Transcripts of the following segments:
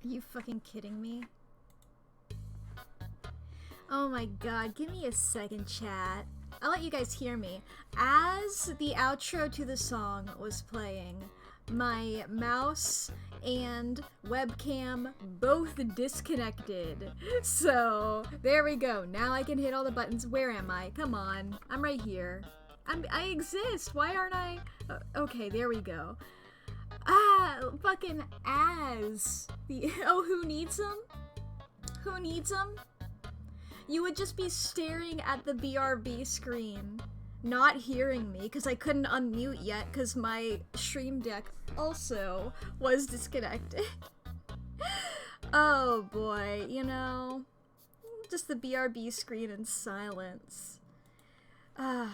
Are you fucking kidding me? Oh my god, give me a second, chat. I'll let you guys hear me. As the outro to the song was playing, my mouse and webcam both disconnected. So, there we go. Now I can hit all the buttons. Where am I? Come on. I'm right here. I exist. Why aren't I? Okay, there we go. Fucking as. Oh, who needs them? Who needs them? You would just be staring at the BRB screen, not hearing me, because I couldn't unmute yet, because my stream deck also was disconnected. Oh boy, you know, just the BRB screen in silence. I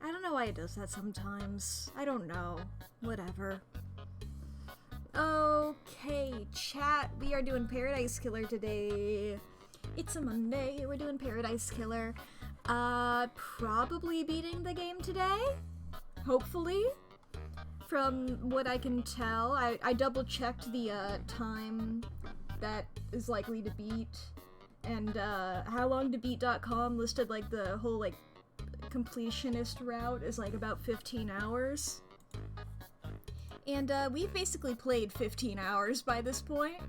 don't know why it does that sometimes. I don't know. Whatever. Okay, chat, we are doing Paradise Killer today. It's a Monday, we're doing Paradise Killer. Probably beating the game today? Hopefully. From what I can tell, I double-checked the, time that is likely to beat, and, howlongtobeat.com listed, like, the whole, like, completionist route is, like, about 15 hours. And, we've basically played 15 hours by this point.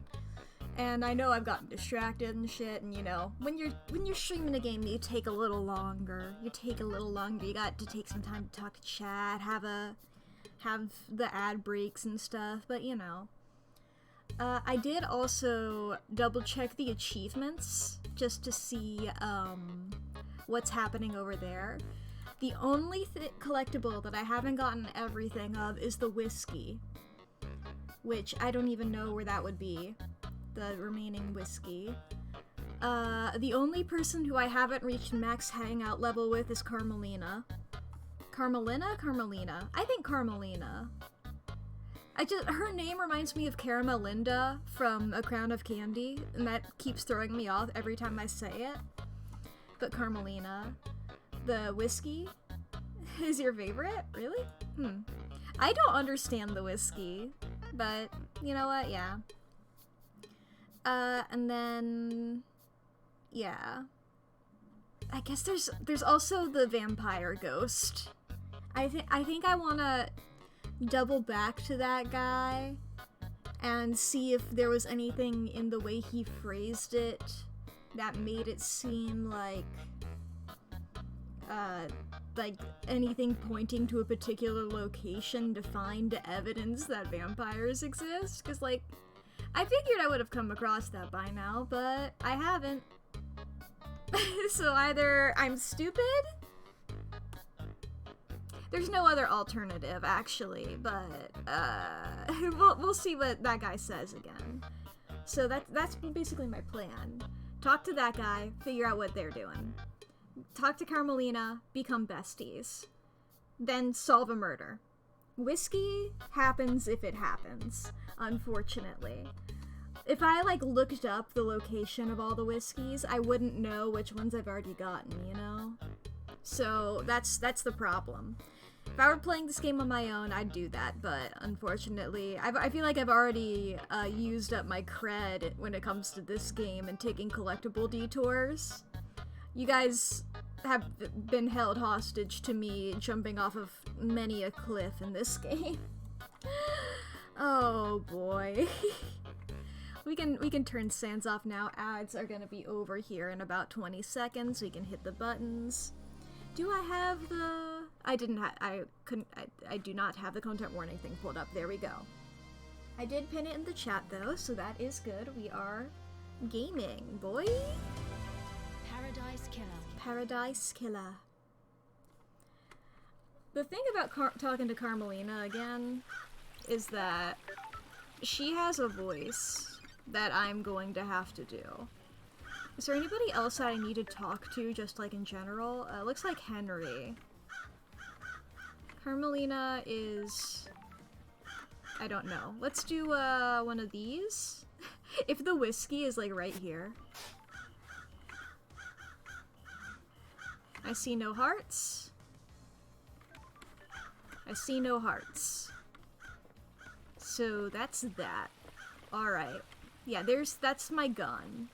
And I know I've gotten distracted and shit, and you know, when you're streaming a game, you take a little longer. You got to take some time to talk to chat, have the ad breaks and stuff, but you know. I did also double check the achievements, just to see, what's happening over there. The only collectible that I haven't gotten everything of is the whiskey, which I don't even know where that would be. The remaining whiskey. The only person who I haven't reached max hangout level with is Carmelina. Carmelina? I think Carmelina. Her name reminds me of Caramelinda from A Crown of Candy, and that keeps throwing me off every time I say it. But Carmelina. The whiskey is your favorite? Really? I don't understand the whiskey, but you know what? Yeah. And then, yeah. I guess there's also the vampire ghost. I think I wanna double back to that guy and see if there was anything in the way he phrased it that made it seem like anything pointing to a particular location to find evidence that vampires exist, 'cause like, I figured I would have come across that by now, but I haven't. So either I'm stupid? There's no other alternative, actually, but, we'll see what that guy says again. So that's basically my plan. Talk to that guy, figure out what they're doing. Talk to Carmelina, become besties. Then solve a murder. Whiskey happens if it happens, unfortunately. If I, like, looked up the location of all the whiskeys, I wouldn't know which ones I've already gotten, you know? So, that's the problem. If I were playing this game on my own, I'd do that, but unfortunately, I feel like I've already used up my cred when it comes to this game and taking collectible detours. You guys have been held hostage to me jumping off of many a cliff in this game. Oh boy. We can turn Sans off now. Ads are gonna be over here in about 20 seconds. We can hit the buttons. Do I have the... I do not have the content warning thing pulled up. There we go. I did pin it in the chat though, so that is good. We are gaming, boy. Paradise Killer. Paradise Killer. The thing about talking to Carmelina again is that she has a voice that I'm going to have to do. Is there anybody else that I need to talk to, just like in general? Looks like Henry. Carmelina is... I don't know. Let's do one of these. If the whiskey is like right here. I see no hearts. I see no hearts. So that's that. Alright. Yeah, that's my gun.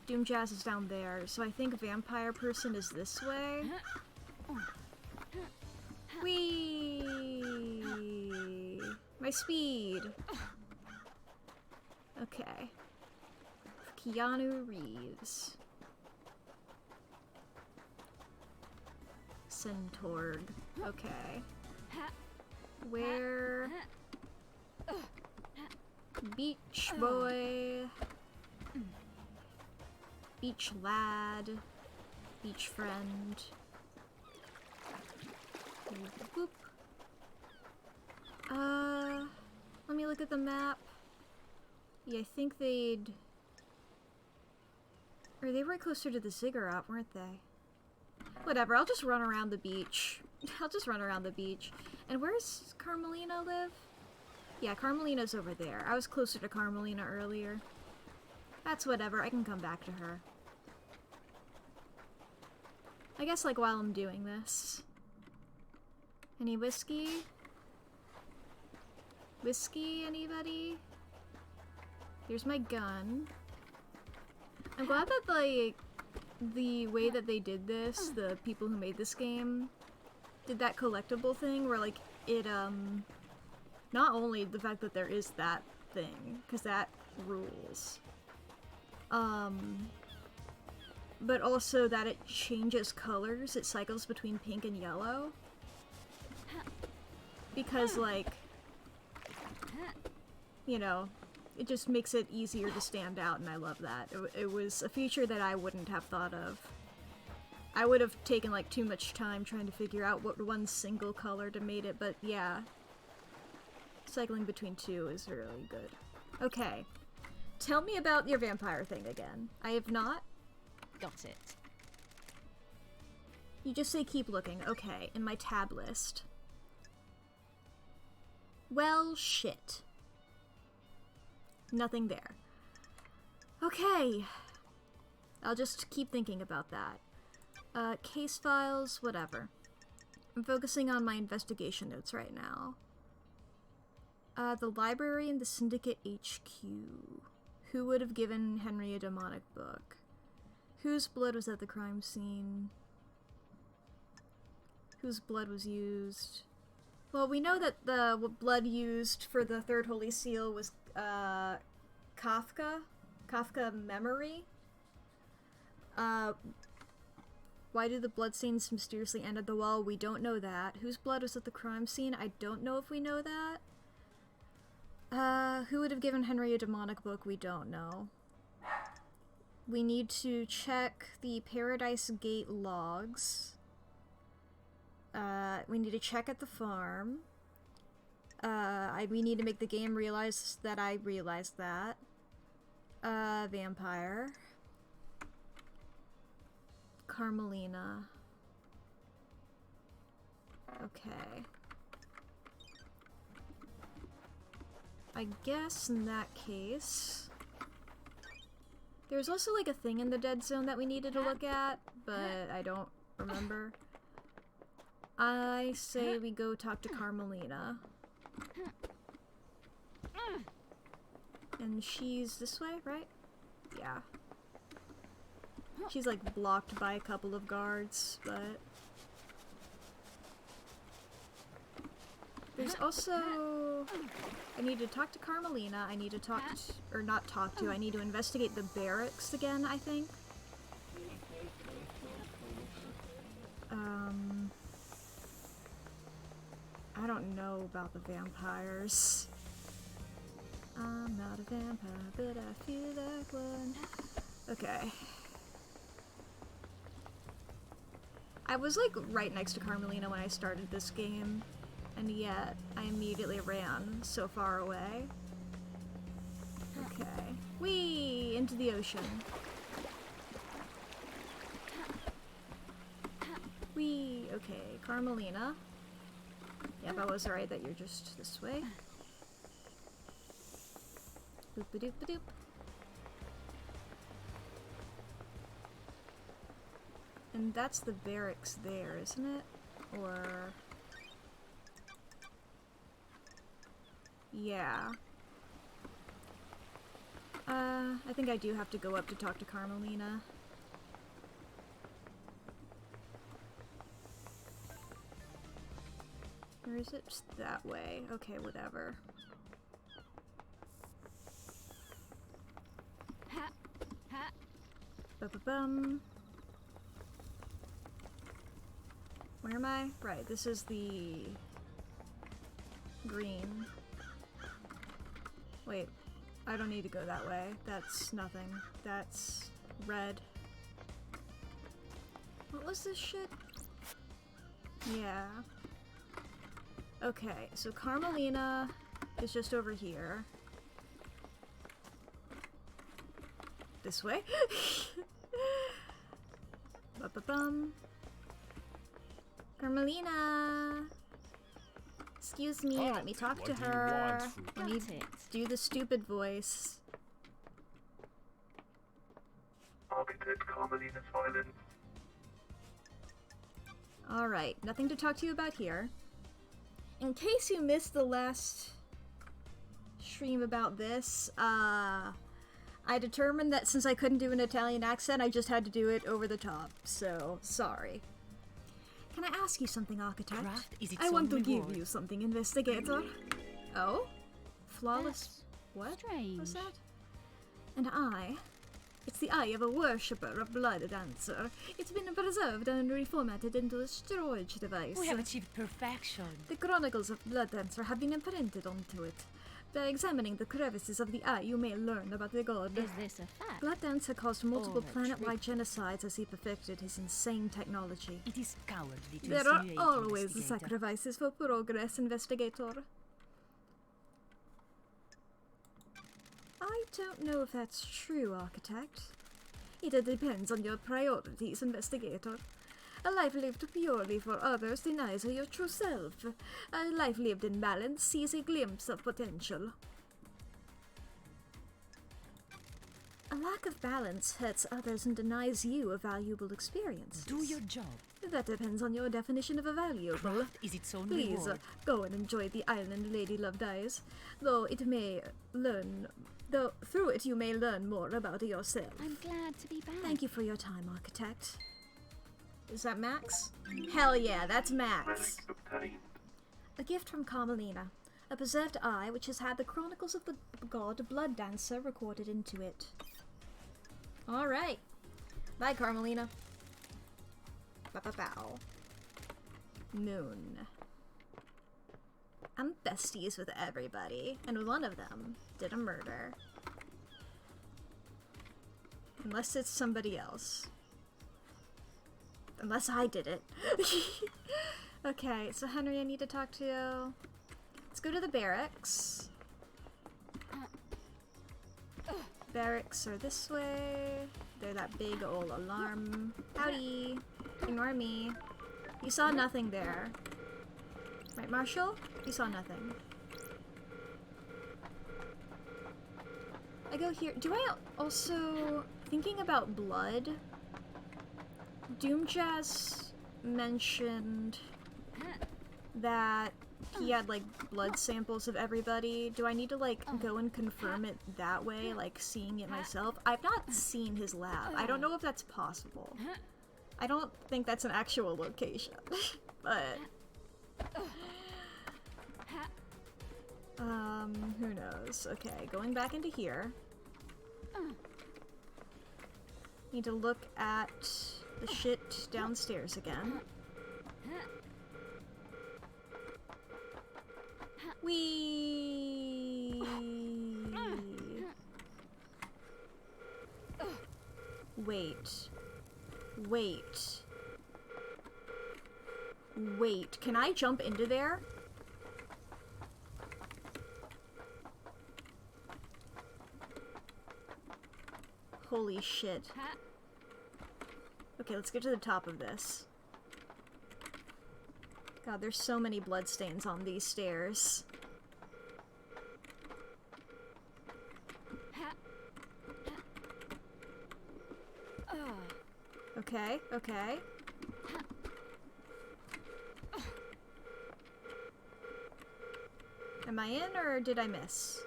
Doom Jazz is down there, so I think Vampire Person is this way. Whee! My speed! Okay. Keanu Reeves. Centaurg. Okay. Where? Beach boy. Beach lad. Beach friend. Boop. Let me look at the map. Yeah, I think they'd... Or they were closer to the ziggurat, weren't they? Whatever, I'll just run around the beach. I'll just run around the beach. And where's Carmelina live? Yeah, Carmelina's over there. I was closer to Carmelina earlier. That's whatever, I can come back to her. I guess, like, while I'm doing this. Any whiskey? Whiskey, anybody? Here's my gun. I'm glad that, like, the way that they did this, the people who made this game, did that collectible thing where, like, it, not only the fact that there is that thing, because that rules, but also that it changes colors, it cycles between pink and yellow, because, like, you know, it just makes it easier to stand out, and I love that. It was a feature that I wouldn't have thought of. I would have taken, like, too much time trying to figure out what one single color to made it, but yeah. Cycling between two is really good. Okay. Tell me about your vampire thing again. I have not. Got it. You just say keep looking. Okay, in my tab list. Well, shit. Nothing there. Okay. I'll just keep thinking about that. Case files, whatever. I'm focusing on my investigation notes right now. The library and the Syndicate HQ. Who would have given Henry a demonic book? Whose blood was at the crime scene? Whose blood was used? Well, we know that the blood used for the Third Holy Seal was, Kafka memory. Why did the bloodstains mysteriously end at the wall? We don't know that. Whose blood was at the crime scene? I don't know if we know that. Who would have given Henry a demonic book? We don't know. We need to check the Paradise Gate logs. We need to check at the farm. We need to make the game realize that I realized that. Vampire. Carmelina. Okay. I guess in that case... There's also like a thing in the dead zone that we needed to look at, but I don't remember. I say we go talk to Carmelina. And she's this way, right? Yeah. She's like blocked by a couple of guards, but... There's also... I need to talk to Carmelina, I need to talk to... or not talk to, I need to investigate the barracks again, I think. I don't know about the vampires. I'm not a vampire, but I feel like one. Okay. I was like right next to Carmelina when I started this game, and yet I immediately ran so far away. Okay. Whee! Into the ocean. Whee! Okay, Carmelina. Yep, I was right that you're just this way. Boop-a-doop-a-doop. And that's the barracks there, isn't it? Or... Yeah. I think I do have to go up to talk to Carmelina. Or is it just that way? Okay, whatever. Ba-ba-bum. Where am I? Right, this is the green. Wait, I don't need to go that way. That's nothing. That's red. What was this shit? Yeah. Okay, so Carmelina is just over here. This way? Ba-ba-bum. Carmelina! Excuse me, let me talk to her. Let me do the stupid voice. Architect Carmelina silent. Alright, nothing to talk to you about here. In case you missed the last stream about this, I determined that since I couldn't do an Italian accent, I just had to do it over the top, so sorry. Can I ask you something, Architect? I want to give you something, Investigator. Oh? Flawless... what? Strange. What's that? And it's the eye of a worshipper of Blood Dancer. It's been preserved and reformatted into a storage device. We have achieved perfection. The chronicles of Blood Dancer have been imprinted onto it. By examining the crevices of the eye, you may learn about the god. Is this a fact? Blood Dancer caused multiple Or a planet-wide genocides as he perfected his insane technology. It is cowardly to There are insinuate, always Investigator. sacrifices for progress, Investigator. I don't know if that's true, Architect. It depends on your priorities, Investigator. A life lived purely for others denies your true self. A life lived in balance sees a glimpse of potential. A lack of balance hurts others and denies you a valuable experience. Do your job. That depends on your definition of a valuable. Craft is its own Please, reward. go and enjoy the island Lady Love dies. Through it you may learn more about yourself. I'm glad to be back. Thank you for your time, Architect. Is that Max? Hell yeah, that's Max. Relics obtained. A gift from Carmelina. A preserved eye which has had the chronicles of the god Blood Dancer recorded into it. Alright. Bye, Carmelina. Ba-ba-bow. Moon. I'm besties with everybody, and one of them did a murder. Unless it's somebody else. Unless I did it. Okay, so Henry I need to talk to. Let's go to the barracks. Barracks are this way. They're that big old alarm. Howdy. Ignore me. You saw nothing there. Right, Marshall? You saw nothing. I go here. Do I also... Thinking about blood... Doomjazz mentioned that he had, like, blood samples of everybody. Do I need to, like, go and confirm it that way, like, seeing it myself? I've not seen his lab. I don't know if that's possible. I don't think that's an actual location. But... who knows? Okay, going back into here. Need to look at the shit downstairs again. Whee! Wait. Wait. Wait, can I jump into there? Holy shit. Okay, let's get to the top of this. God, there's so many bloodstains on these stairs. Okay, okay. Am I in or did I miss?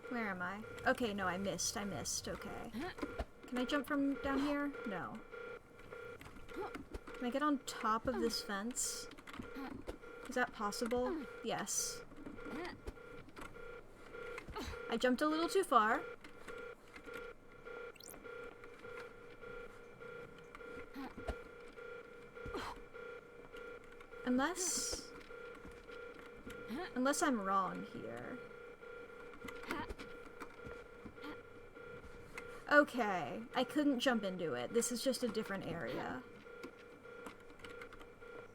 Where am I? Okay, no, I missed. Okay. Can I jump from down here? No. Can I get on top of this fence? Is that possible? Yes. I jumped a little too far. Unless I'm wrong here. Okay, I couldn't jump into it. This is just a different area.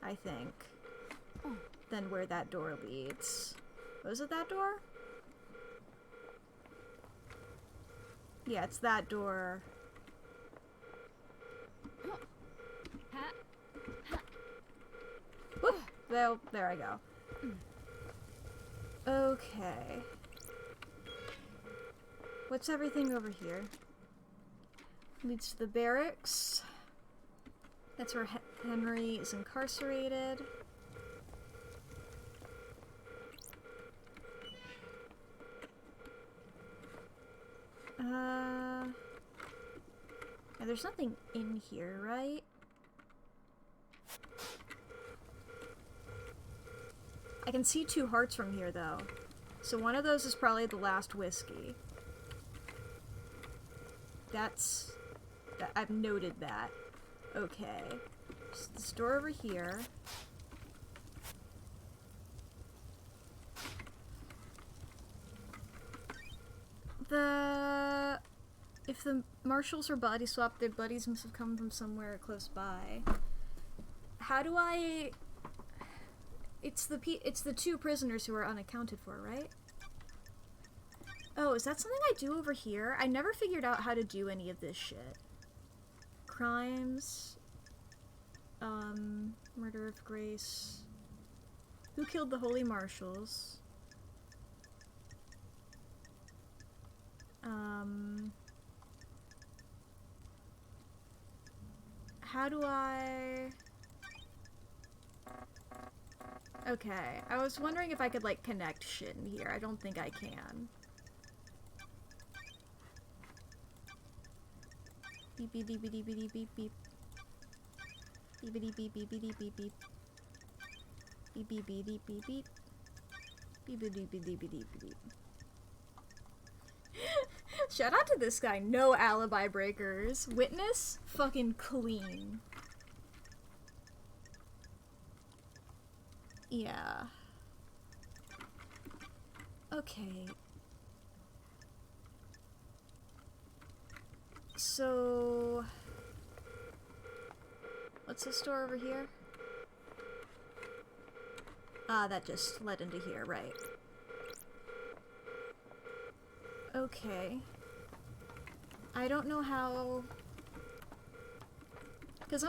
I think. Than where that door leads. Was it that door? Yeah, it's that door. Whoop! There I go. Okay. What's everything over here? Leads to the barracks. That's where Henry is incarcerated. Yeah, there's nothing in here, right? I can see 2 hearts from here, though. So one of those is probably the last whiskey. I've noted that. Okay. So this door over here. If the marshals are body swapped, their buddies must have come from somewhere close by. How do I... It's the 2 prisoners who are unaccounted for, right? Oh, is that something I do over here? I never figured out how to do any of this shit. Crimes. Murder of Grace. Who killed the Holy Marshals? How do I... Okay, I was wondering if I could, like, connect shit in here. I don't think I can. Beep beep beep beep beep beep beep beep. Beep beep beep beep beep beep beep beep. Beep beep beep beep beep beep. Beep beep beep beep beep beep beep beep. Shout out to this guy, no alibi breakers. Witness, fucking clean. Yeah. Okay. So... What's this door over here? Ah, that just led into here, right. Okay. I don't know how... Because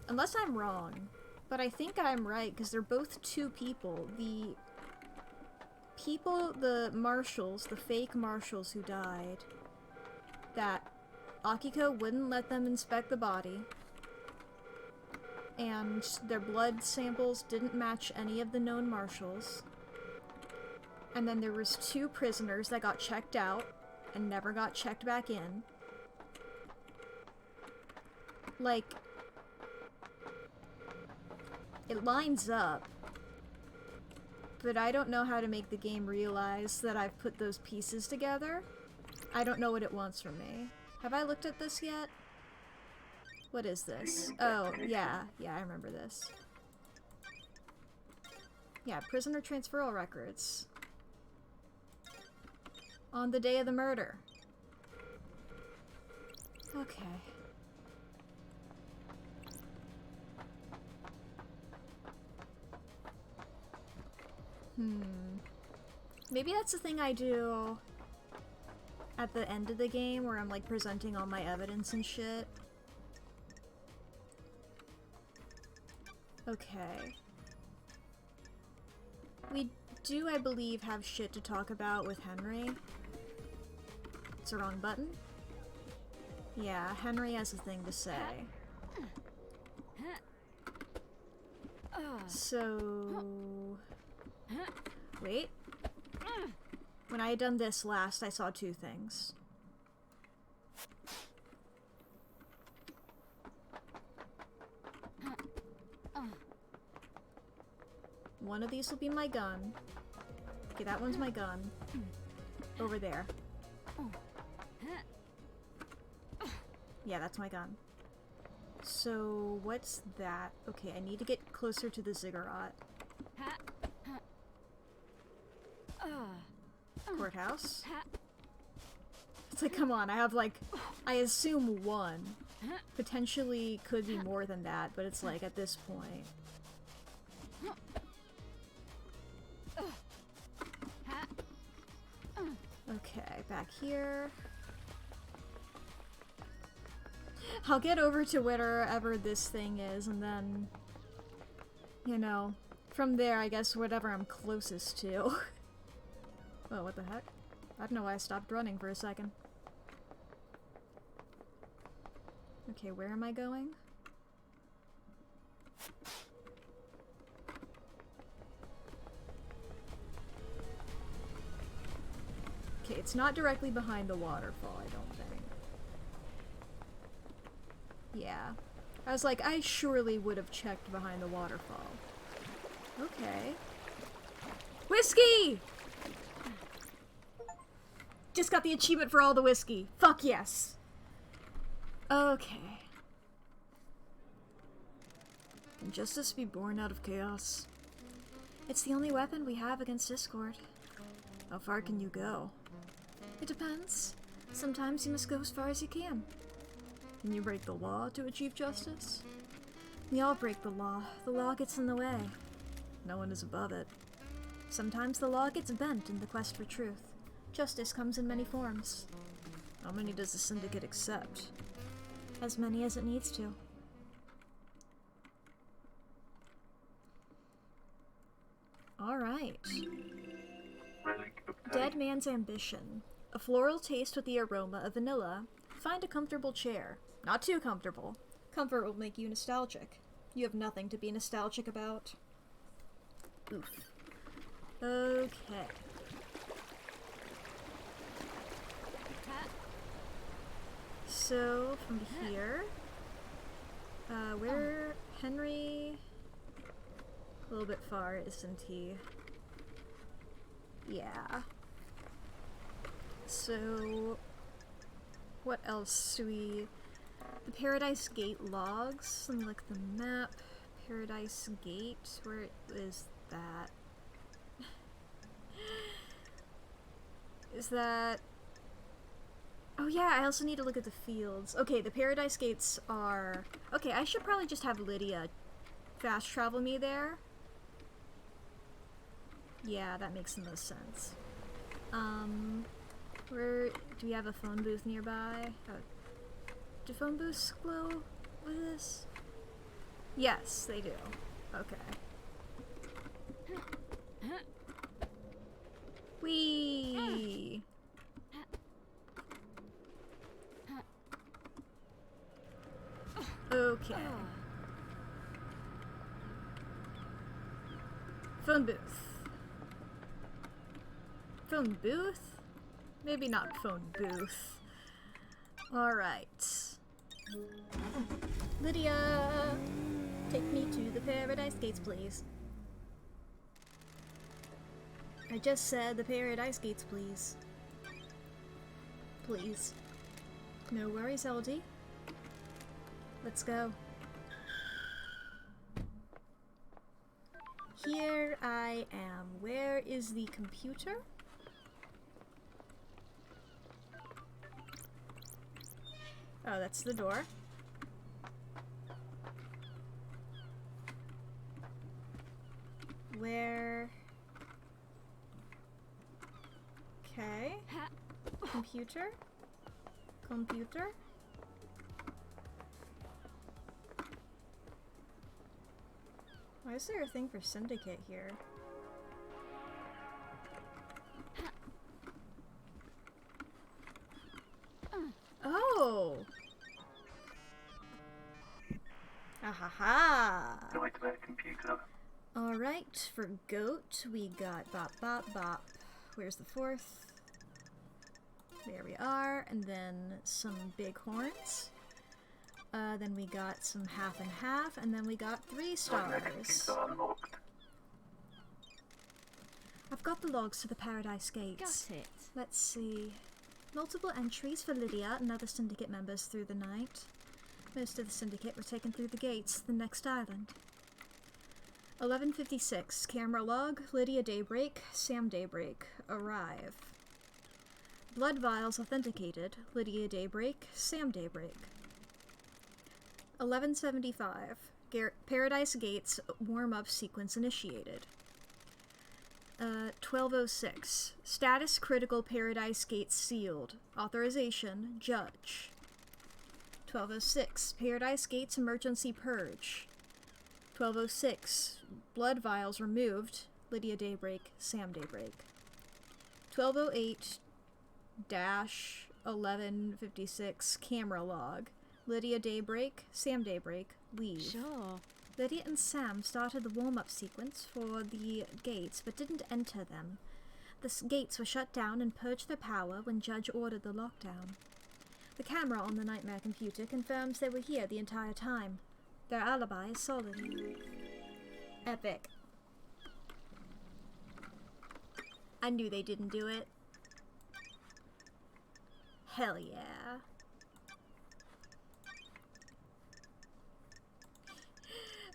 unless I'm wrong, but I think I'm right, because they're both 2 people. The marshals, the fake marshals who died, that Akiko wouldn't let them inspect the body, and their blood samples didn't match any of the known marshals. And then there was 2 prisoners that got checked out and never got checked back in. Like, it lines up, but I don't know how to make the game realize that I've put those pieces together. I don't know what it wants from me. Have I looked at this yet? What is this? Oh, yeah, I remember this. Yeah, prisoner transferal records. On the day of the murder. Okay. Maybe that's the thing I do at the end of the game where I'm like presenting all my evidence and shit. Okay. We do, I believe, have shit to talk about with Henry. It's the wrong button? Yeah, Henry has a thing to say. So... Wait. When I had done this last, I saw two things. One of these will be my gun. Okay, that one's my gun. Over there. Yeah, that's my gun. So, what's that? Okay, I need to get closer to the ziggurat. Courthouse? It's like, come on, I have like, I assume one. Potentially could be more than that, but it's like, at this point. Okay, back here. I'll get over to wherever this thing is, and then, you know, from there, I guess, whatever I'm closest to. Oh, what the heck? I don't know why I stopped running for a second. Okay, where am I going? Okay, it's not directly behind the waterfall, I don't think. Yeah. I was like, I surely would have checked behind the waterfall. Okay. Whiskey! Just got the achievement for all the whiskey. Fuck yes. Okay. Can justice be born out of chaos? It's the only weapon we have against discord. How far can you go? It depends. Sometimes you must go as far as you can. Can you break the law to achieve justice? We all break the law. The law gets in the way. No one is above it. Sometimes the law gets bent in the quest for truth. Justice comes in many forms. How many does the Syndicate accept? As many as it needs to. Alright. Dead Man's Ambition. A floral taste with the aroma of vanilla. Find a comfortable chair. Not too comfortable. Comfort will make you nostalgic. You have nothing to be nostalgic about. Oof. Okay. So, from here... where... Henry... A little bit far, isn't he? Yeah. So... What else do we... The Paradise Gate logs. Let me look at the map. Paradise Gate. Where is that? Is that... Oh yeah, I also need to look at the fields. Okay, the Paradise Gates are... Okay, I should probably just have Lydia fast travel me there. Yeah, that makes the most sense. Where... Do we have a phone booth nearby? Oh. Do phone booths glow with this? Yes, they do. Okay. Whee! Okay. Phone booth. Phone booth? Maybe not phone booth. Alright. Lydia! Take me to the Paradise Gates, please. I just said the Paradise Gates, please. Please. No worries, LD. Let's go. Here I am. Where is the computer? Oh, that's the door. Where... Okay. Computer? Computer? Why is there a thing for Syndicate here? Oh! Ahaha! Nightmare computer. Alright, for goat, we got bop bop bop. Where's the fourth? There we are, and then some big horns. Then we got some half and half, and then we got 3 stars. I've got the logs to the Paradise Gates. Got it. Let's see. Multiple entries for Lydia and other Syndicate members through the night. Most of the Syndicate were taken through the gates to the next island. 11:56. Camera log. Lydia Daybreak. Sam Daybreak. Arrive. Blood vials authenticated. Lydia Daybreak. Sam Daybreak. 11:75. Paradise Gates warm-up sequence initiated. 12:06. Status critical Paradise Gates sealed. Authorization Judge. 12:06. Paradise Gates emergency purge. 12:06. Blood vials removed. Lydia Daybreak, Sam Daybreak. 12:08-11:56. Camera log. Lydia Daybreak, Sam Daybreak, leave. Sure. Lydia and Sam started the warm-up sequence for the gates, but didn't enter them. The gates were shut down and purged their power when Judge ordered the lockdown. The camera on the Nightmare computer confirms they were here the entire time. Their alibi is solid. Epic. I knew they didn't do it. Hell yeah.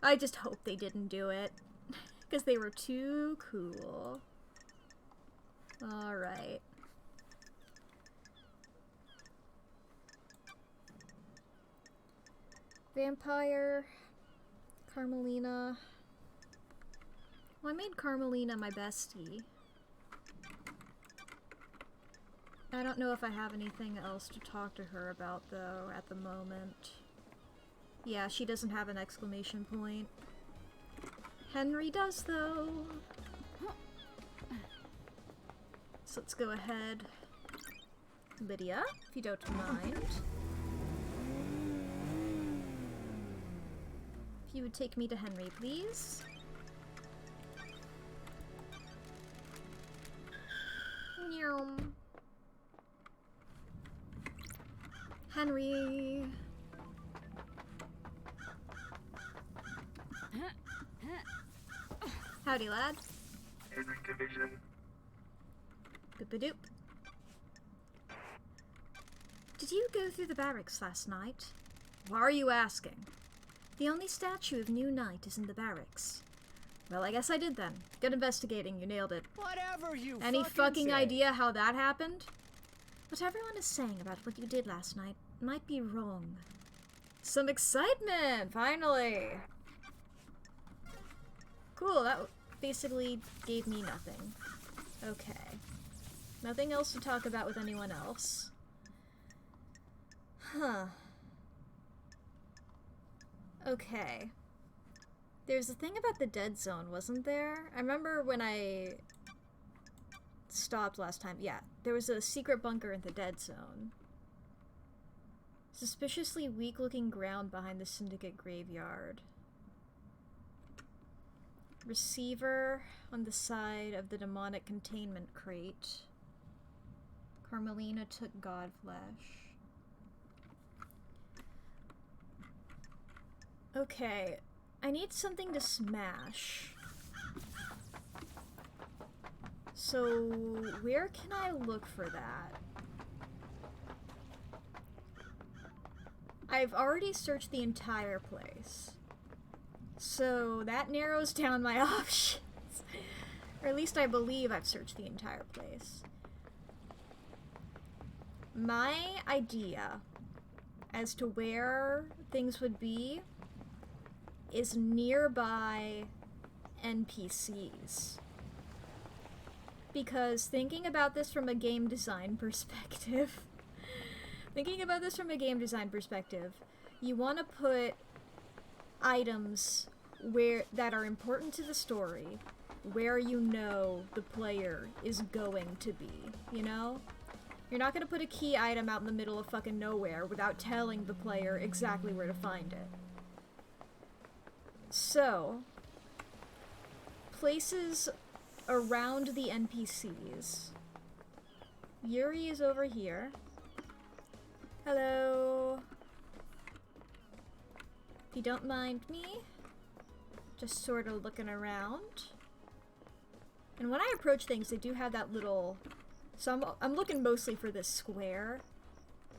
I just hope they didn't do it. Because they were too cool. Alright. Vampire. Carmelina. Well, I made Carmelina my bestie. I don't know if I have anything else to talk to her about, though, at the moment. Yeah, she doesn't have an exclamation point. Henry does, though. So let's go ahead. Lydia, if you don't mind. If you would take me to Henry, please. Yum. Henry. Howdy, lad. Henry Division. Boop-a-doop. Did you go through the barracks last night? Why are you asking? The only statue of New Night is in the barracks. Well, I guess I did then. Good investigating, you nailed it. Whatever you Any fucking say. idea how that happened? What everyone is saying about what you did last night might be wrong. Some excitement, finally! Cool, that basically gave me nothing. Okay. Nothing else to talk about with anyone else. Huh. Okay. There's a thing about the dead zone, wasn't there? I remember when I stopped last time. Yeah, there was a secret bunker in the dead zone. Suspiciously weak-looking ground behind the Syndicate graveyard. Receiver on the side of the demonic containment crate. Carmelina took Godflesh. Okay, I need something to smash. So, where can I look for that? I've already searched the entire place. So, that narrows down my options. Or at least I believe I've searched the entire place. My idea as to where things would be is nearby NPCs. Because thinking about this from a game design perspective, you want to put items that are important to the story where you know the player is going to be, you know? You're not gonna put a key item out in the middle of fucking nowhere without telling the player exactly where to find it. So, places around the NPCs. Yuri is over here. Hello. If you don't mind me, just sort of looking around. And when I approach things, they do have that little... So I'm looking mostly for this square,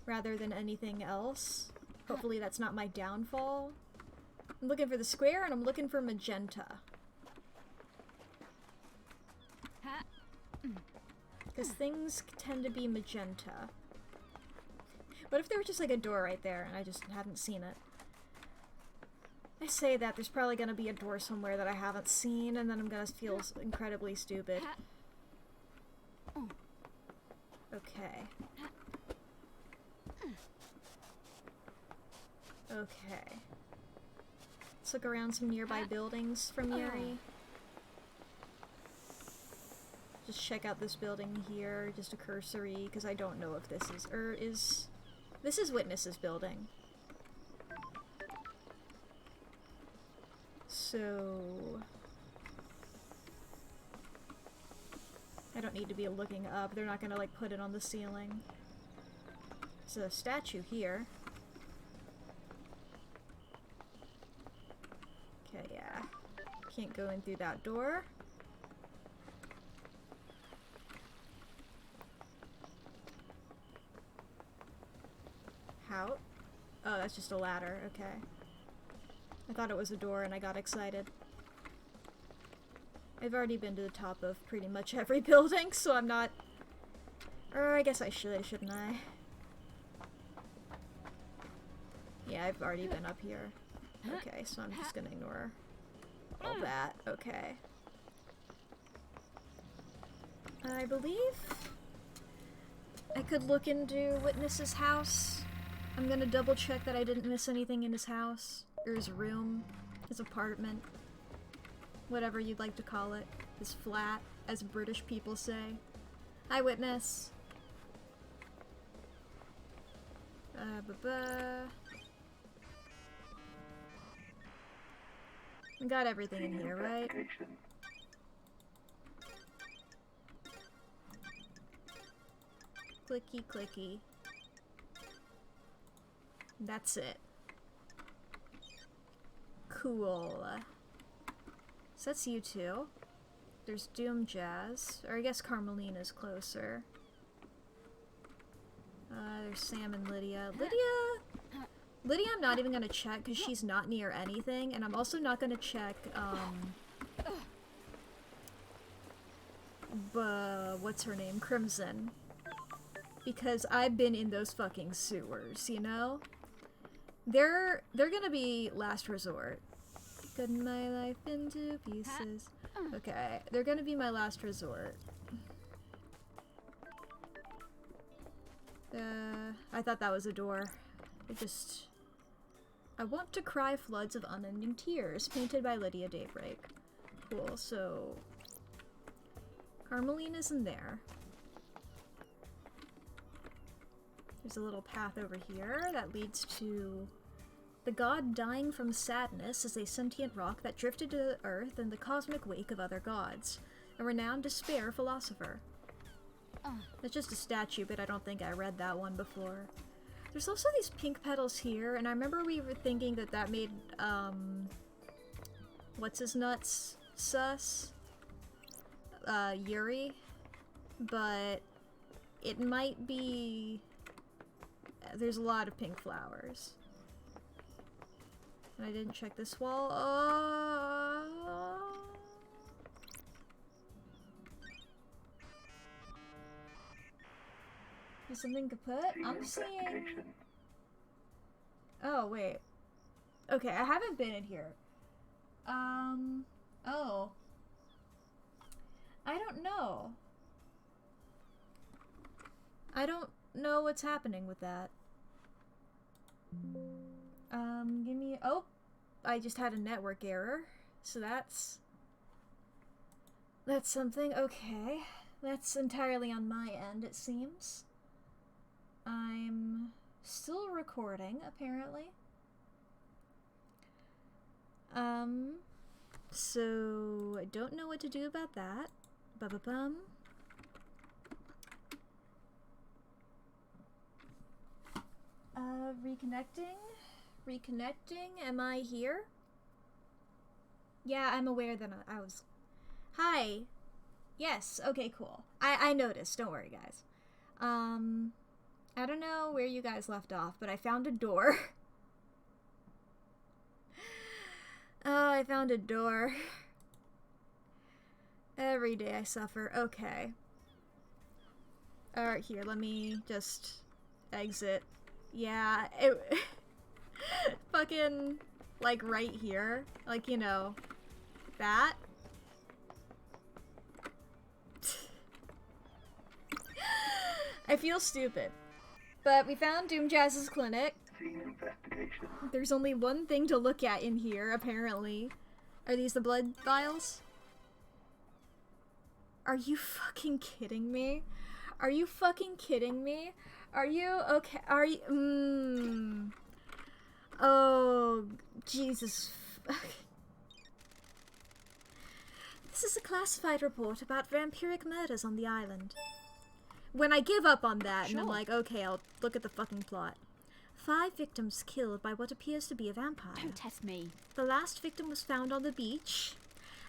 rather than anything else. Hopefully that's not my downfall. I'm looking for the square, and I'm looking for magenta. Because things tend to be magenta. What if there was just like a door right there, and I just hadn't seen it? I say that, there's probably gonna be a door somewhere that I haven't seen, and then I'm gonna feel incredibly stupid. Okay. Okay. Let's look around some nearby buildings from Yuri. Just check out this building here, just a cursory, because I don't know if this is, this is Witness's building. So... I don't need to be looking up, they're not gonna like put it on the ceiling. There's a statue here. Okay, yeah. Can't go in through that door. How? Oh, that's just a ladder, okay. I thought it was a door and I got excited. I've already been to the top of pretty much every building, so I'm not... Or I guess I should, shouldn't I? Yeah, I've already been up here. Okay, so I'm just gonna ignore all that. Okay. I believe I could look into Witness's house. I'm gonna double check that I didn't miss anything in his house, or his room, his apartment, whatever you'd like to call it, his flat, as British people say. Hi, Witness. We got everything in here, right? Clicky, clicky. That's it. Cool. So that's you two. There's Doom Jazz. Or I guess Carmelina's closer. There's Sam and Lydia. Lydia I'm not even gonna check because she's not near anything, and I'm also not gonna check, what's her name? Crimson. Because I've been in those fucking sewers, you know? They're gonna be last resort. Cut my life into pieces. Okay, they're gonna be my last resort. I thought that was a door. I want to cry floods of unending tears, painted by Lydia Daybreak. Cool, so... Carmelina's in there. There's a little path over here that leads to the god dying from sadness as a sentient rock that drifted to Earth in the cosmic wake of other gods. A renowned despair philosopher. That's just a statue, but I don't think I read that one before. There's also these pink petals here, and I remember we were thinking that that made, what's his nuts? Sus? Yuri? But it might be... There's a lot of pink flowers. And I didn't check this wall. Is something kaput? I'm seeing... Oh, wait. Okay, I haven't been in here. Oh. I don't know. I don't know what's happening with that. Give me... Oh! I just had a network error. So that's something. Okay. That's entirely on my end, it seems. I'm still recording, apparently. So I don't know what to do about that. Ba-ba-bum. Reconnecting? Reconnecting? Am I here? Yeah, I'm aware that I was... Hi! Yes, okay, cool. I noticed, don't worry, guys. I don't know where you guys left off, but I found a door. Oh, I found a door. Every day I suffer. Okay. Alright, here, let me just exit. Yeah, it... fucking, like, right here. Like, you know, that. I feel stupid. But we found Doom Jazz's clinic. Investigation. There's only one thing to look at in here, apparently. Are these the blood vials? Are you fucking kidding me? Are you fucking kidding me? Are you okay? Are you? Oh, Jesus. This is a classified report about vampiric murders on the island. When I give up on that, and I'm like, okay, I'll look at the fucking plot. 5 victims killed by what appears to be a vampire. Don't test me. The last victim was found on the beach,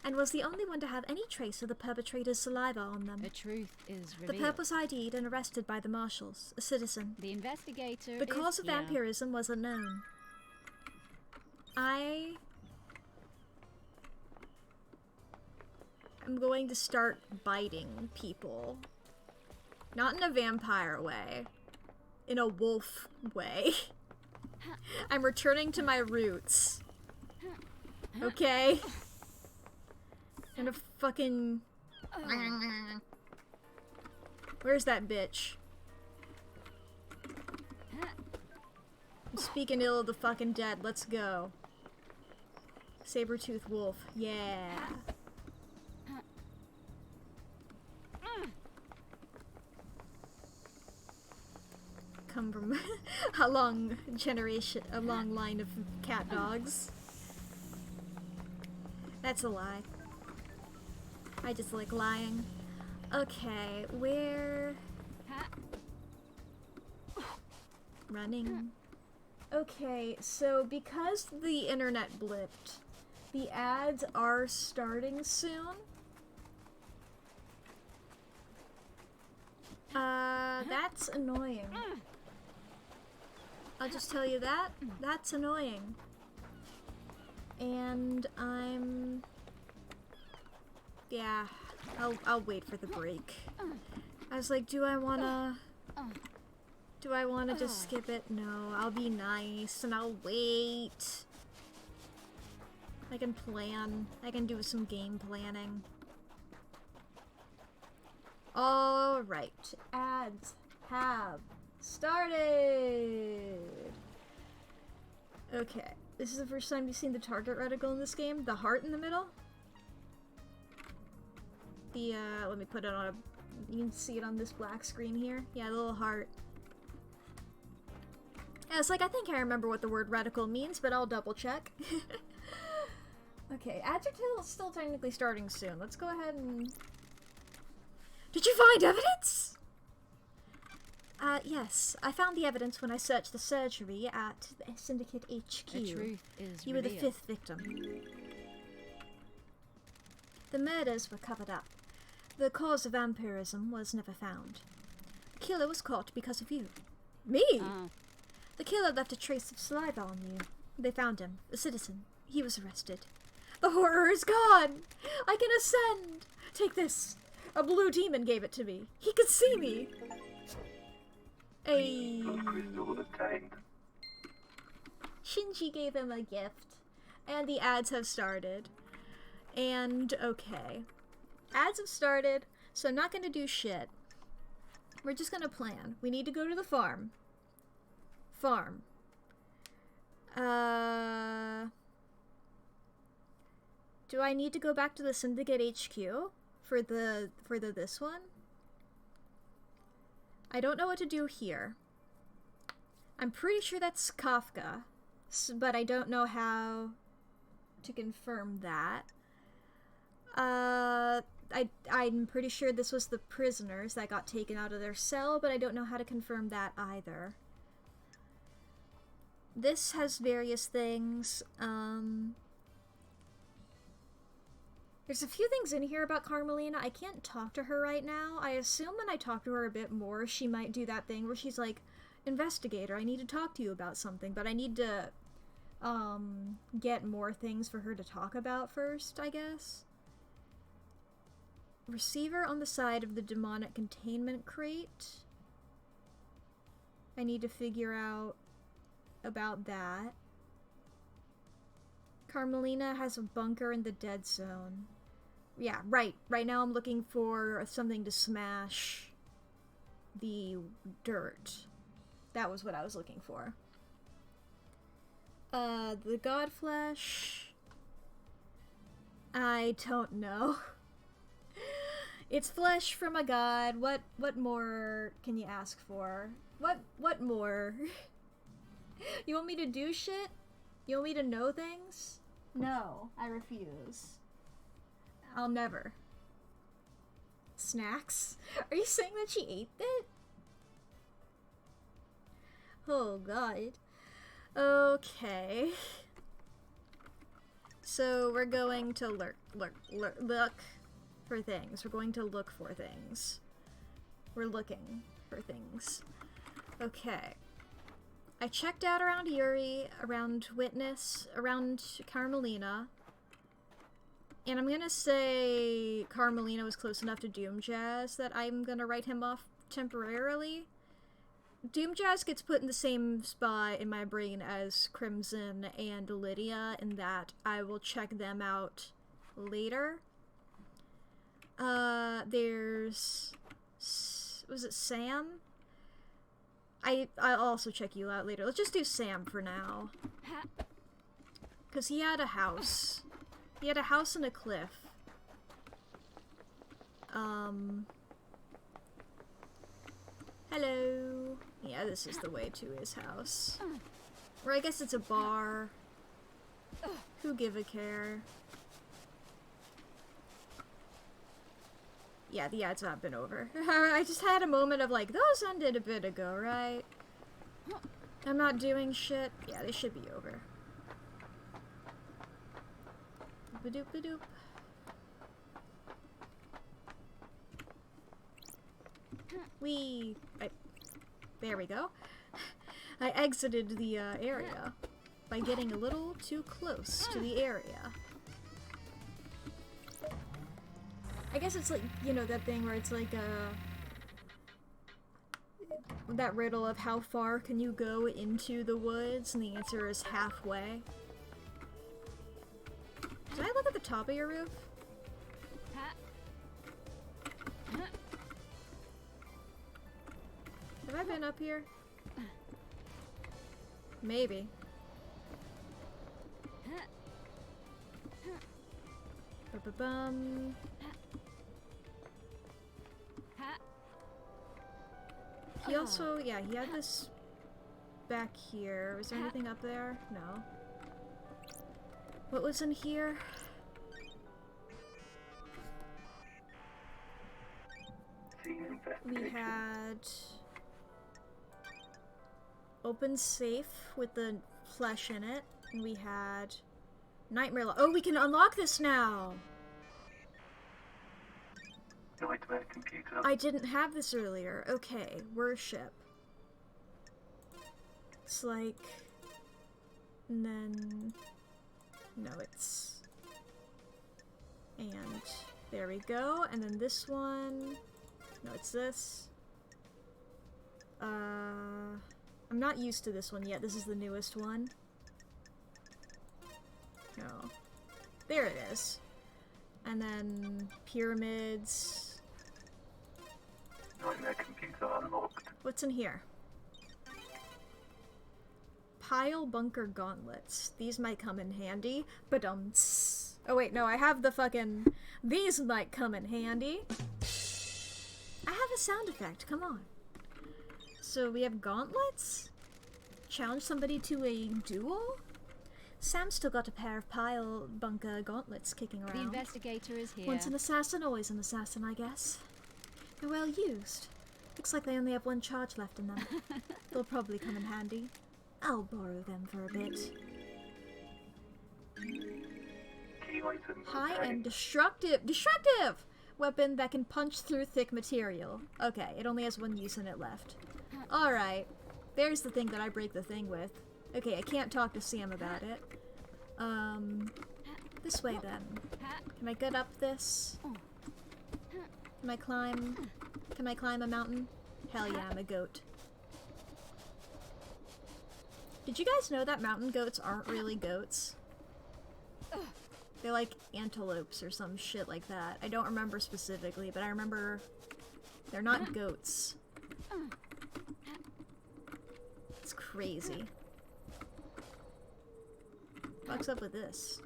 and was the only one to have any trace of the perpetrator's saliva on them. The truth is The revealed. perp was ID'd and arrested by the marshals, a citizen. The investigator The cause of here. vampirism was unknown. I'm going to start biting people. Not in a vampire way. In a wolf way. I'm returning to my roots. Okay? And a fucking... Where's that bitch? I'm speaking ill of the fucking dead. Let's go. Saber-toothed wolf. Yeah. Come from a long line of cat dogs. That's a lie. I just like lying. Okay, where... Running. Okay, so because the internet blipped, the ads are starting soon. That's annoying. I'll just tell you that. That's annoying. And I'm... Yeah, I'll wait for the break. I was like, do I wanna just skip it? No, I'll be nice and I'll wait. I can plan. I can do some game planning. Alright, ads have started! Okay, this is the first time you've seen the target reticle in this game. The heart in the middle. The, let me put it on a... You can see it on this black screen here. Yeah, the little heart. Yeah, it's like, I think I remember what the word reticle means, but I'll double check. Okay, ads are still technically starting soon. Let's go ahead and... Did you find evidence? Yes. I found the evidence when I searched the surgery at the Syndicate HQ. The truth is You were the revealed. 5th victim. The murders were covered up. The cause of vampirism was never found. The killer was caught because of you. Me? Oh, The killer left a trace of saliva on you. They found him. A citizen. He was arrested. The horror is gone! I can ascend! Take this. A blue demon gave it to me. He could see me. Hey. Crystal obtained. Shinji gave him a gift. And the ads have started. And, okay. Ads have started, so I'm not gonna do shit. We're just gonna plan. We need to go to the farm. Farm. Do I need to go back to the Syndicate HQ for this one? I don't know what to do here. I'm pretty sure that's Kafka, but I don't know how to confirm that. I'm pretty sure this was the prisoners that got taken out of their cell, but I don't know how to confirm that either. This has various things. There's a few things in here about Carmelina. I can't talk to her right now. I assume when I talk to her a bit more, she might do that thing where she's like, investigator, I need to talk to you about something, but I need to, get more things for her to talk about first, I guess. Receiver on the side of the demonic containment crate. I need to figure out about that. Carmelina has a bunker in the dead zone. Yeah, right. Right now I'm looking for something to smash the dirt. That was what I was looking for. The Godflesh. I don't know. It's flesh from a god. What more can you ask for? What more? You want me to do shit? You want me to know things? No, I refuse. I'll never. Snacks? Are you saying that she ate it? Oh god. Okay. So we're going to look for things. We're going to look for things. We're looking for things. Okay. I checked out around Yuri, around Witness, around Carmelina. And I'm gonna say Carmelina was close enough to Doom Jazz that I'm gonna write him off temporarily. Doom Jazz gets put in the same spot in my brain as Crimson and Lydia, in that I will check them out later. There's... was it Sam? I'll also check you out later. Let's just do Sam for now. Because he had a house. He had a house and a cliff. Hello. Yeah, this is the way to his house. Or I guess it's a bar. Who give a care? Yeah, the ad's not been over. I just had a moment of like, those ended a bit ago, right? I'm not doing shit. Yeah, they should be over. Ba-doop ba-doop. There we go. I exited the area by getting a little too close to the area. I guess it's like, you know, that thing where it's like that riddle of how far can you go into the woods, and the answer is halfway. Did I look at the top of your roof? Have I been up here? Maybe. Ba-ba-bum. He also, yeah, he had this back here. Was there anything up there? No. What was in here? We had open safe with the flesh in it, and we had nightmare. Oh, we can unlock this now. Nightmare computer. I didn't have this earlier. Okay, worship. It's like, and then no, it's, and there we go. And then this one. No, it's this. I'm not used to this one yet. This is the newest one. No. There it is. And then pyramids. Nightmare computer unlocked. What's in here? Pile bunker gauntlets. These might come in handy. Ba-dums. Oh wait, no, I have the fucking... These might come in handy. I have a sound effect, come on. So we have gauntlets? Challenge somebody to a duel? Sam's still got a pair of pile bunker gauntlets kicking The around. investigator is here. Once an assassin, always an assassin, I guess. They're well used. Looks like they only have one charge left in them. They'll probably come in handy. I'll borrow them for a bit. Key item High obtained. and destructive weapon that can punch through thick material. Okay, it only has one use in it left. Alright. There's the thing that I break the thing with. Okay, I can't talk to Sam about it. This way then. Can I get up this? Can I climb? Can I climb a mountain? Hell yeah, I'm a goat. Did you guys know that mountain goats aren't really goats? They're like antelopes or some shit like that. I don't remember specifically, but I remember they're not goats. It's crazy. What's up with this?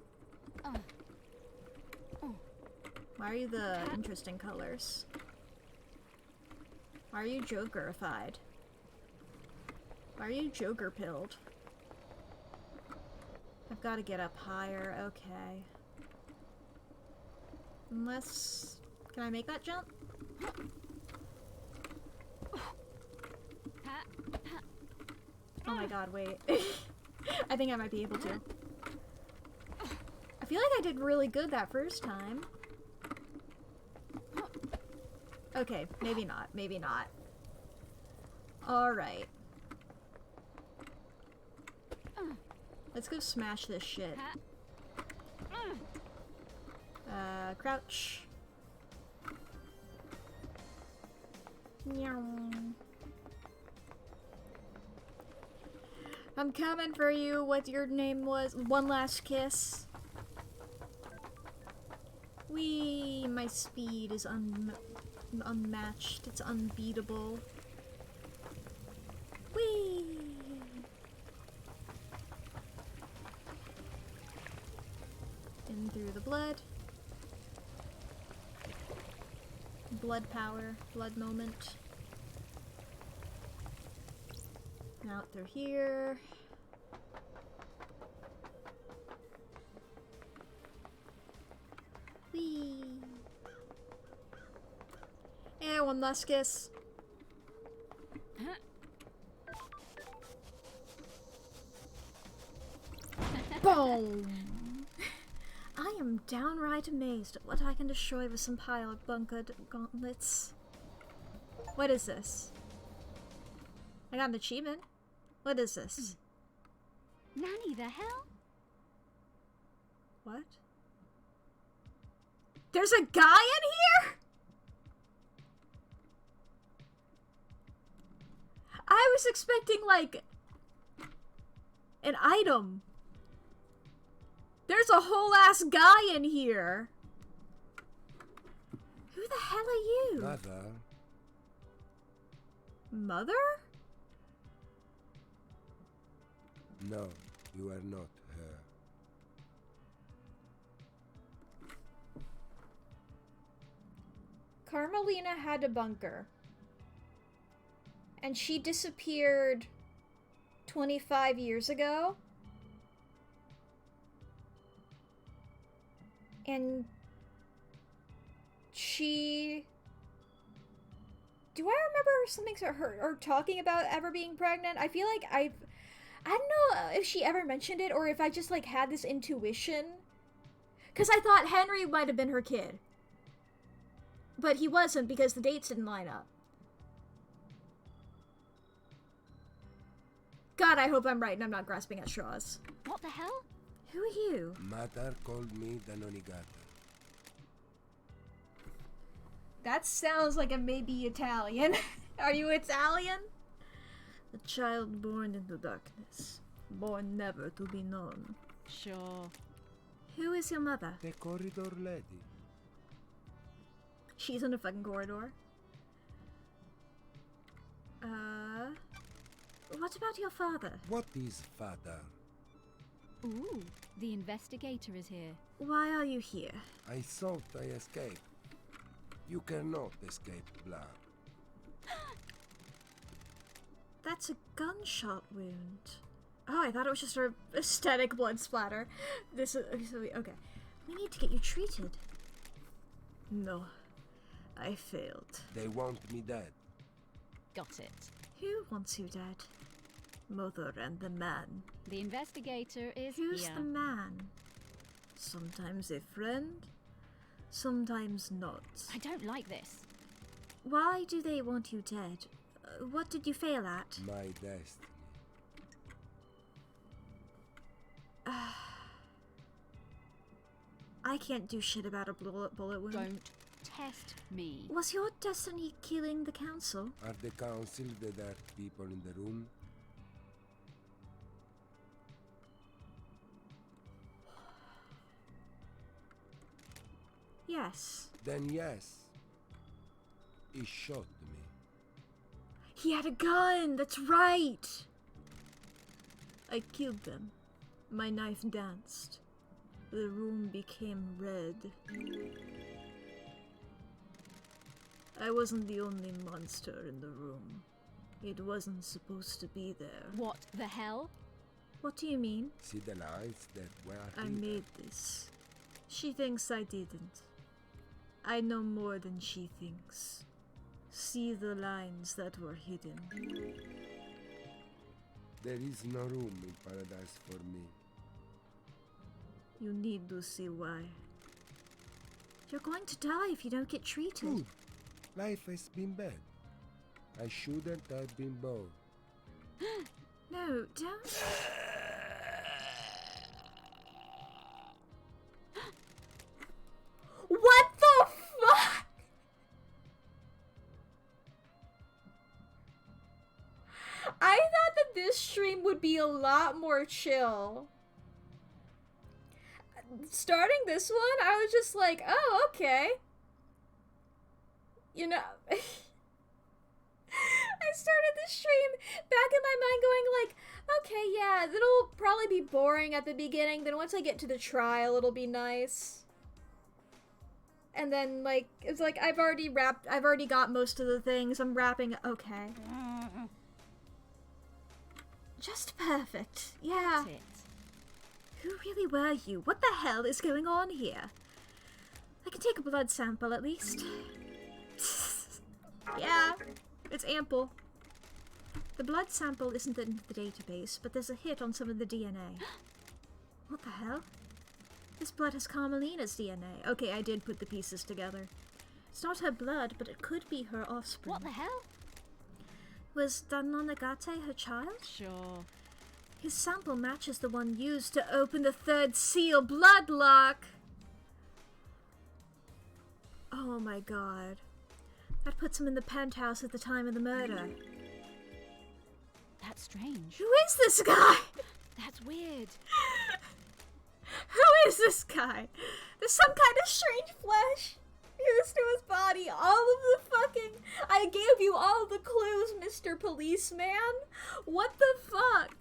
Why are you the interesting colors? Why are you Jokerified? Why are you Joker pilled? I've got to get up higher. Okay. Unless... Can I make that jump? Oh my god, wait. I think I might be able to. I feel like I did really good that first time. Okay, maybe not. Maybe not. Alright. Let's go smash this shit. Crouch. Meow. I'm coming for you. What your name was? One last kiss. Wee, my speed is unmatched. It's unbeatable. Wee. In through the blood. Blood power. Blood moment. Out through here. Whee! And one last kiss. Boom! I am downright amazed at what I can destroy with some pile bunkered gauntlets. What is this? I got an achievement. What is this? Nanny, the hell? What? There's a guy in here?! I was expecting, like, an item. There's a whole ass guy in here. Who the hell are you? Mother, Mother? no, you are not her. Carmelina had a bunker. And she disappeared 25 years ago. And she... Do I remember something her talking about ever being pregnant? I feel like I don't know if she ever mentioned it or if I just like had this intuition. Because I thought Henry might have been her kid. But he wasn't because the dates didn't line up. God, I hope I'm right and I'm not grasping at straws. What the hell? Who are you? Mother called me the Nonigata. That sounds like it may be Italian. Are you Italian? A child born into darkness. Born never to be known. Sure. Who is your mother? The corridor lady. She's in a fucking corridor. What about your father? What is father? Ooh, the investigator is here. Why are you here? I thought I escaped. You cannot escape blood. That's a gunshot wound. Oh, I thought it was just a aesthetic blood splatter. This is okay. We need to get you treated. No, I failed. They want me dead. Got it. Who wants you dead? Mother and the man. The investigator is Who's here. the man? Sometimes a friend, sometimes not. I don't like this. Why do they want you dead? What did you fail at? My destiny. I can't do shit about a bullet wound. Don't test me. Was your destiny killing the council? Are the council the dark people in the room? Yes. Then yes. He shot me. He had a gun! That's right! I killed them. My knife danced. The room became red. I wasn't the only monster in the room. It wasn't supposed to be there. What the hell? What do you mean? See the lines that were I hidden? made this. She thinks I didn't. I know more than she thinks. See the lines that were hidden. There is no room in paradise for me. You need to see why. You're going to die if you don't get treated. Good. Life has been bad. I shouldn't have been born. No, don't. What the fuck? I thought that this stream would be a lot more chill. Starting this one, I was just like, oh, okay. You know, I started the stream back in my mind going like, okay, yeah, it'll probably be boring at the beginning, then once I get to the trial, it'll be nice. And then, like, it's like, I've already got most of the things, I'm wrapping, okay. Just perfect, yeah. That's it. Who really were you? What the hell is going on here? I can take a blood sample at least. Yeah, it's ample. The blood sample isn't in the database, but there's a hit on some of the DNA. What the hell? This blood has Carmelina's DNA. Okay, I did put the pieces together. It's not her blood, but it could be her offspring. What the hell? Was Danonagate her child? Sure. His sample matches the one used to open the third seal bloodlock. Oh my god. That puts him in the penthouse at the time of the murder. That's strange. Who is this guy? That's weird. Who is this guy? There's some kind of strange flesh fused to his body. All of the fucking... I gave you all the clues, Mr. Policeman. What the fuck?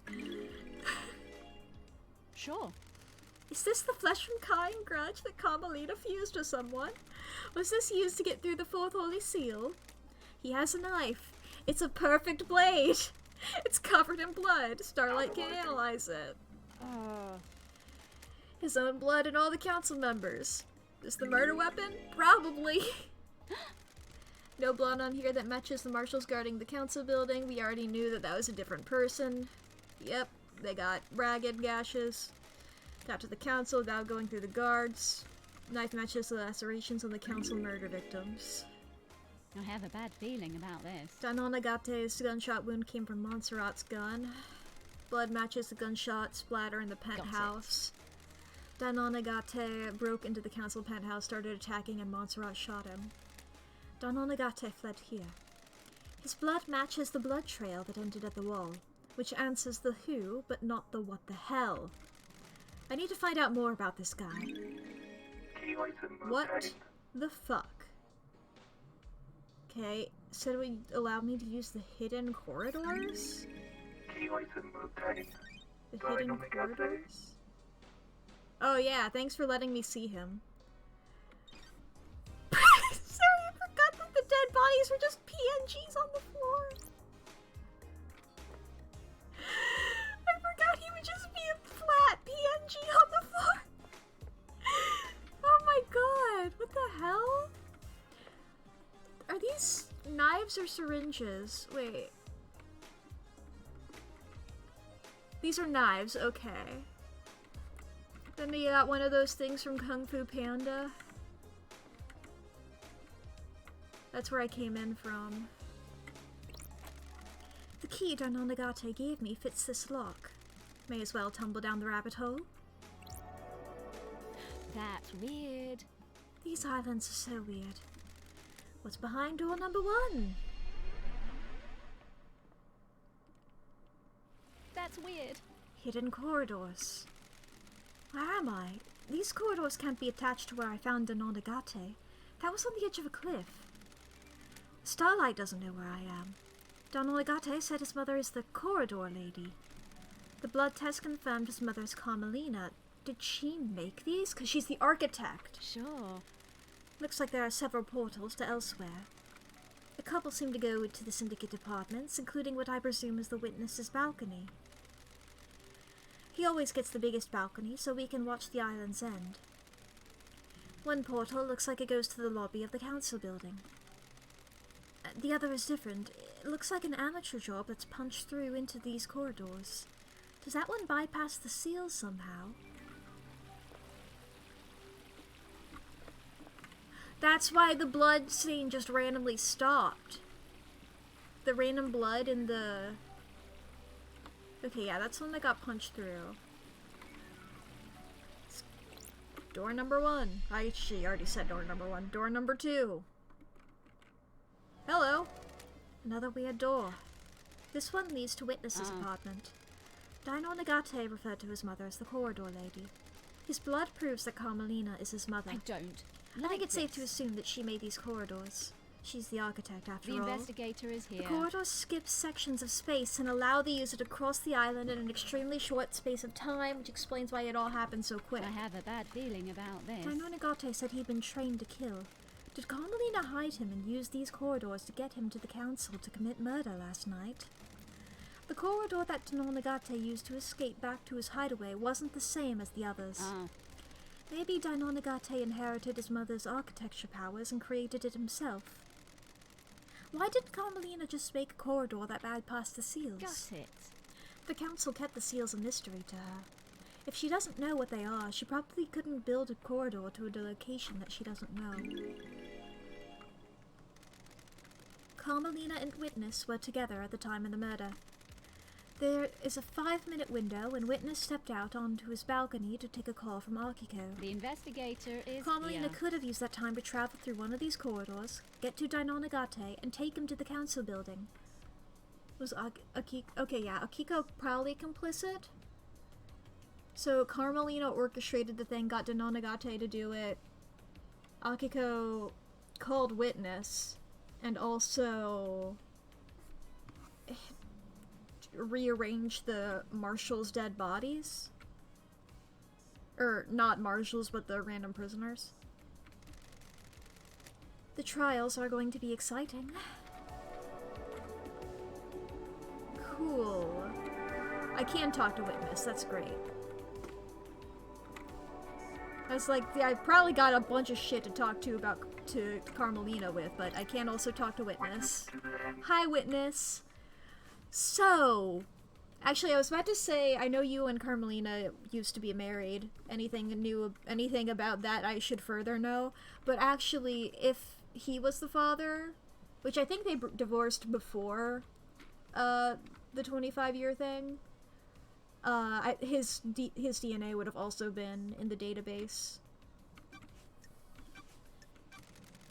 Sure. Is this the flesh from Kai and Grudge that Carmelina fused to someone? Was this used to get through the fourth holy seal? He has a knife. It's a perfect blade. It's covered in blood. Starlight can analyze it. His own blood and all the council members. Is the murder weapon? Probably. No blood on here that matches the marshals guarding the council building. We already knew that that was a different person. Yep, they got ragged gashes. Got to the council without going through the guards. Knife matches the lacerations on the council murder victims. I have a bad feeling about this. Danonagate's gunshot wound came from Montserrat's gun. Blood matches the gunshot splatter in the penthouse. Danonagate broke into the council penthouse, started attacking, and Montserrat shot him. Danonagate fled here. His blood matches the blood trail that ended at the wall, which answers the who, but not the what the hell. I need to find out more about this guy. Key item What obtained. the fuck? Okay, so it would allow me to use the hidden corridors? Key item obtained. The hidden corridors? Oh yeah, thanks for letting me see him. Sorry, I forgot that the dead bodies were just PNGs on the floor. I forgot knives or syringes? Wait. These are knives, okay. Then you got one of those things from Kung Fu Panda. That's where I came in from. The key Darnonagate gave me fits this lock. May as well tumble down the rabbit hole. That's weird. These islands are so weird. What's behind door number 1? That's weird. Hidden corridors. Where am I? These corridors can't be attached to where I found Darnonagate. That was on the edge of a cliff. Starlight doesn't know where I am. Darnonagate said his mother is the corridor lady. The blood test confirmed his mother's Carmelina. Did she make these? 'Cause she's the architect. Sure. Looks like there are several portals to elsewhere. A couple seem to go to the Syndicate apartments, including what I presume is the witness's balcony. He always gets the biggest balcony, so we can watch the island's end. One portal looks like it goes to the lobby of the council building. The other is different. It looks like an amateur job that's punched through into these corridors. Does that one bypass the seals somehow? That's why the blood stain just randomly stopped. The random blood in the... Okay, yeah, that's one that got punched through. Door number 1. She already said door number 1. Door number 2. Hello. Another weird door. This one leads to Witness's apartment. Darnonagate referred to his mother as the corridor lady. His blood proves that Carmelina is his mother. I don't. I think it's safe to assume that she made these corridors. She's the architect, after The all. investigator is here. The corridors skip sections of space and allow the user to cross the island in an extremely short space of time, which explains why it all happened so quick. I have a bad feeling about this. Darnonagate said he'd been trained to kill. Did Carmelina hide him and use these corridors to get him to the council to commit murder last night? The corridor that Darnonagate used to escape back to his hideaway wasn't the same as the others. Maybe Darnonagate inherited his mother's architecture powers and created it himself. Why didn't Carmelina just make a corridor that bypassed the seals? Got it. The council kept the seals a mystery to her. If she doesn't know what they are, she probably couldn't build a corridor to a location that she doesn't know. Carmelina and Witness were together at the time of the murder. There is a 5-minute window, and Witness stepped out onto his balcony to take a call from Akiko. The investigator is Carmelina here. could have used that time to travel through one of these corridors, get to Darnonagate, and take him to the council building. Was Akiko... Okay, yeah, Akiko probably complicit? So Carmelina orchestrated the thing, got Darnonagate to do it. Akiko called Witness, and also rearranged the marshals' dead bodies. Or, not marshals, but the random prisoners. The trials are going to be exciting. Cool. I can talk to Witness, that's great. I was like, yeah, I've probably got a bunch of shit to talk to Carmelina with, but I can also talk to Witness. Hi, Witness. So, actually, I was about to say, I know you and Carmelina used to be married. Anything about that I should further know. But actually, if he was the father, which I think they divorced before the 25-year thing, his DNA would have also been in the database.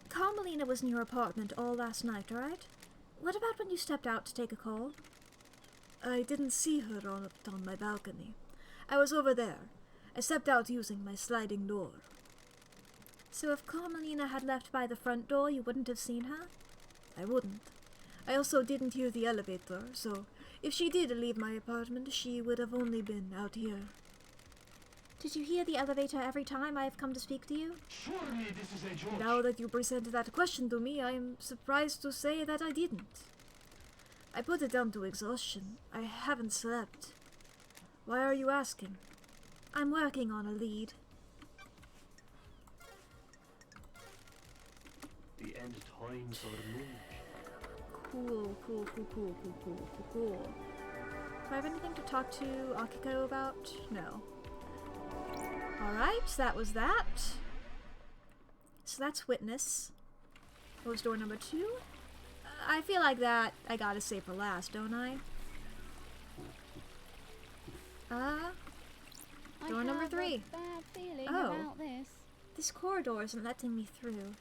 Carmelina was in your apartment all last night, right? What about when you stepped out to take a call? I didn't see her on my balcony. I was over there. I stepped out using my sliding door. So if Carmelina had left by the front door, you wouldn't have seen her? I wouldn't. I also didn't hear the elevator, so if she did leave my apartment, she would have only been out here. Did you hear the elevator every time I have come to speak to you? Surely this is a joke. Now that you present that question to me, I am surprised to say that I didn't. I put it down to exhaustion. I haven't slept. Why are you asking? I'm working on a lead. The end times are near. Cool. Do I have anything to talk to Akiko about? No. Alright, that was that. So that's witness. What was door number 2? I feel like that I gotta save for last, don't I? Door number 3. I have a bad feeling Oh. about this. This corridor isn't letting me through.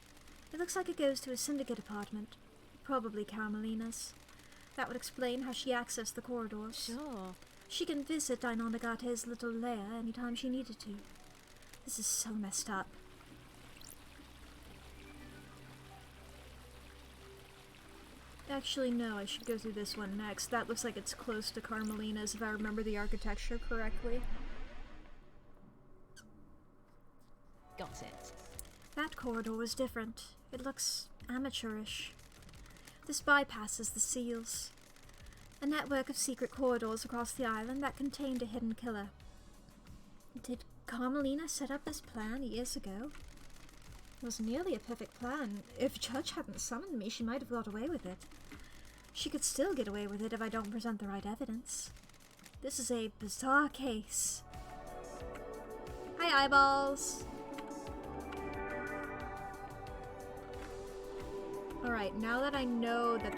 It looks like it goes to a syndicate apartment. Probably Carmelina's. That would explain how she accessed the corridors. Sure. She can visit Dainonagate's little lair anytime she needed to. This is so messed up. Actually, no, I should go through this one next. That looks like it's close to Carmelina's if I remember the architecture correctly. Got it. That corridor was different. It looks amateurish. This bypasses the seals. A network of secret corridors across the island that contained a hidden killer. Did Carmelina set up this plan years ago? It was nearly a perfect plan. If Judge hadn't summoned me, she might have got away with it. She could still get away with it if I don't present the right evidence. This is a bizarre case. Hi, eyeballs! Alright, now that I know that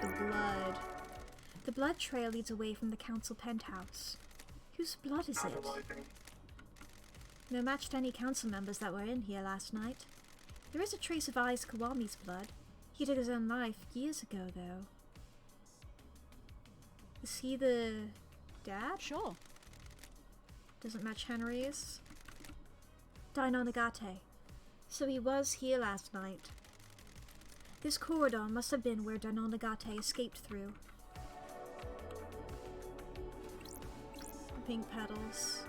the blood trail leads away from the council penthouse. Whose blood is it? Analyzing. No match to any council members that were in here last night. There is a trace of Ai's Kawami's blood. He took his own life years ago, though. Is he the dad? Sure. Doesn't match Henry's. Dainonagate. So he was here last night. This corridor must have been where Dainonagate escaped through. Pink petals.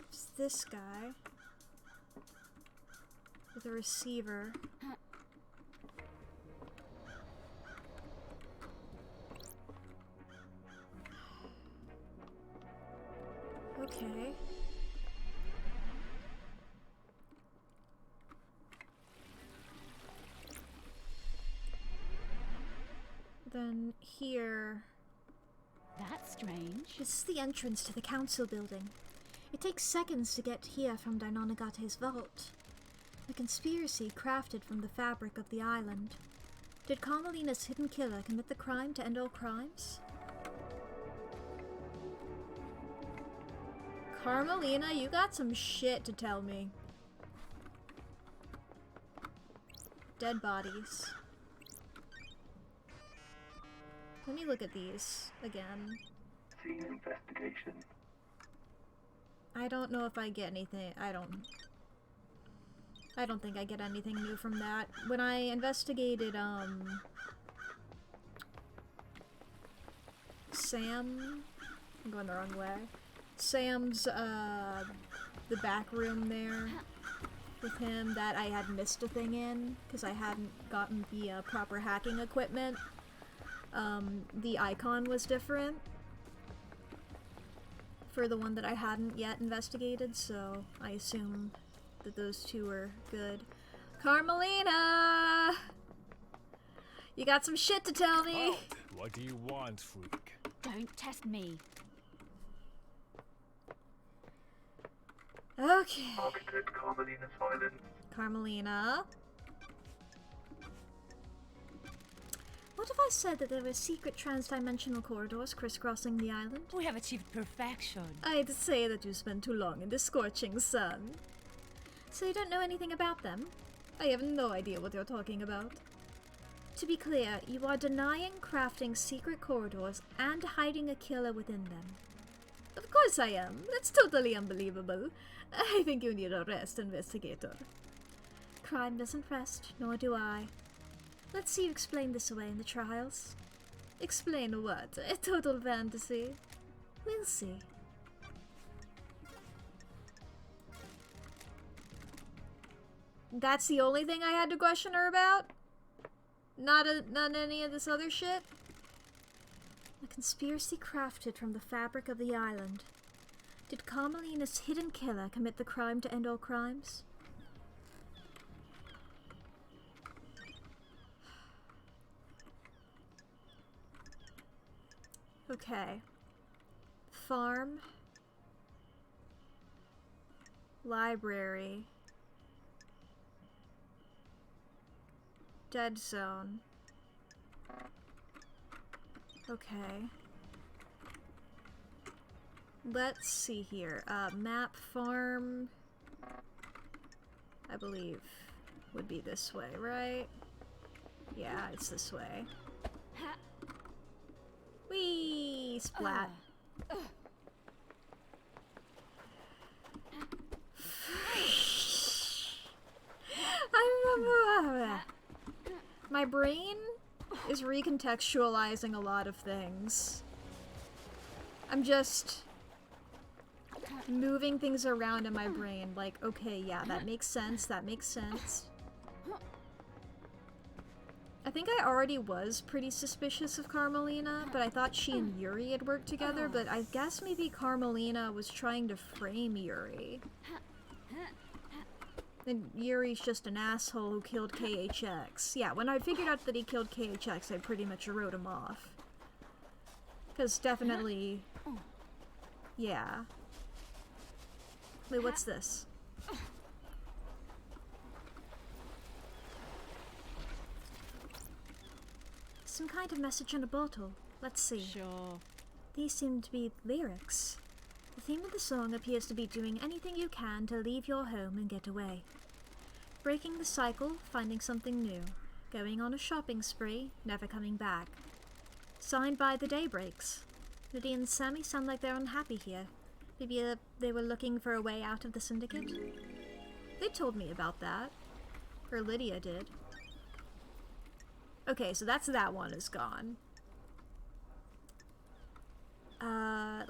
It's this guy. With a receiver. Okay. Then here... That's strange. This is the entrance to the council building. It takes seconds to get here from Dainonagate's vault. A conspiracy crafted from the fabric of the island. Did Carmelina's hidden killer commit the crime to end all crimes? Carmelina, you got some shit to tell me. Dead bodies. Let me look at these again. Scene investigation. I don't know if I get anything. I don't think I get anything new from that. When I investigated, Sam... I'm going the wrong way. Sam's, the back room there with him that I had missed a thing in because I hadn't gotten the proper hacking equipment. The icon was different for the one that I hadn't yet investigated, so I assumed that those two were good. Carmelina! You got some shit to tell me! Halt! What do you want, freak? Don't test me. Okay. Architect Carmelina Silent. Carmelina. What if I said that there were secret trans-dimensional corridors crisscrossing the island? We have achieved perfection. I'd say that you spent too long in the scorching sun. So you don't know anything about them? I have no idea what you're talking about. To be clear, you are denying crafting secret corridors and hiding a killer within them. Of course I am. That's totally unbelievable. I think you need a rest, investigator. Crime doesn't rest, nor do I. Let's see you explain this away in the trials. Explain what? A total fantasy? We'll see. That's the only thing I had to question her about? Not any of this other shit? A conspiracy crafted from the fabric of the island. Did Carmelina's hidden killer commit the crime to end all crimes? Okay. Farm. Library. Dead zone. Okay. Let's see here. Map farm, I believe, would be this way, right? Yeah, it's this way. Whee! Splat. My brain is recontextualizing a lot of things. I'm just moving things around in my brain, like, okay, yeah, that makes sense, that makes sense. I think I already was pretty suspicious of Carmelina, but I thought she and Yuri had worked together, but I guess maybe Carmelina was trying to frame Yuri. And Yuri's just an asshole who killed KHX. Yeah, when I figured out that he killed KHX, I pretty much wrote him off. Because definitely... Yeah. Wait, what's this? Some kind of message in a bottle. Let's see. Sure. These seem to be lyrics. The theme of the song appears to be doing anything you can to leave your home and get away. Breaking the cycle, finding something new. Going on a shopping spree, never coming back. Signed by the Daybreaks. Lydia and Sammy sound like they're unhappy here. Maybe they were looking for a way out of the syndicate? They told me about that. Or Lydia did. Okay, so that's that one is gone.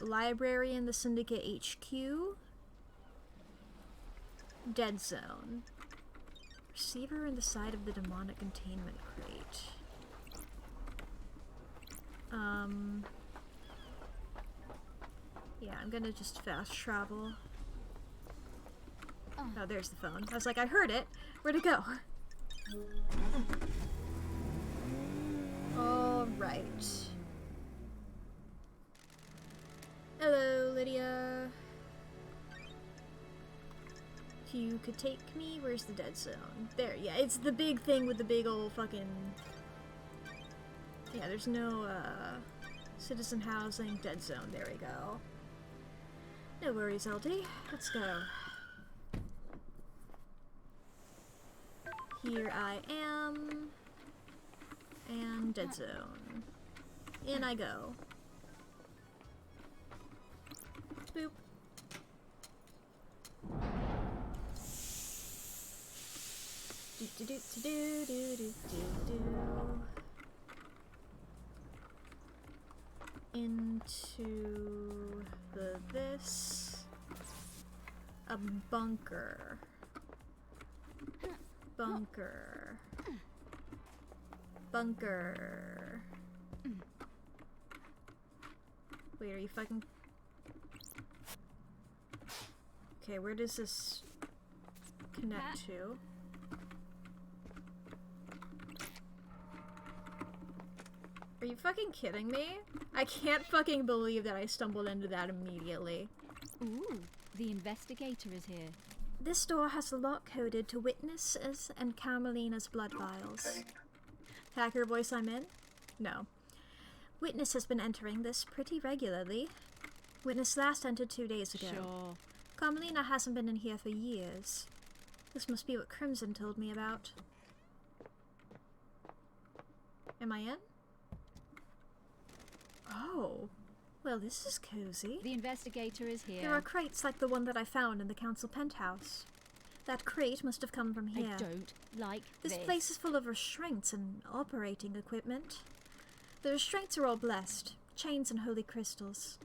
Library in the Syndicate HQ. Dead Zone. Receiver in the side of the demonic containment crate. Yeah, I'm gonna just fast travel. Oh, there's the phone. I was like, I heard it. Where'd it go? Alright. Hello, Lydia. You could take me. Where's the dead zone? There, yeah, it's the big thing with the big old fucking... Yeah, there's no, citizen housing, dead zone. There we go. No worries, LD. Let's go. Here I am. And dead zone. In I go. Boop. Do do do do do do do do. Into this. A bunker. Bunker. Bunker. Wait, are you fucking... Okay, where does this connect to? Are you fucking kidding me? I can't fucking believe that I stumbled into that immediately. Ooh, the investigator is here. This door has a lock coded to witnesses and Carmelina's blood vials. Hacker voice I'm in? No. Witness has been entering this pretty regularly. Witness last entered 2 days ago. Sure. Carmelina hasn't been in here for years. This must be what Crimson told me about. Am I in? Oh. Well, this is cozy. The investigator is here. There are crates like the one that I found in the council penthouse. That crate must have come from here. I don't like this. This place is full of restraints and operating equipment. The restraints are all blessed. Chains and holy crystals.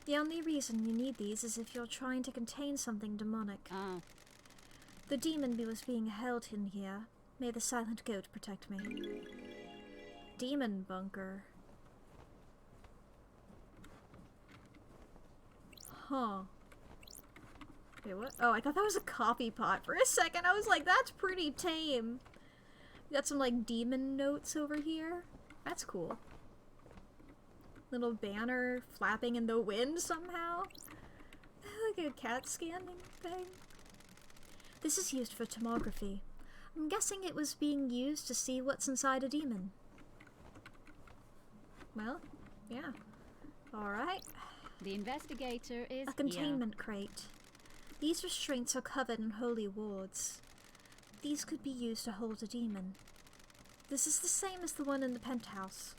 The only reason you need these is if you're trying to contain something demonic. Ah. The demon was being held in here. May the silent goat protect me. Demon bunker. Huh. Wait, what? Oh, I thought that was a coffee pot for a second. I was like, that's pretty tame. Got some, like, demon notes over here. That's cool. little banner flapping in the wind somehow. Like a cat scanning thing. This is used for tomography. I'm guessing it was being used to see what's inside a demon. Well, yeah. Alright. The investigator is A containment crate. These restraints are covered in holy wards. These could be used to hold a demon. This is the same as the one in the penthouse.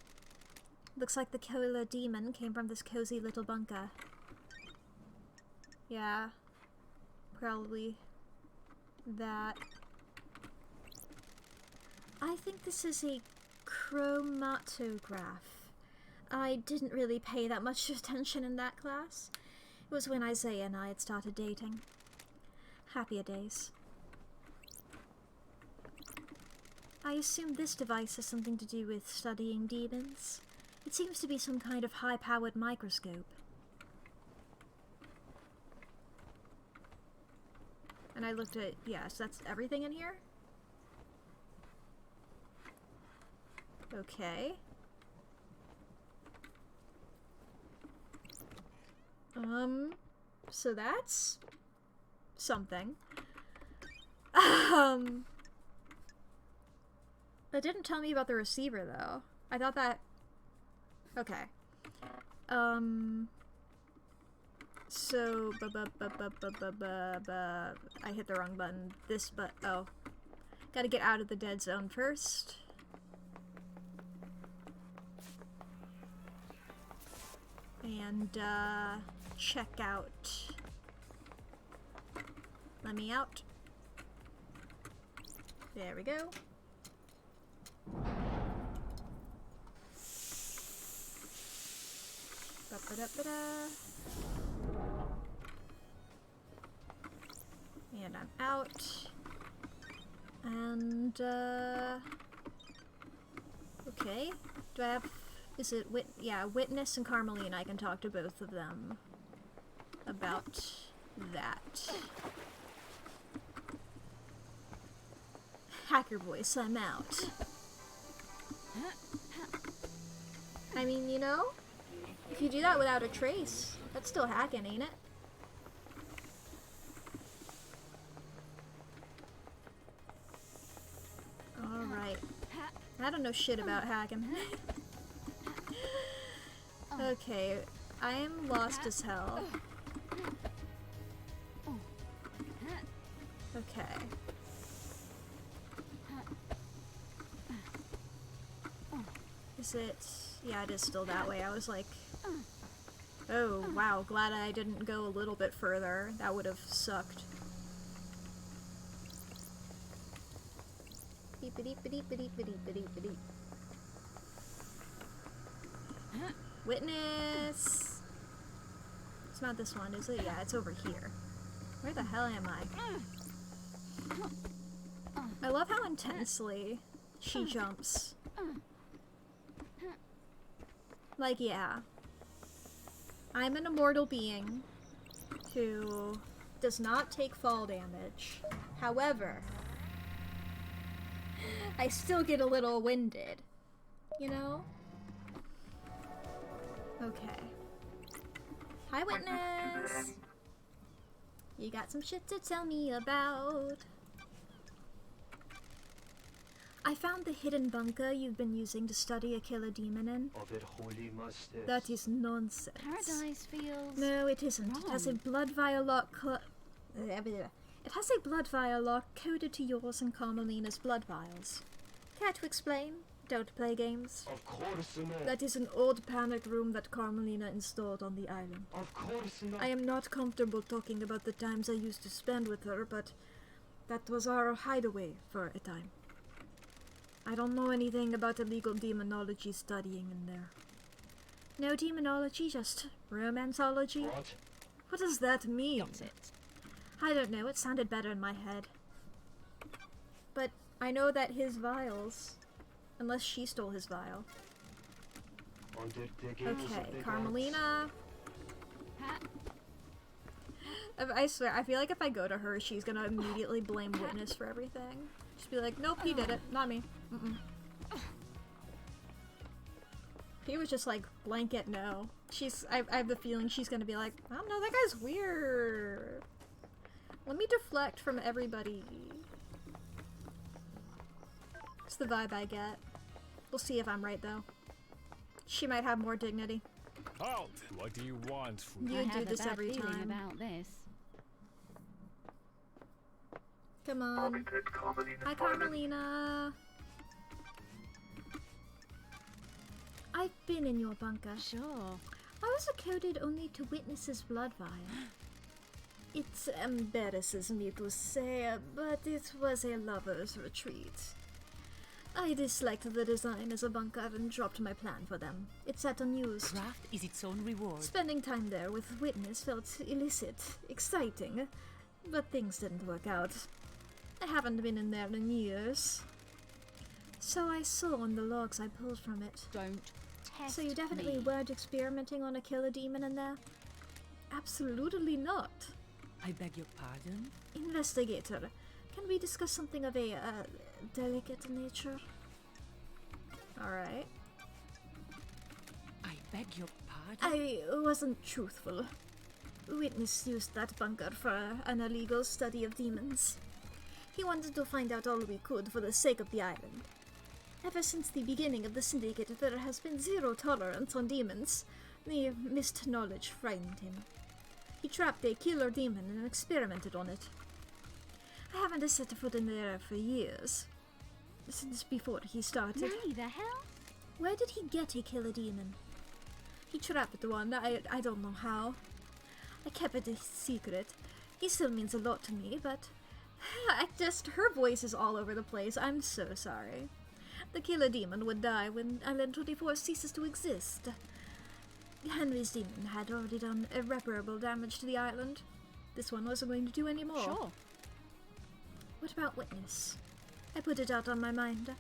Looks like the killer demon came from this cozy little bunker. Yeah. Probably that. I think this is a chromatograph. I didn't really pay that much attention in that class. It was when Isaiah and I had started dating. Happier days. I assume this device has something to do with studying demons. It seems to be some kind of high-powered microscope. And I looked at... yes, that's everything in here? Okay. So that's... something. That didn't tell me about the receiver, though. I thought that... okay. So... I hit the wrong button. This oh. Gotta get out of the dead zone first. And, check out. Let me out. There we go. Ba-ba-da-ba-da. And I'm out. And, okay. Do I have... is it yeah, Witness and Carmelina. I can talk to both of them about that. Hacker voice, I'm out. I mean, you know, if you do that without a trace, that's still hacking, ain't it? Alright. I don't know shit about hacking. Okay, I am lost as hell. Okay. Is it... yeah, it is still that way. I was like... oh, wow, glad I didn't go a little bit further. That would have sucked. Beep-a-deep-a-deep-a-deep-a-deep-a-deep-a-deep-a-deep. Witness! It's not this one, is it? Yeah, it's over here. Where the hell am I? I love how intensely she jumps. Like, yeah. I'm an immortal being who does not take fall damage. However, I still get a little winded. You know? Okay. Hi, Witness! You got some shit to tell me about. I found the hidden bunker you've been using to study a killer demon in. That is nonsense. Paradise feels... no, it isn't. wrong. It has a blood vial lock it has a blood vial lock coded to yours and Carmelina's blood vials. Care to explain? Don't play games. Of course not. That is an old panic room that Carmelina installed on the island. Of course not. I am not comfortable talking about the times I used to spend with her, but that was our hideaway for a time. I don't know anything about illegal demonology studying in there. No demonology, just romanceology? What? What does that mean? Got it. I don't know, it sounded better in my head. But I know that his vials... unless she stole his vial. Okay, Carmelina... I swear, I feel like if I go to her, she's gonna immediately blame Witness for everything. Just be like, nope, he did it, not me. He was just like, blanket no. I have the feeling she's gonna be like, I don't know, that guy's weird. Let me deflect from everybody. It's the vibe I get. We'll see if I'm right though. She might have more dignity. Halt! What do you want, Freak? You I do have this a bad every feeling time. about this. Come on. Monitored Carmelina Hi, silence. Carmelina. I've been in your bunker. Sure. I was coded only to witness his blood vial. It embarrasses me to say, but it was a lover's retreat. I disliked the design as a bunker and dropped my plan for them. It sat unused. Craft is its own reward. Spending time there with witness felt illicit, exciting, but things didn't work out. I haven't been in there in years. So I saw on the logs I pulled from it. Don't test So you definitely me. weren't experimenting on a killer demon in there? Absolutely not. I beg your pardon? Investigator, can we discuss something of a delicate nature? Alright. I beg your pardon? I wasn't truthful. Witness used that bunker for an illegal study of demons. He wanted to find out all we could for the sake of the island. Ever since the beginning of the Syndicate, there has been zero tolerance on demons. The missed knowledge frightened him. He trapped a killer demon and experimented on it. I haven't set a foot in there for years. Since before he started. Nay, the hell? Where did he get a killer demon? He trapped one, I don't know how. I kept it a secret. He still means a lot to me, but her voice is all over the place. I'm so sorry. The killer demon would die when Island 24 ceases to exist. Henry's demon had already done irreparable damage to the island. This one wasn't going to do any more. Sure. What about Witness? I put it out on my mind.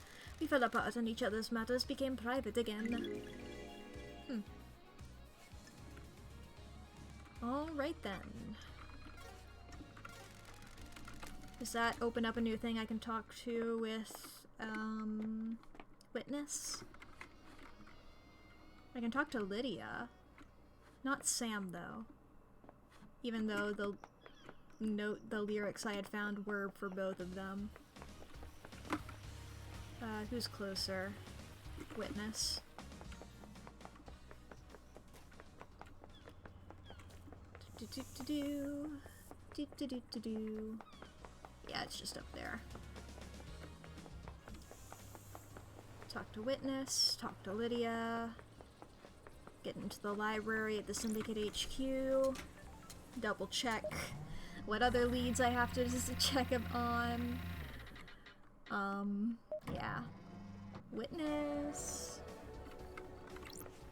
We fell apart and each other's matters became private again. Alright then. Does that open up a new thing I can talk to with, Witness? I can talk to Lydia. Not Sam, though. Even though the lyrics I had found were for both of them. Who's closer? Witness. Do-do-do-do. Yeah, it's just up there. Talk to Witness, talk to Lydia, get into the library at the Syndicate HQ, double check what other leads I have to just check up on. Yeah. Witness.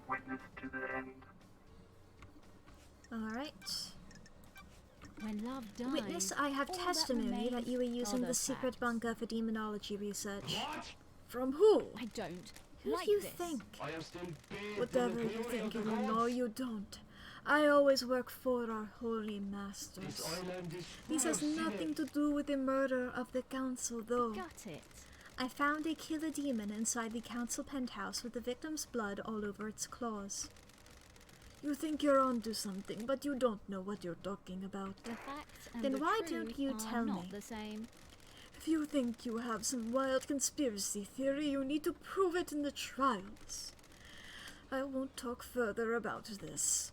Witness to the end. Alright. When love dies, Witness, I have all that testimony that you were remains using are the the secret facts. bunker for demonology research. From who? I don't Who like do you this. think? I am still paid Whatever you think, you know you don't. I always work for our holy masters. island is This has nothing to do with the murder of the council, though. Got it. I found a killer demon inside the council penthouse with the victim's blood all over its claws. You think you're onto something, but you don't know what you're talking about. The facts and Then the why truth don't you are tell not me? the same. If you think you have some wild conspiracy theory, you need to prove it in the trials. I won't talk further about this.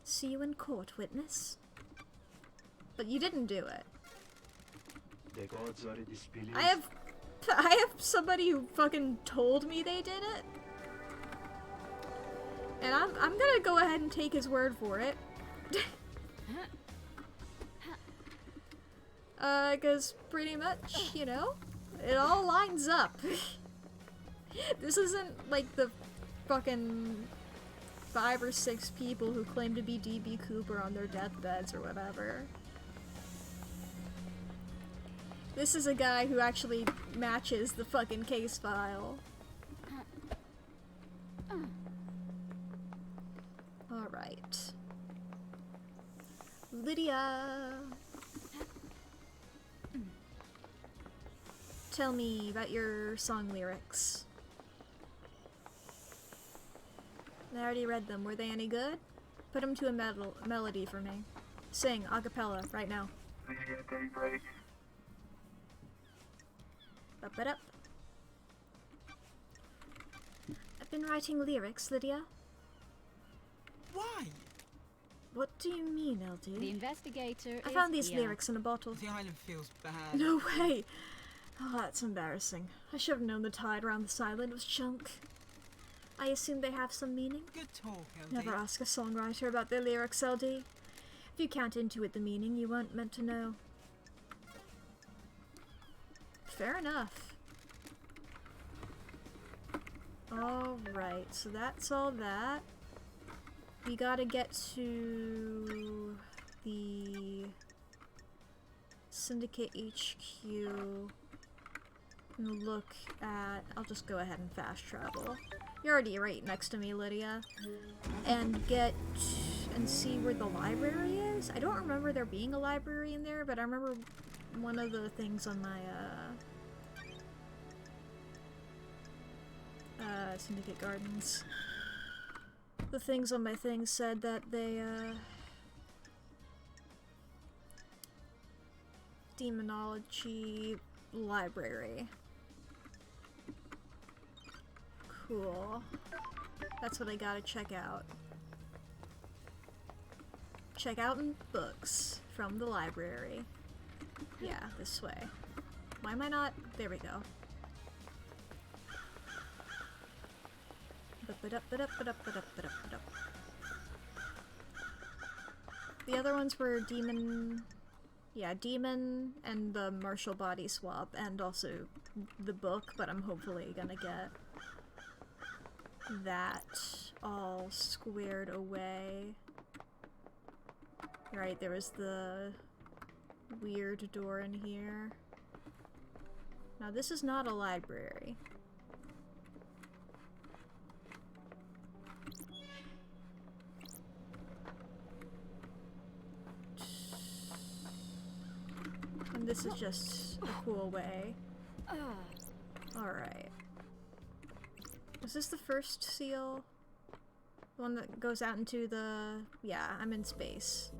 See you in court, Witness. But you didn't do it. The gods are displeased. I have somebody who fucking told me they did it. And I'm gonna go ahead and take his word for it. 'Cause pretty much, you know, it all lines up. This isn't like the fucking 5 or 6 people who claim to be DB Cooper on their deathbeds or whatever. This is a guy who actually matches the fucking case file. Alright. Lydia! Tell me about your song lyrics. I already read them. Were they any good? Put them to a melody for me. Sing a cappella right now. Video game ready. Up it up. I've been writing lyrics, Lydia. Why? What do you mean, LD? The investigator I is found these here. lyrics in a bottle. The island feels bad. No way! Oh, that's embarrassing. I should have known the tide around this island was junk. I assume they have some meaning? Good talk, LD. Never ask a songwriter about their lyrics, LD. If you can't intuit the meaning, you weren't meant to know. Fair enough. Alright, so that's all that. We gotta get to the Syndicate HQ and look at... I'll just go ahead and fast travel. You're already right next to me, Lydia. And get... and see where the library is? I don't remember there being a library in there, but I remember one of the things on my, Syndicate Gardens. The things on my thing said that they, Demonology Library. Cool. That's what I gotta check out. Check out in books from the library. Yeah, this way. Why am I not? There we go. The other ones were Demon... Yeah, Demon and the Martial Body Swap, and also the book, but I'm hopefully gonna get that all squared away. Right, there was the weird door in here. Now this is not a library. And this is just a cool way. Alright. Is this the first seal? The one that goes out into the... Yeah, I'm in space.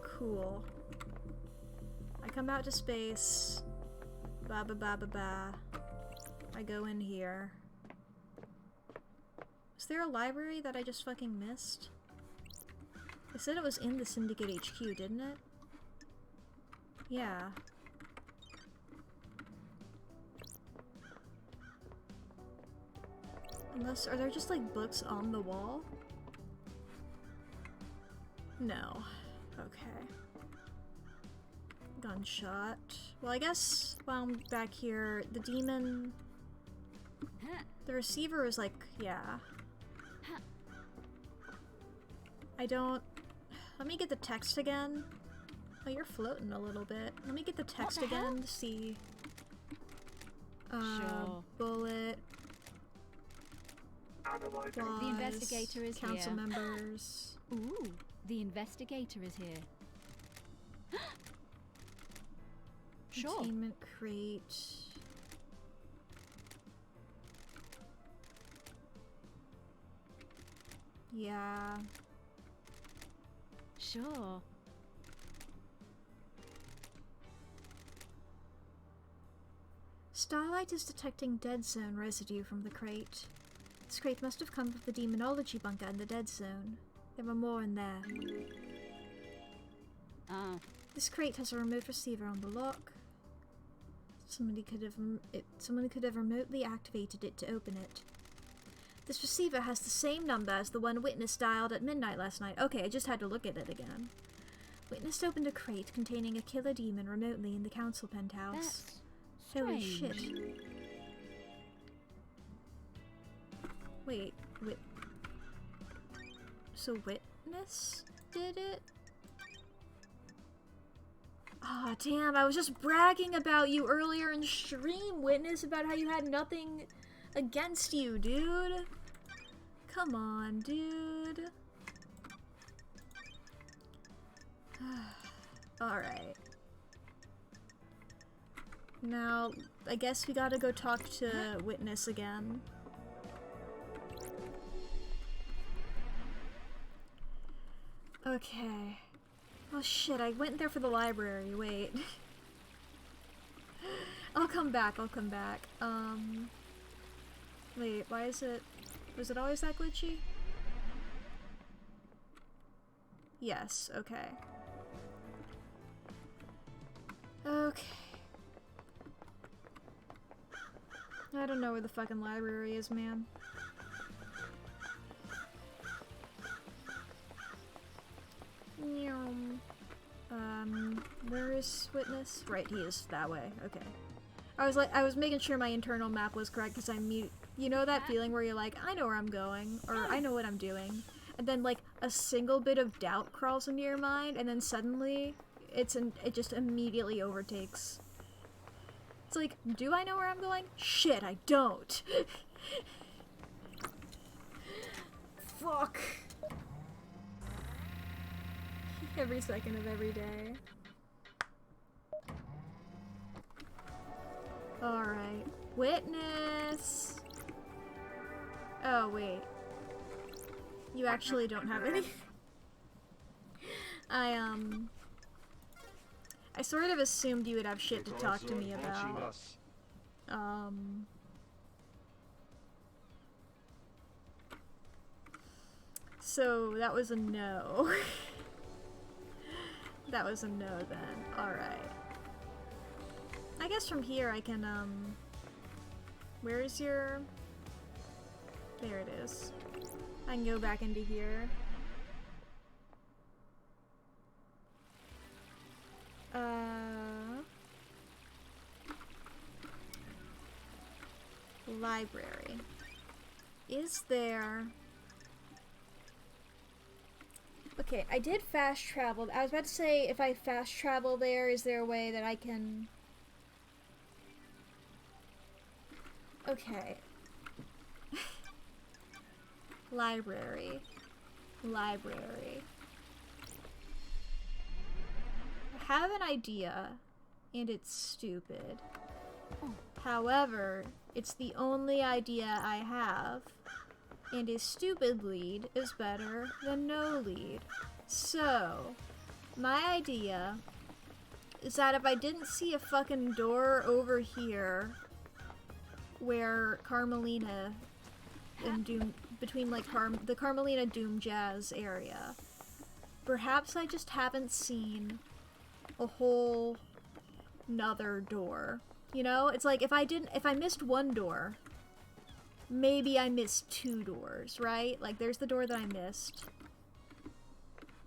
Cool. I come out to space. Ba ba ba ba ba. I go in here. Is there a library that I just fucking missed? It said it was in the Syndicate HQ, didn't it? Yeah. Unless, are there just like books on the wall? No. Okay. Gunshot. Well, I guess while I'm back here, the demon... The receiver is like, yeah. I don't... Let me get the text again. Oh, you're floating a little bit. Let me get the text again to see. Sure. Bullet. Analyzing. Flies, The investigator is council here. members. Ooh, the investigator is here. Sure. Containment crate. Yeah. Sure. Starlight is detecting dead zone residue from the crate. This crate must have come from the demonology bunker in the dead zone. There were more in there. This crate has a remote receiver on the lock. Someone could have remotely activated it to open it. This receiver has the same number as the one Witness dialed at midnight last night. Okay, I just had to look at it again. Witness opened a crate containing a killer demon remotely in the council penthouse. That's Holy strange. shit. Wait, so Witness did it? Ah, damn, I was just bragging about you earlier in stream, Witness, about how you had nothing against you, dude. Come on, dude. Alright. Now, I guess we gotta go talk to Witness again. Okay. Oh shit, I went there for the library, wait. I'll come back, I'll come back. Wait, why is it... Was it always that glitchy? Yes, okay. Okay. I don't know where the fucking library is, man. Where is Witness? Right, he is that way. Okay. I was making sure my internal map was correct because you know that feeling where you're like, I know where I'm going, or I know what I'm doing, and then like a single bit of doubt crawls into your mind, and then suddenly it just immediately overtakes. It's like, do I know where I'm going? Shit, I don't. Fuck. Every second of every day. Alright. Witness! Oh, wait. You actually don't have any? I sort of assumed you would have shit to talk to me about. So, that was a no. That was a no then. Alright. I guess from here I can, where is your... There it is. I can go back into here. Library. Is there... Okay, I did fast travel. I was about to say, if I fast travel there, is there a way that I can... Okay. Library. Library. I have an idea, and it's stupid. However, it's the only idea I have. And a stupid lead is better than no lead. So, my idea is that if I didn't see a fucking door over here where Carmelina and Doom, between like the Carmelina Doom Jazz area, perhaps I just haven't seen a whole nother door. You know, it's like if I missed one door, maybe I missed two doors, right? Like, there's the door that I missed.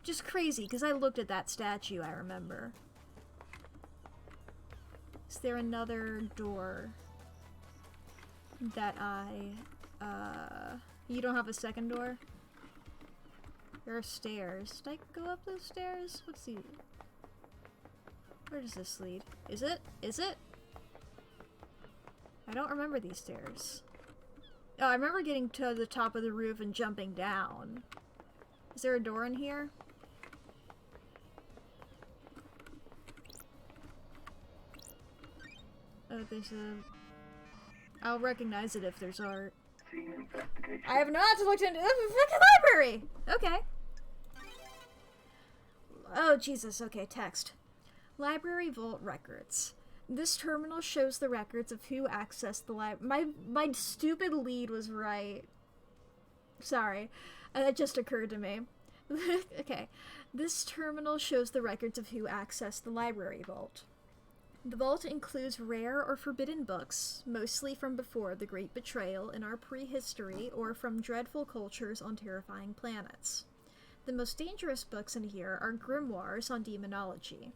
Just crazy, because I looked at that statue, I remember. Is there another door that you don't have a second door? There are stairs. Did I go up those stairs? Let's see. Where does this lead? Is it? Is it? I don't remember these stairs. Oh, I remember getting to the top of the roof and jumping down. Is there a door in here? Oh, there's a... I'll recognize it if there's art. I have not looked into the fucking library! Okay. Oh, Jesus. Okay, text. Library Vault Records. This terminal shows the records of who accessed the library. My stupid lead was right. Sorry. That just occurred to me. Okay. This terminal shows the records of who accessed the library vault. The vault includes rare or forbidden books, mostly from before the Great Betrayal in our prehistory or from dreadful cultures on terrifying planets. The most dangerous books in here are grimoires on demonology.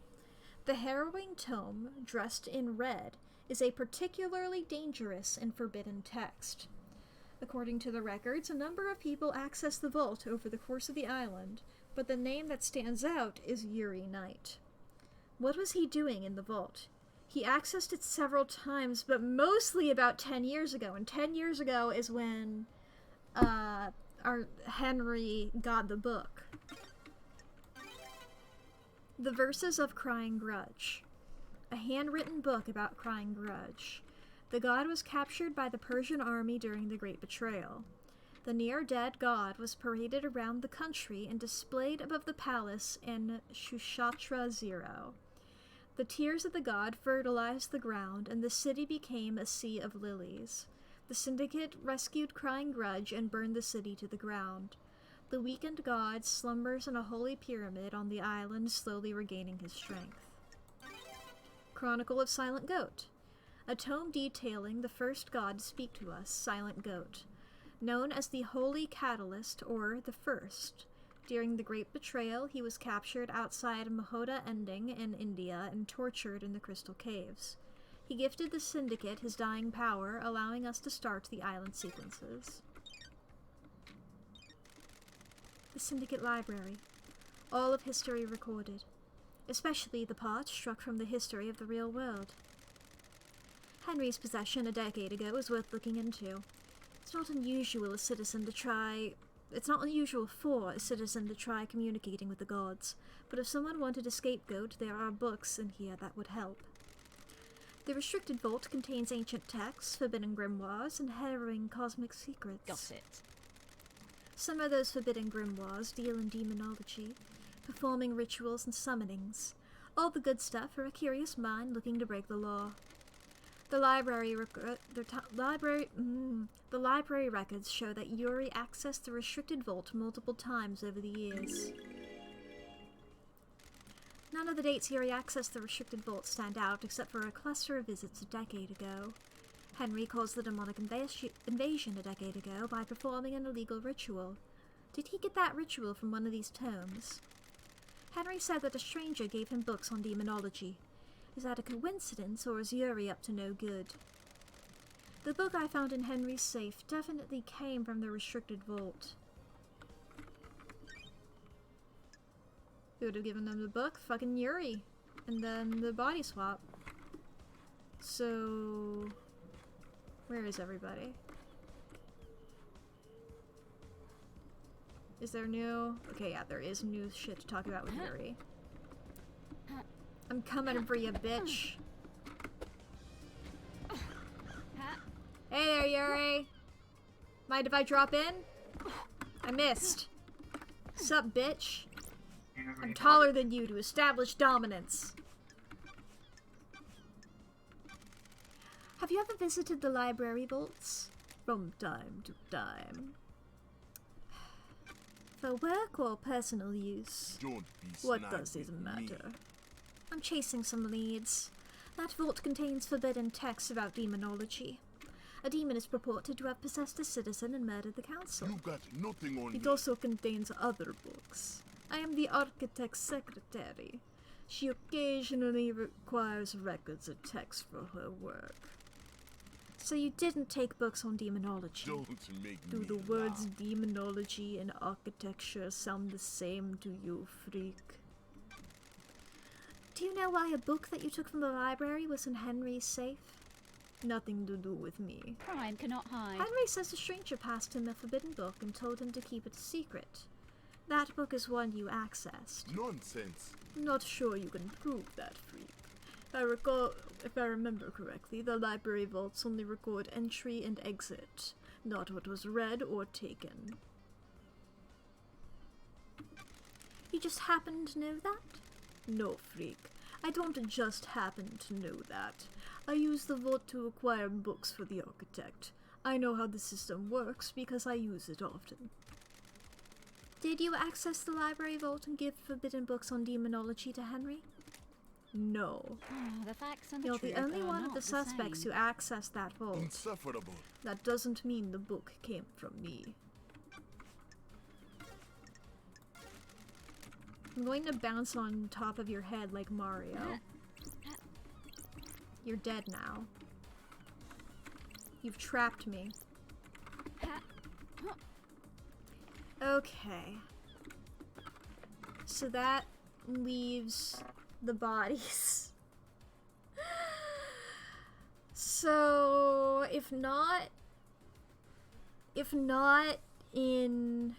The harrowing tome, dressed in red, is a particularly dangerous and forbidden text. According to the records, a number of people access the vault over the course of the island, but the name that stands out is Yuri Knight. What was he doing in the vault? He accessed it several times, but mostly about 10 years ago, and 10 years ago is when our Henry got the book. The Verses of Crying Grudge. A handwritten book about Crying Grudge. The god was captured by the Persian army during the Great Betrayal. The near-dead god was paraded around the country and displayed above the palace in Shushatra Zero. The tears of the god fertilized the ground, and the city became a sea of lilies. The syndicate rescued Crying Grudge and burned the city to the ground. The weakened god slumbers in a holy pyramid on the island, slowly regaining his strength. Chronicle of Silent Goat. A tome detailing the first god to speak to us, Silent Goat. Known as the Holy Catalyst, or the First. During the Great Betrayal, he was captured outside Mahoda Ending in India and tortured in the Crystal Caves. He gifted the Syndicate his dying power, allowing us to start the island sequences. The Syndicate Library. All of history recorded, especially the parts struck from the history of the real world. Henry's possession a decade ago was worth looking into. It's not unusual for a citizen to try communicating with the gods, but if someone wanted a scapegoat, there are books in here that would help. The restricted vault contains ancient texts, forbidden grimoires, and harrowing cosmic secrets. Got it. Some of those forbidden grimoires deal in demonology, performing rituals and summonings. All the good stuff for a curious mind looking to break the law. The library records show that Yuri accessed the restricted vault multiple times over the years. None of the dates Yuri accessed the restricted vault stand out except for a cluster of visits a decade ago. Henry caused the demonic invasion a decade ago by performing an illegal ritual. Did he get that ritual from one of these tomes? Henry said that a stranger gave him books on demonology. Is that a coincidence, or is Yuri up to no good? The book I found in Henry's safe definitely came from the restricted vault. Who would have given them the book? Fucking Yuri. And then the body swap. So... where is everybody? Is there new... okay, yeah, there is new shit to talk about with Yuri. I'm coming for you, bitch. Hey there, Yuri. Mind if I drop in? I missed. Sup, bitch? I'm taller than you to establish dominance. Have you ever visited the library vaults? From time to time. For work or personal use? Don't be What snide does it with me. matter? I'm chasing some leads. That vault contains forbidden texts about demonology. A demon is purported to have possessed a citizen and murdered the council. You got nothing on It me. also contains other books. I am the architect's secretary. She occasionally requires records of text for her work. So you didn't take books on demonology. Don't make Do me the words laugh. demonology and architecture sound the same to you, freak? Do you know why a book that you took from the library was in Henry's safe? Nothing to do with me. Crime cannot hide. Henry says a stranger passed him a forbidden book and told him to keep it a secret. That book is one you accessed. Nonsense. Not sure you can prove that, freak. If I remember correctly, the library vaults only record entry and exit, not what was read or taken. You just happen to know that? No, freak. I don't just happen to know that. I use the vault to acquire books for the architect. I know how the system works because I use it often. Did you access the library vault and give forbidden books on demonology to Henry? No. Oh, the facts and the You're truth the only are one of not the suspects same. who accessed that vault. Insufferable. That doesn't mean the book came from me. I'm going to bounce on top of your head like Mario. You're dead now. You've trapped me. Okay. So that leaves the bodies. So, if not in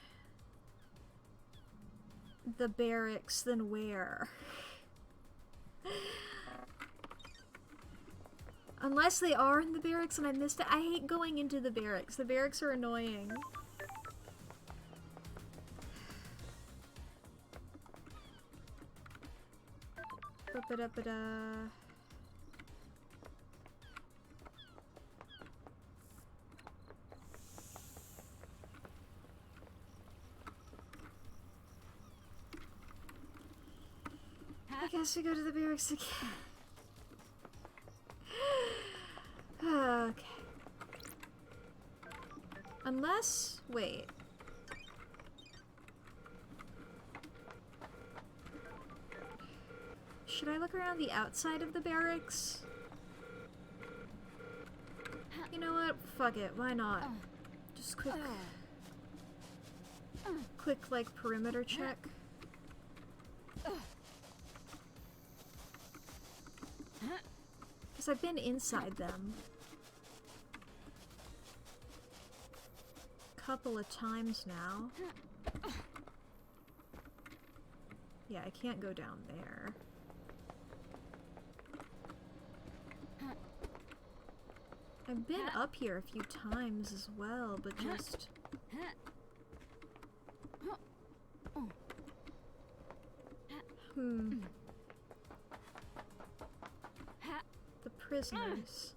the barracks, then where? Unless they are in the barracks and I missed it. I hate going into the barracks. The barracks are annoying. Ba-ba-da-ba-da. I guess we go to the barracks again. Okay. Unless, wait. Should I look around the outside of the barracks? You know what? Fuck it. Why not? Just quick like perimeter check. Because I've been inside them a couple of times now. Yeah, I can't go down there. I've been up here a few times as well, but just... The prisoners.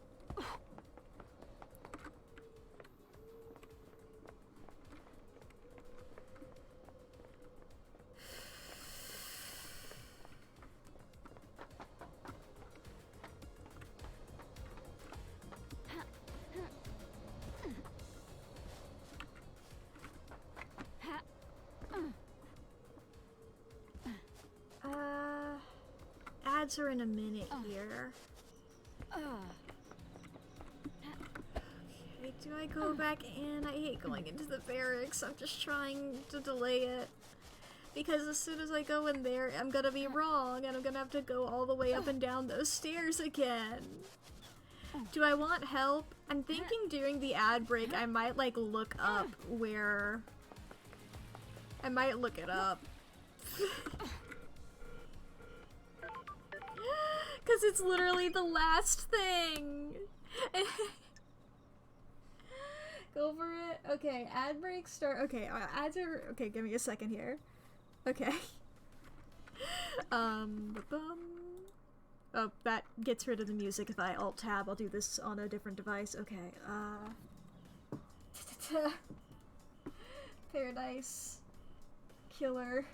Ads are in a minute here. Okay, do I go back in? I hate going into the barracks. I'm just trying to delay it. Because as soon as I go in there, I'm gonna be wrong, and I'm gonna have to go all the way up and down those stairs again. Do I want help? I'm thinking during the ad break, I might, like, look up where... I might look it up. Because it's literally the last thing. Go for it. Okay, ad break start. Okay, ads are... Okay, give me a second here. Okay. Oh, that gets rid of the music if I alt-tab. I'll do this on a different device. Okay, Paradise. Killer.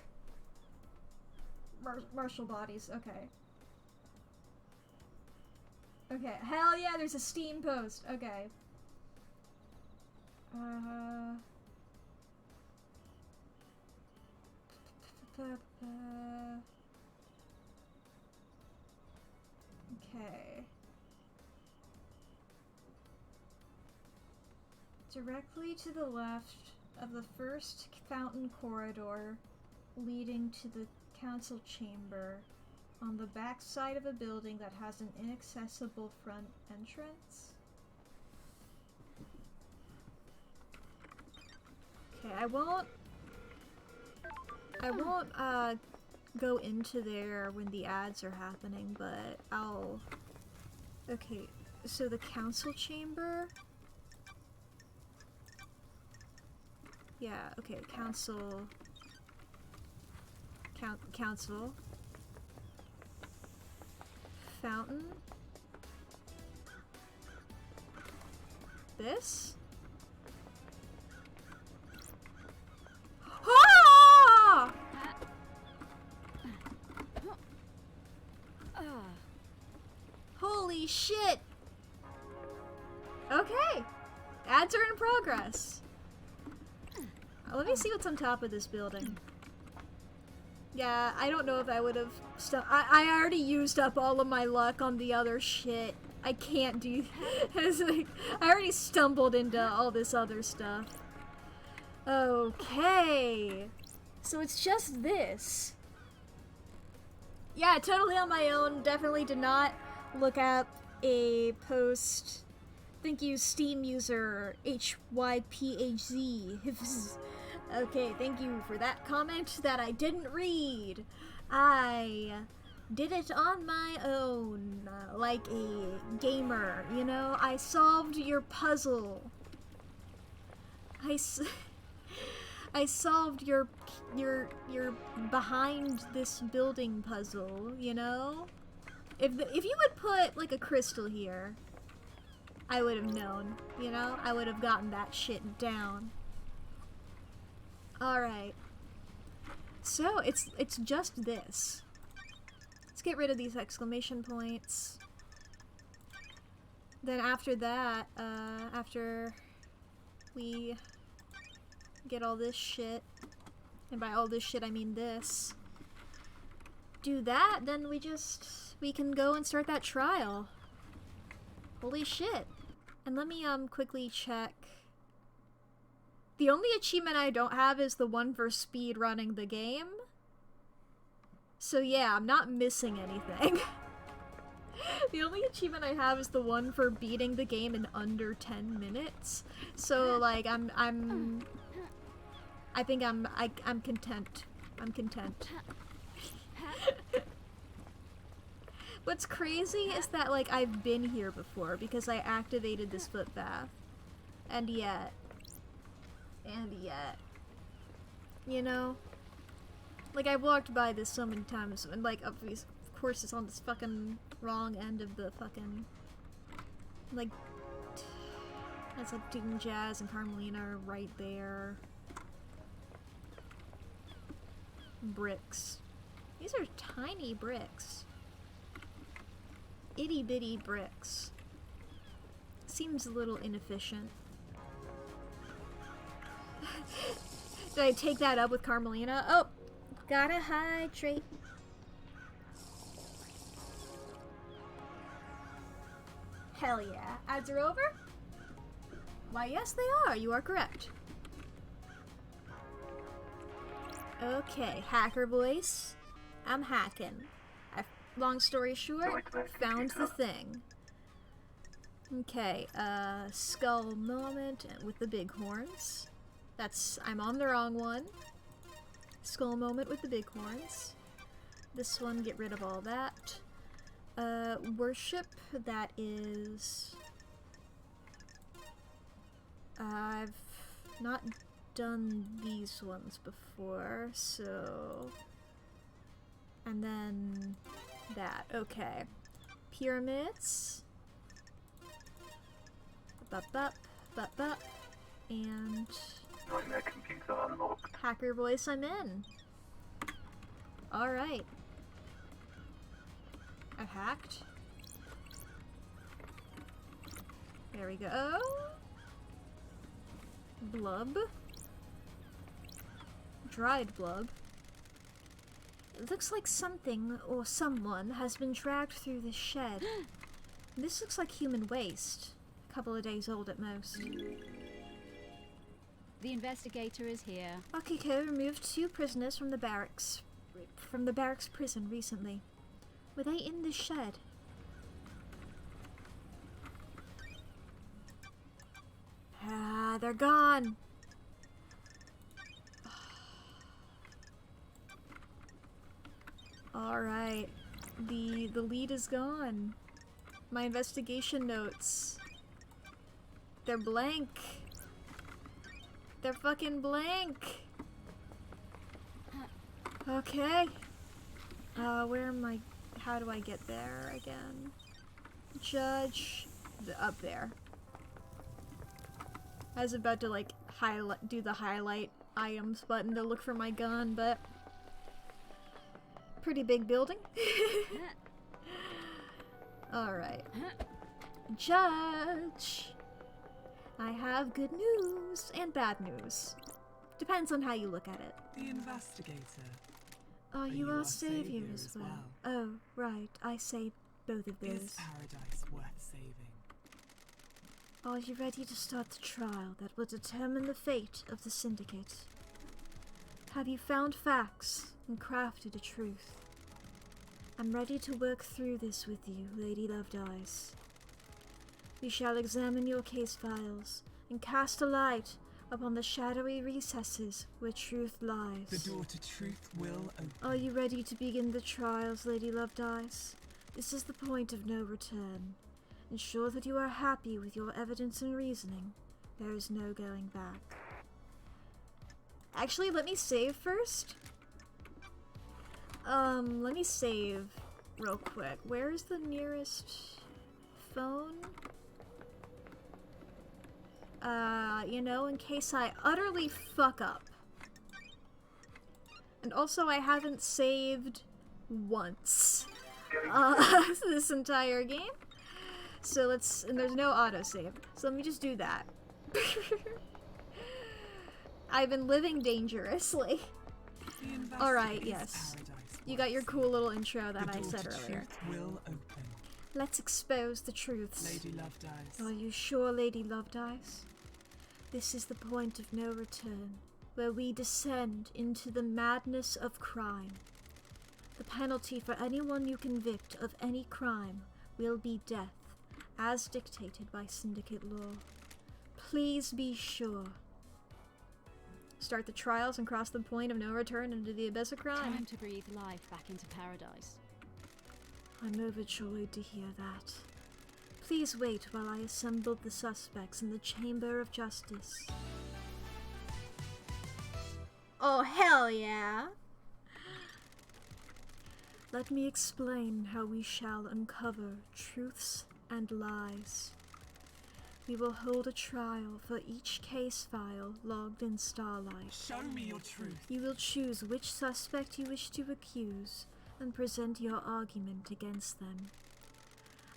Martial bodies. Okay. Okay, hell yeah, there's a Steam post. Okay. Okay. Directly to the left of the first fountain corridor leading to the council chamber, on the back side of a building that has an inaccessible front entrance. Okay, I won't go into there when the ads are happening, but I'll... Okay, so the council chamber? Yeah, okay, council... Council. Fountain. This? Ah! Holy shit! Okay. Ads are in progress. Let me see what's on top of this building. Yeah, I don't know if I would have I already used up all of my luck on the other shit. I can't do it's like, I already stumbled into all this other stuff. Okay. So it's just this. Yeah, totally on my own. Definitely did not look up a post. Thank you, Steam user HYPHZ. Okay, thank you for that comment that I didn't read. I did it on my own, like a gamer, you know? I solved your puzzle. I solved your behind this building puzzle, you know? If you would put like a crystal here, I would have known, you know? I would have gotten that shit down. Alright. So, it's just this. Let's get rid of these exclamation points. Then after that, after we get all this shit, and by all this shit I mean this, do that, then we can go and start that trial. Holy shit. And let me quickly check. The only achievement I don't have is the one for speed running the game. So yeah, I'm not missing anything. The only achievement I have is the one for beating the game in under 10 minutes. So like I think I'm content. I'm content. What's crazy is that like I've been here before because I activated this footpath. And yet, you know, like I've walked by this so many times, and like of course it's on this fucking wrong end of the fucking, like, it's like Doom Jazz and Carmelina are right there. Bricks. These are tiny bricks. Itty bitty bricks. Seems a little inefficient. Did I take that up with Carmelina? Oh! Gotta hydrate. Hell yeah. Ads are over? Why, yes they are. You are correct. Okay, hacker voice. I'm hacking. Long story short, found the thing. Okay, skull moment with the big horns. I'm on the wrong one. Skull moment with the big horns. This one, get rid of all that. Worship, that is... I've not done these ones before, so... And then that, okay. Pyramids. Bup, and... Hacker voice, I'm in. Alright. I've hacked. There we go. Blub. Dried blub. It looks like something or someone has been dragged through this shed. This looks like human waste. A couple of days old at most. The investigator is here. Akiko removed 2 prisoners from the barracks prison recently. Were they in this shed? Ah, they're gone. Alright. The lead is gone. My investigation notes. They're blank. They're fucking blank. Okay. Where am I? How do I get there again? Judge. Up there. I was about to like do the highlight items button to look for my gun, but pretty big building. Alright. Judge! I have good news and bad news. Depends on how you look at it. The investigator. Oh, you are savior as well. Oh, right. I say both of Is those. paradise worth saving? Are you ready to start the trial that will determine the fate of the Syndicate? Have you found facts and crafted a truth? I'm ready to work through this with you, Lady Loved Eyes. We shall examine your case files and cast a light upon the shadowy recesses where truth lies. The door to truth will open. Are you ready to begin the trials, Lady Loved Eyes? This is the point of no return. Ensure that you are happy with your evidence and reasoning. There is no going back. Actually, let me save first. Let me save. real quick. Where is the nearest phone? You know, in case I utterly fuck up. And also, I haven't saved once this entire game. So and there's no autosave. So let me just do that. I've been living dangerously. Alright, yes. You got your cool little intro that I said earlier. Will open. Let's expose the truths. Lady Love dies. Are you sure Lady Love dies? This is the point of no return, where we descend into the madness of crime. The penalty for anyone you convict of any crime will be death, as dictated by Syndicate law. Please be sure. Start the trials and cross the point of no return into the abyss of crime. Time to breathe life back into paradise. I'm overjoyed to hear that. Please wait while I assemble the suspects in the Chamber of Justice. Oh, hell yeah! Let me explain how we shall uncover truths and lies. We will hold a trial for each case file logged in Starlight. Show me your truth. You will choose which suspect you wish to accuse and present your argument against them.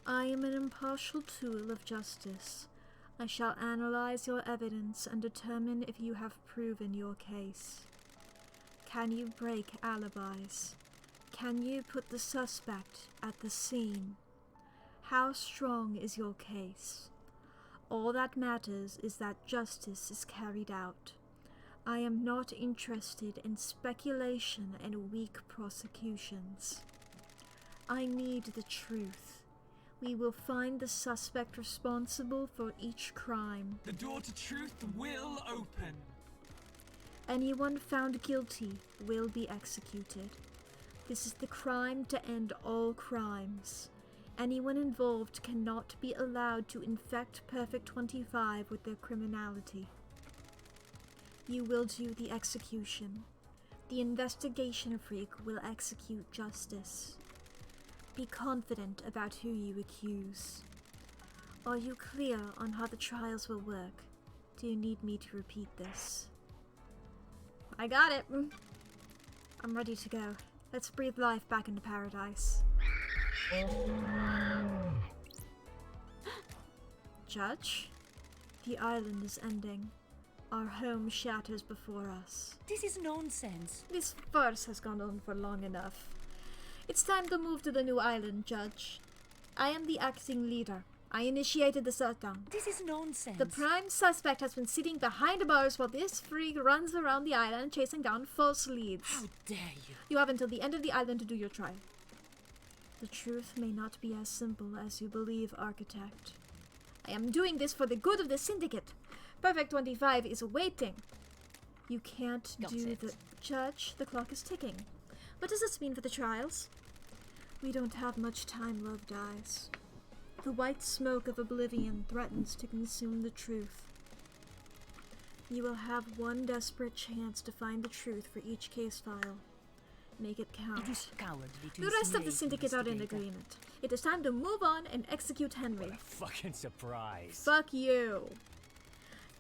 I am an impartial tool of justice. I shall analyze your evidence and determine if you have proven your case. Can you break alibis? Can you put the suspect at the scene? How strong is your case? All that matters is that justice is carried out. I am not interested in speculation and weak prosecutions. I need the truth. We will find the suspect responsible for each crime. The door to truth will open. Anyone found guilty will be executed. This is the crime to end all crimes. Anyone involved cannot be allowed to infect Perfect 25 with their criminality. You will do the execution. The investigation freak will execute justice. Be confident about who you accuse. Are you clear on how the trials will work? Do you need me to repeat this? I got it. I'm ready to go. Let's breathe life back into paradise. Judge? The island is ending. Our home shatters before us. This is nonsense. This farce has gone on for long enough. It's time to move to the new island, Judge. I am the acting leader. I initiated the shutdown. This is nonsense. The prime suspect has been sitting behind bars while this freak runs around the island chasing down false leads. How dare you? You have until the end of the island to do your trial. The truth may not be as simple as you believe, Architect. I am doing this for the good of the Syndicate. Perfect 25 is waiting. You can't Got do it. the... Judge, the clock is ticking. What does this mean for the trials? We don't have much time, Love dies. The white smoke of oblivion threatens to consume the truth. You will have one desperate chance to find the truth for each case file. Make it count. It is cowardly to The rest of the ensnare Syndicate are in investigator. agreement. It is time to move on and execute Henry. Fucking surprise. Fuck you.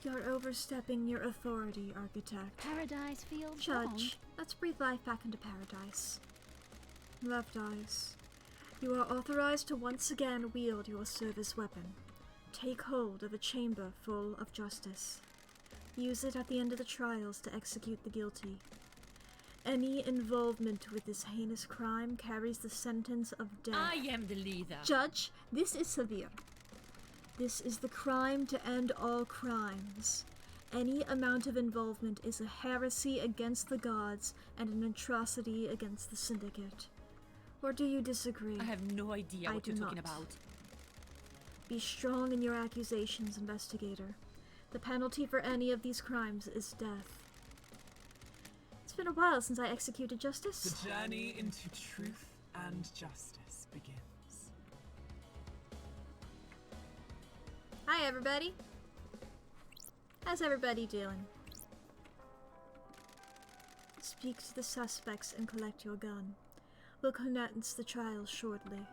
You're overstepping your authority, Architect. Paradise feels wrong. Judge, let's breathe life back into paradise. Love dies. You are authorized to once again wield your service weapon. Take hold of a chamber full of justice. Use it at the end of the trials to execute the guilty. Any involvement with this heinous crime carries the sentence of death. I am the leader. Judge, this is severe. This is the crime to end all crimes. Any amount of involvement is a heresy against the gods and an atrocity against the Syndicate. Or do you disagree? I have no idea I what do you're talking not. about. Be strong in your accusations, investigator. The penalty for any of these crimes is death. It's been a while since I executed justice. The journey into truth and justice begins. Hi, everybody. How's everybody doing? Speak to the suspects and collect your gun. We'll commence the trial shortly.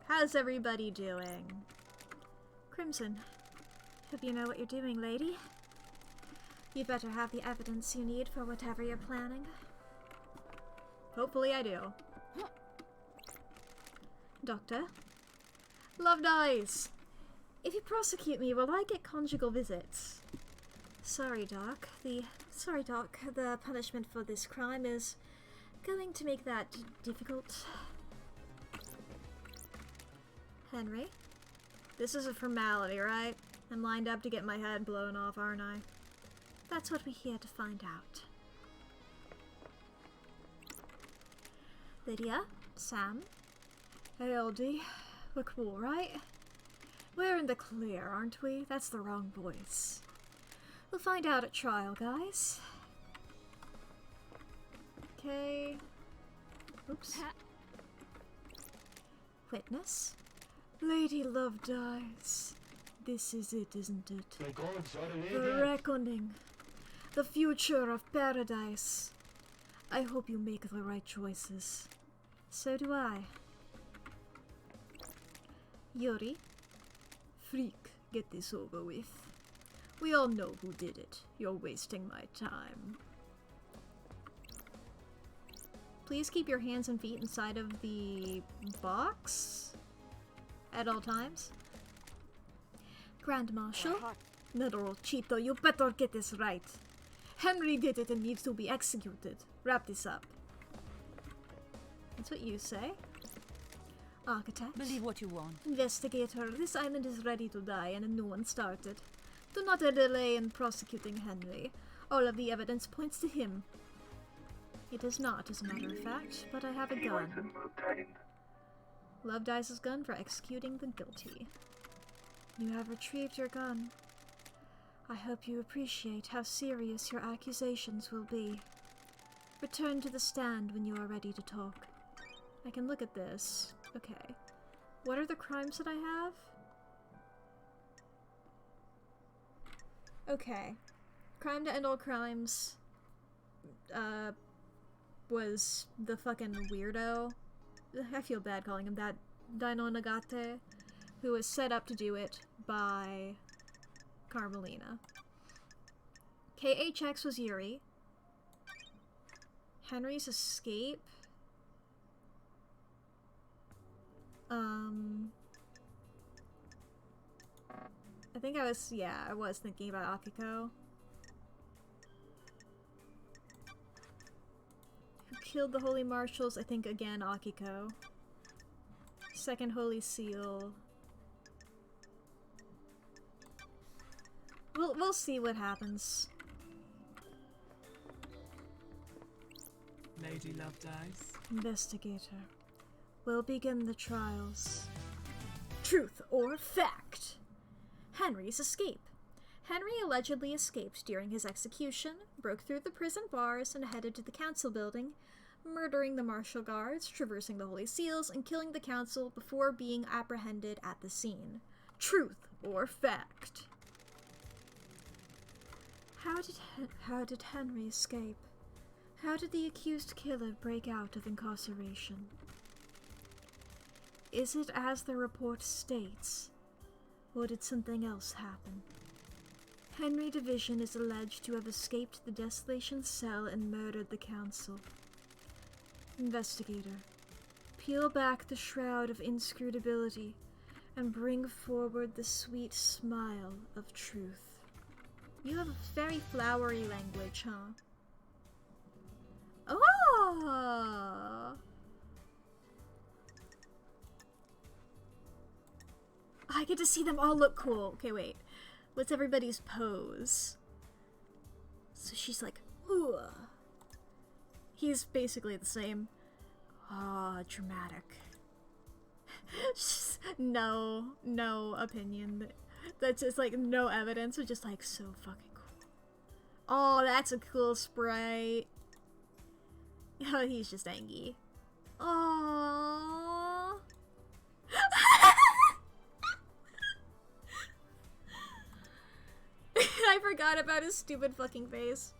How's everybody doing? Crimson, hope you know what you're doing, lady. You better have the evidence you need for whatever you're planning. Hopefully I do. Doctor? Loved eyes! If you prosecute me, will I get conjugal visits? Sorry, Doc. The punishment for this crime is going to make that difficult. Henry? This is a formality, right? I'm lined up to get my head blown off, aren't I? That's what we're here to find out. Lydia? Sam? Hey, LD. We're cool, right? We're in the clear, aren't we? That's the wrong voice. We'll find out at trial, guys. Okay. Oops. Witness? Lady Love dies. This is it, isn't it? The gods are The reckoning. The future of paradise. I hope you make the right choices. So do I. Yuri? Freak, get this over with. We all know who did it. You're wasting my time. Please keep your hands and feet inside of the box at all times. Grand Marshal? Little Cheeto, you better get this right. Henry did it and needs to be executed. Wrap this up. That's what you say. Architect? Believe what you want. Investigator, this island is ready to die and a new one started. Do not delay in prosecuting Henry. All of the evidence points to him. It does not, as a matter of fact, but I have a gun. Love Dice's gun for executing the guilty. You have retrieved your gun. I hope you appreciate how serious your accusations will be. Return to the stand when you are ready to talk. I can look at this. Okay. What are the crimes that I have? Okay. Crime to end all crimes. Was the fucking weirdo. I feel bad calling him that. Dino Nagate. Who was set up to do it by Carmelina. KHX was Yuri. Henry's escape. I think I was thinking about Akiko. Who killed the Holy Marshals? I think again Akiko. Second Holy Seal. We'll see what happens. Lady Love dies. Investigator. We'll begin the trials. Truth or fact? Henry's escape. Henry allegedly escaped during his execution, broke through the prison bars, and headed to the council building, murdering the martial guards, traversing the Holy Seals, and killing the council before being apprehended at the scene. Truth or fact? How did Henry escape? How did the accused killer break out of incarceration? Is it as the report states, or did something else happen? Henry Division is alleged to have escaped the Desolation Cell and murdered the council. Investigator, peel back the shroud of inscrutability and bring forward the sweet smile of truth. You have a very flowery language, huh? Oh! I get to see them all look cool. Okay, wait. What's everybody's pose? So she's like, ooh. He's basically the same. Ah, dramatic. No opinion. That's just like no evidence. It's just like so fucking cool. Oh, that's a cool sprite. Oh, he's just angry. Aww. I forgot about his stupid fucking face.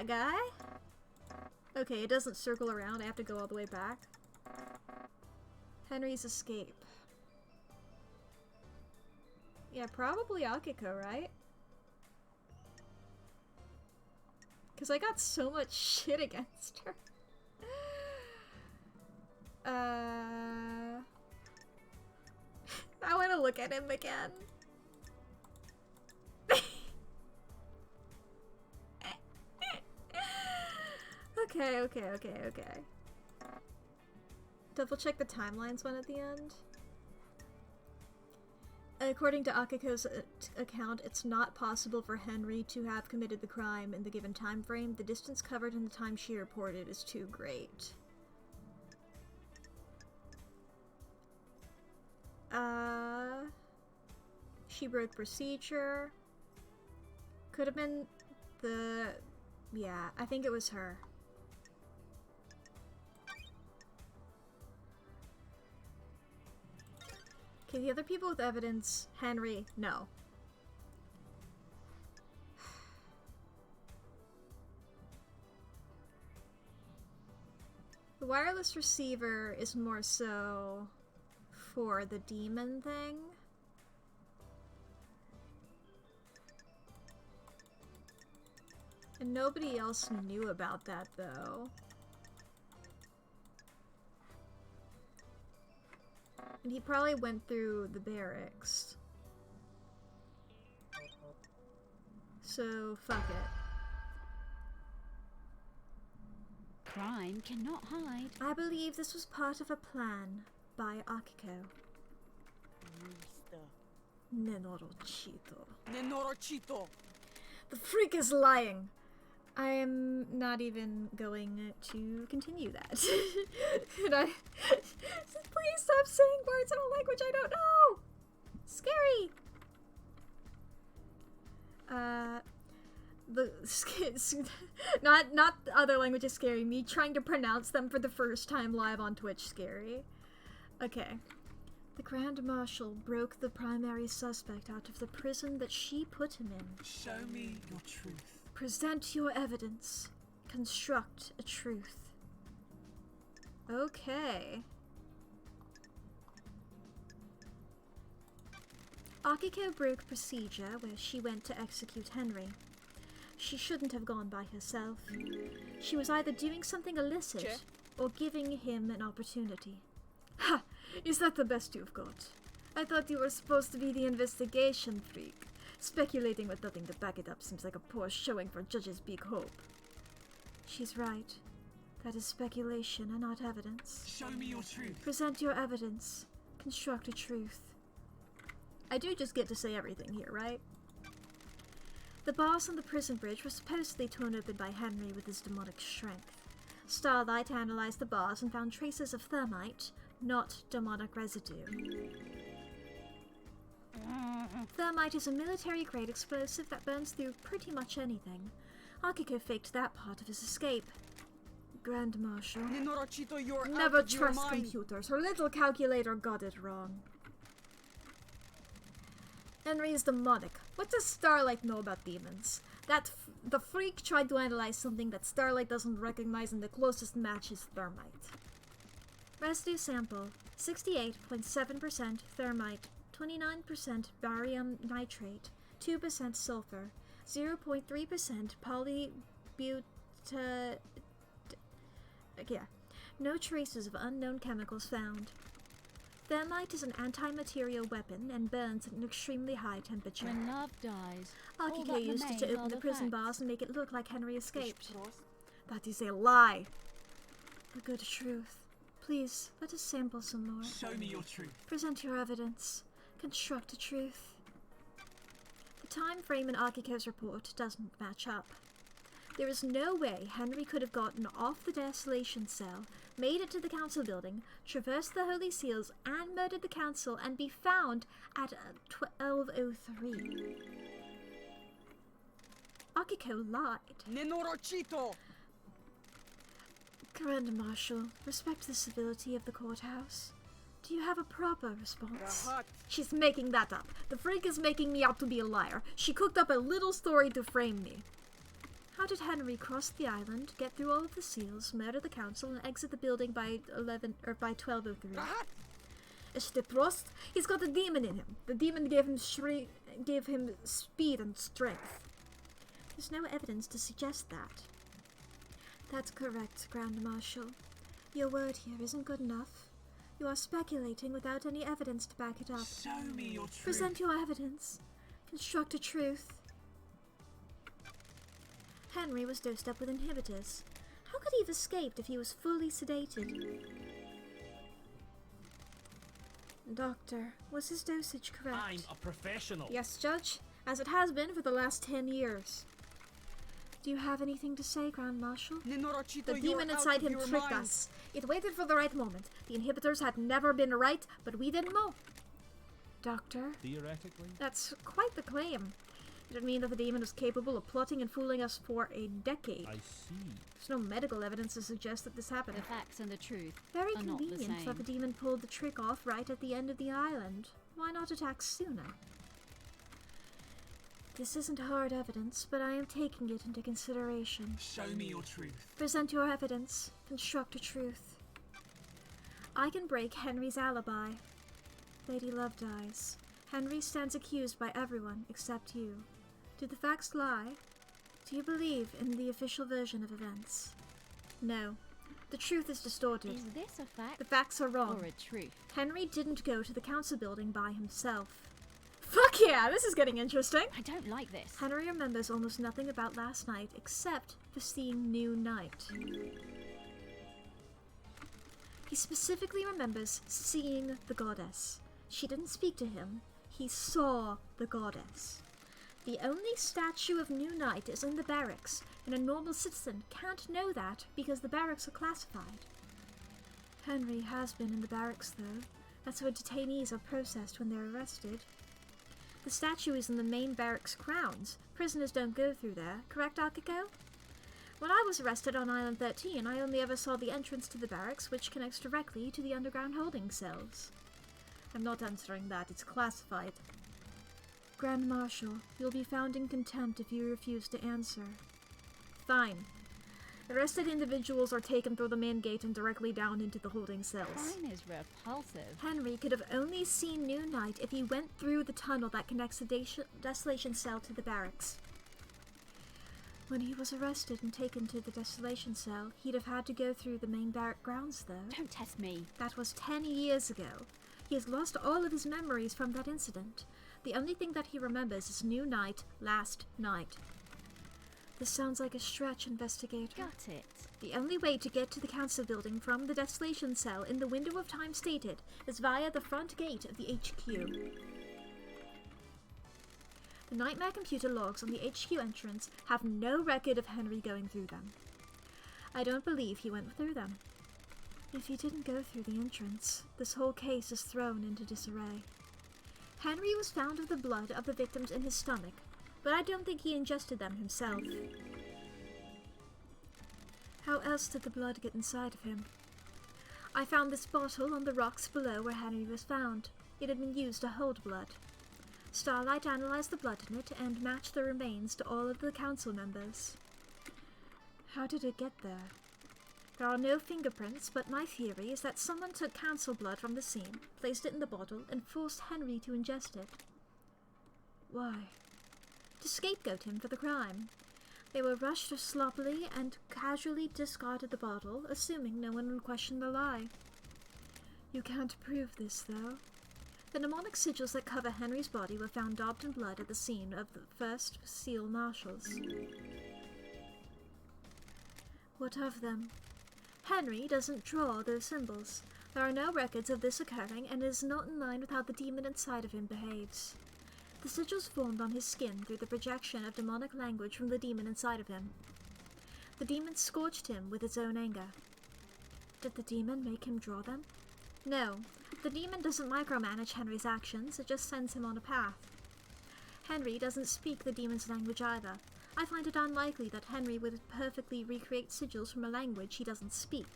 that guy? Okay, it doesn't circle around. I have to go all the way back. Henry's escape. Yeah, probably Akiko, right? Because I got so much shit against her. I want to look at him again. Okay. Double check the timelines one at the end. According to Akiko's account, it's not possible for Henry to have committed the crime in the given time frame. The distance covered in the time she reported is too great. She broke procedure. Could have been the... Yeah, I think it was her. Okay, the other people with evidence, Henry, no. The wireless receiver is more so for the demon thing. And nobody else knew about that, though. And he probably went through the barracks. So, fuck it. Crime cannot hide. I believe this was part of a plan by Akiko. Nenorochito. The freak is lying! I am not even going to continue that. And I... Please stop saying words in a language I don't know! Scary! Not other languages scary, me trying to pronounce them for the first time live on Twitch scary. Okay. The Grand Marshal broke the primary suspect out of the prison that she put him in. Show me your truth. Present your evidence. Construct a truth. Okay. Akiko broke procedure where she went to execute Henry. She shouldn't have gone by herself. She was either doing something illicit or giving him an opportunity. Ha! Is that the best you've got? I thought you were supposed to be the investigation freak. Speculating with nothing to back it up seems like a poor showing for Judge's big hope. She's right. That is speculation and not evidence. Show me your truth. Present your evidence. Construct a truth. I do just get to say everything here, right? The bars on the prison bridge were supposedly torn open by Henry with his demonic strength. Starlight analyzed the bars and found traces of thermite, not demonic residue. Thermite is a military-grade explosive that burns through pretty much anything. Akiko faked that part of his escape. Grand Marshal. Nenorochito, you're Never out of your trust mind. computers. Her little calculator got it wrong. Henry is demonic. What does Starlight know about demons? The freak tried to analyze something that Starlight doesn't recognize, and the closest match is thermite. Residue sample: 68.7% thermite, 29% barium nitrate, 2% sulfur, 0.3% polybuta... Yeah. No traces of unknown chemicals found. Thermite is an anti-material weapon and burns at an extremely high temperature. When love dies, all Akiko that used it to remains open are the the prison facts. bars and make it look like Henry escaped. That is a lie. The good truth. Please, let us sample some more. Show me your truth. Present your evidence. Construct a truth. The time frame in Akiko's report doesn't match up. There is no way Henry could have gotten off the desolation cell, made it to the council building, traversed the holy seals, and murdered the council, and be found at 12:03. Akiko lied. Nenorochito! Grand Marshal, respect the civility of the courthouse. Do you have a proper response? Rahat. She's making that up. The freak is making me out to be a liar. She cooked up a little story to frame me. How did Henry cross the island, get through all of the seals, murder the council, and exit the building by 12:03? It's the Prost. He's got a demon in him. The demon gave him speed and strength. There's no evidence to suggest that. That's correct, Grand Marshal. Your word here isn't good enough. You are speculating without any evidence to back it up. Show me your truth. Present your evidence. Construct a truth. Henry was dosed up with inhibitors. How could he have escaped if he was fully sedated? Doctor, was his dosage correct? I'm a professional. Yes, Judge, as it has been for the last 10 years. Do you have anything to say, Grand Marshal? The demon inside him tricked us. It waited for the right moment. The inhibitors had never been right, but we didn't know. Doctor? Theoretically? That's quite the claim. It would mean that the demon was capable of plotting and fooling us for a decade. I see. There's no medical evidence to suggest that this happened. The facts and the truth Very are not the convenient same. that the demon pulled the trick off right at the end of the island. Why not attack sooner? This isn't hard evidence, but I am taking it into consideration. Show me your truth. Present your evidence. Construct a truth. I can break Henry's alibi. Lady Love dies. Henry stands accused by everyone except you. Do the facts lie? Do you believe in the official version of events? No. The truth is distorted. Is this a fact The facts are wrong. or a truth? Henry didn't go to the council building by himself. Fuck yeah, this is getting interesting. I don't like this. Henry remembers almost nothing about last night except for seeing New Night. He specifically remembers seeing the goddess. She didn't speak to him. He saw the goddess. The only statue of New Night is in the barracks, and a normal citizen can't know that because the barracks are classified. Henry has been in the barracks, though. That's where detainees are processed when they're arrested. The statue is in the main barracks grounds. Prisoners don't go through there, correct, Akiko? When I was arrested on Island 13, I only ever saw the entrance to the barracks, which connects directly to the underground holding cells. I'm not answering that, it's classified. Grand Marshal, you'll be found in contempt if you refuse to answer. Fine. Arrested individuals are taken through the main gate and directly down into the holding cells. Crime is repulsive. Henry could have only seen New Night if he went through the tunnel that connects the Desolation Cell to the barracks. When he was arrested and taken to the Desolation Cell, he'd have had to go through the main barrack grounds, though. Don't test me. That was 10 years ago. He has lost all of his memories from that incident. The only thing that he remembers is New Night, last night. This sounds like a stretch, investigator. Got it. The only way to get to the council building from the Desolation Cell in the window of time stated is via the front gate of the HQ. The Nightmare computer logs on the HQ entrance have no record of Henry going through them. I don't believe he went through them. If he didn't go through the entrance, this whole case is thrown into disarray. Henry was found with the blood of the victims in his stomach, but I don't think he ingested them himself. How else did the blood get inside of him? I found this bottle on the rocks below where Henry was found. It had been used to hold blood. Starlight analyzed the blood in it and matched the remains to all of the council members. How did it get there? There are no fingerprints, but my theory is that someone took council blood from the scene, placed it in the bottle, and forced Henry to ingest it. Why? To scapegoat him for the crime. They were rushed sloppily and casually discarded the bottle, assuming no one would question the lie. You can't prove this, though. The mnemonic sigils that cover Henry's body were found daubed in blood at the scene of the first seal marshals. What of them? Henry doesn't draw those symbols. There are no records of this occurring, and it is not in line with how the demon inside of him behaves. The sigils formed on his skin through the projection of demonic language from the demon inside of him. The demon scorched him with its own anger. Did the demon make him draw them? No, the demon doesn't micromanage Henry's actions, it just sends him on a path. Henry doesn't speak the demon's language either. I find it unlikely that Henry would perfectly recreate sigils from a language he doesn't speak.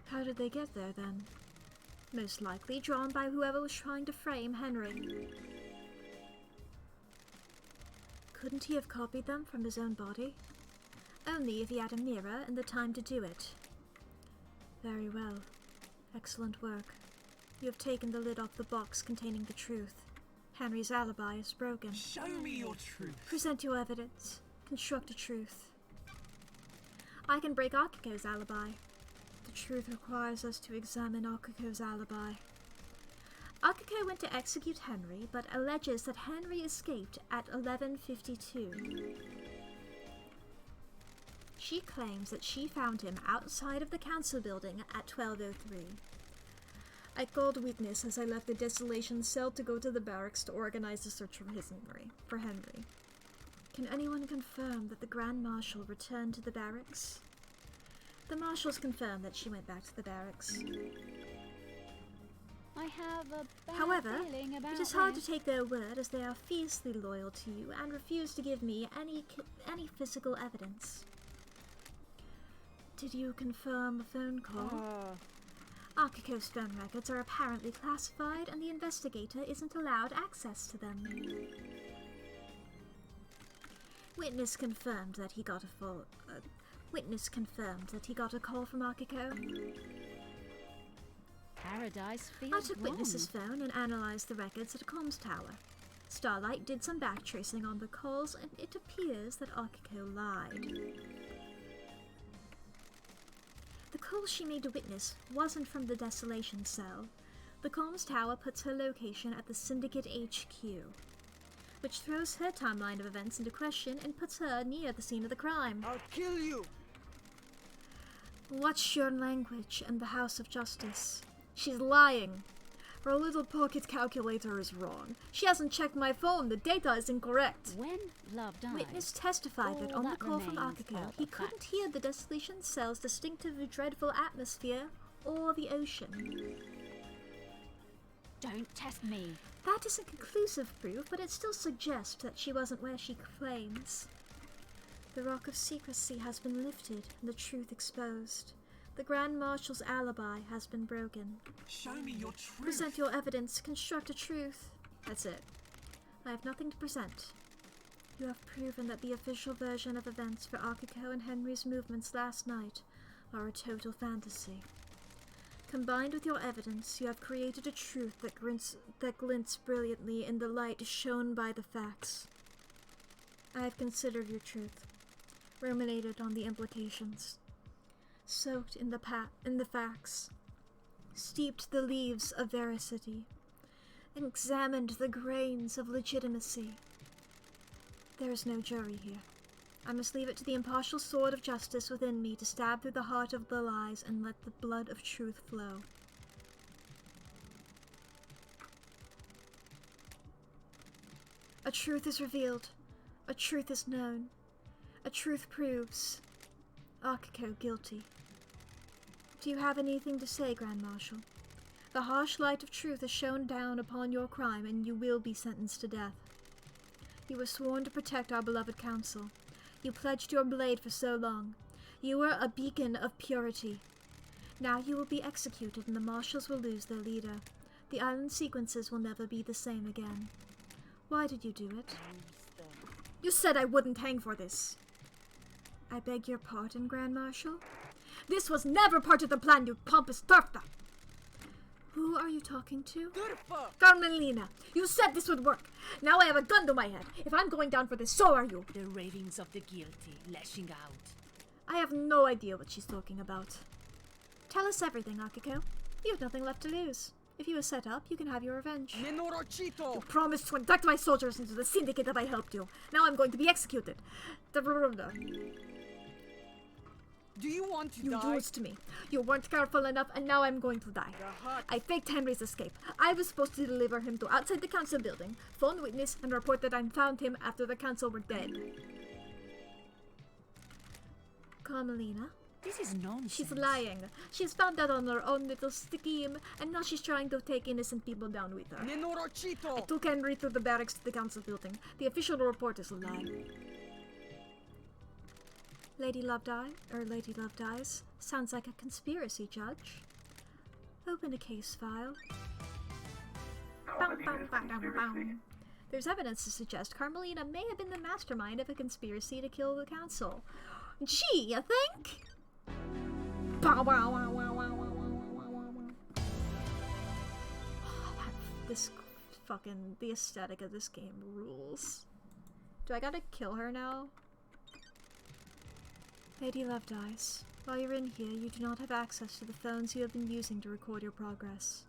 How did they get there, then? Most likely drawn by whoever was trying to frame Henry. Couldn't he have copied them from his own body? Only if he had a mirror and the time to do it. Very well. Excellent work. You have taken the lid off the box containing the truth. Henry's alibi is broken. Show me your truth. Present your evidence. Construct a truth. I can break Akiko's alibi. The truth requires us to examine Akiko's alibi. Akiko went to execute Henry, but alleges that Henry escaped at 11:52. She claims that she found him outside of the council building at 12:03. I called witness as I left the desolation cell to go to the barracks to organize a search for Henry. Can anyone confirm that the Grand Marshal returned to the barracks? The marshals confirmed that she went back to the barracks. I have a bad However, feeling about it is hard to this. take their word as they are fiercely loyal to you and refuse to give me any physical evidence. Did you confirm a phone call? Akiko's phone records are apparently classified and the investigator isn't allowed access to them. Witness confirmed that he got a call from Akiko. Paradise feels I took wrong. Witness's phone and analyzed the records at a comms tower. Starlight did some backtracing on the calls, and it appears that Akiko lied. The call she made to Witness wasn't from the Desolation Cell. The comms tower puts her location at the Syndicate HQ, which throws her timeline of events into question and puts her near the scene of the crime. I'll kill you! Watch your language and the House of Justice. She's lying. Her little pocket calculator is wrong. She hasn't checked my phone. The data is incorrect. When love dies, Witness testified that all on the that call from remains Akiko, are he the couldn't facts. hear the Desolation Cell's distinctive dreadful atmosphere or the ocean. don't test me. That isn't conclusive proof, but it still suggests that she wasn't where she claims. The rock of secrecy has been lifted and the truth exposed. The Grand Marshal's alibi has been broken. Show me your truth. Present your evidence, construct a truth. That's it. I have nothing to present. You have proven that the official version of events for Akiko and Henry's movements last night are a total fantasy. Combined with your evidence, you have created a truth that glints brilliantly in the light shown by the facts. I have considered your truth, ruminated on the implications, soaked in the facts, steeped the leaves of veracity, and examined the grains of legitimacy. There is no jury here. I must leave it to the impartial sword of justice within me to stab through the heart of the lies and let the blood of truth flow. A truth is revealed. A truth is known. A truth proves Akiko guilty. Do you have anything to say, Grand Marshal? The harsh light of truth is shone down upon your crime, and you will be sentenced to death. You were sworn to protect our beloved council. You pledged your blade for so long. You were a beacon of purity. Now you will be executed, and the marshals will lose their leader. The island sequences will never be the same again. Why did you do it? You said I wouldn't hang for this. I beg your pardon, Grand Marshal? This was never part of the plan, you pompous torta! Who are you talking to? Carmelina, you said this would work. Now I have a gun to my head. If I'm going down for this, so are you. The ravings of the guilty lashing out. I have no idea what she's talking about. Tell us everything, Akiko. You have nothing left to lose. If you were set up, you can have your revenge. You promised to induct my soldiers into the syndicate that I helped you. Now I'm going to be executed. Do you want to You die? used me. You weren't careful enough, and now I'm going to die. I faked Henry's escape. I was supposed to deliver him to outside the council building, phone witness, and report that I found him after the council were dead. Carmelina, This is nonsense. she's lying. She's found out on her own little scheme, and now she's trying to take innocent people down with her. I took Henry through the barracks to the council building. The official report is a lie. Lady Love Dies. Sounds like a conspiracy, Judge. Open a case file. Bum, bum, bum, bum, bum. There's evidence to suggest Carmelina may have been the mastermind of a conspiracy to kill the council. Gee, you think? Bow, wow, wow, wow, wow, wow, wow, wow, wow, wow. This fucking, the aesthetic of this game rules. Do I gotta kill her now? Lady Lovedeyes, while you're in here, you do not have access to the phones you have been using to record your progress.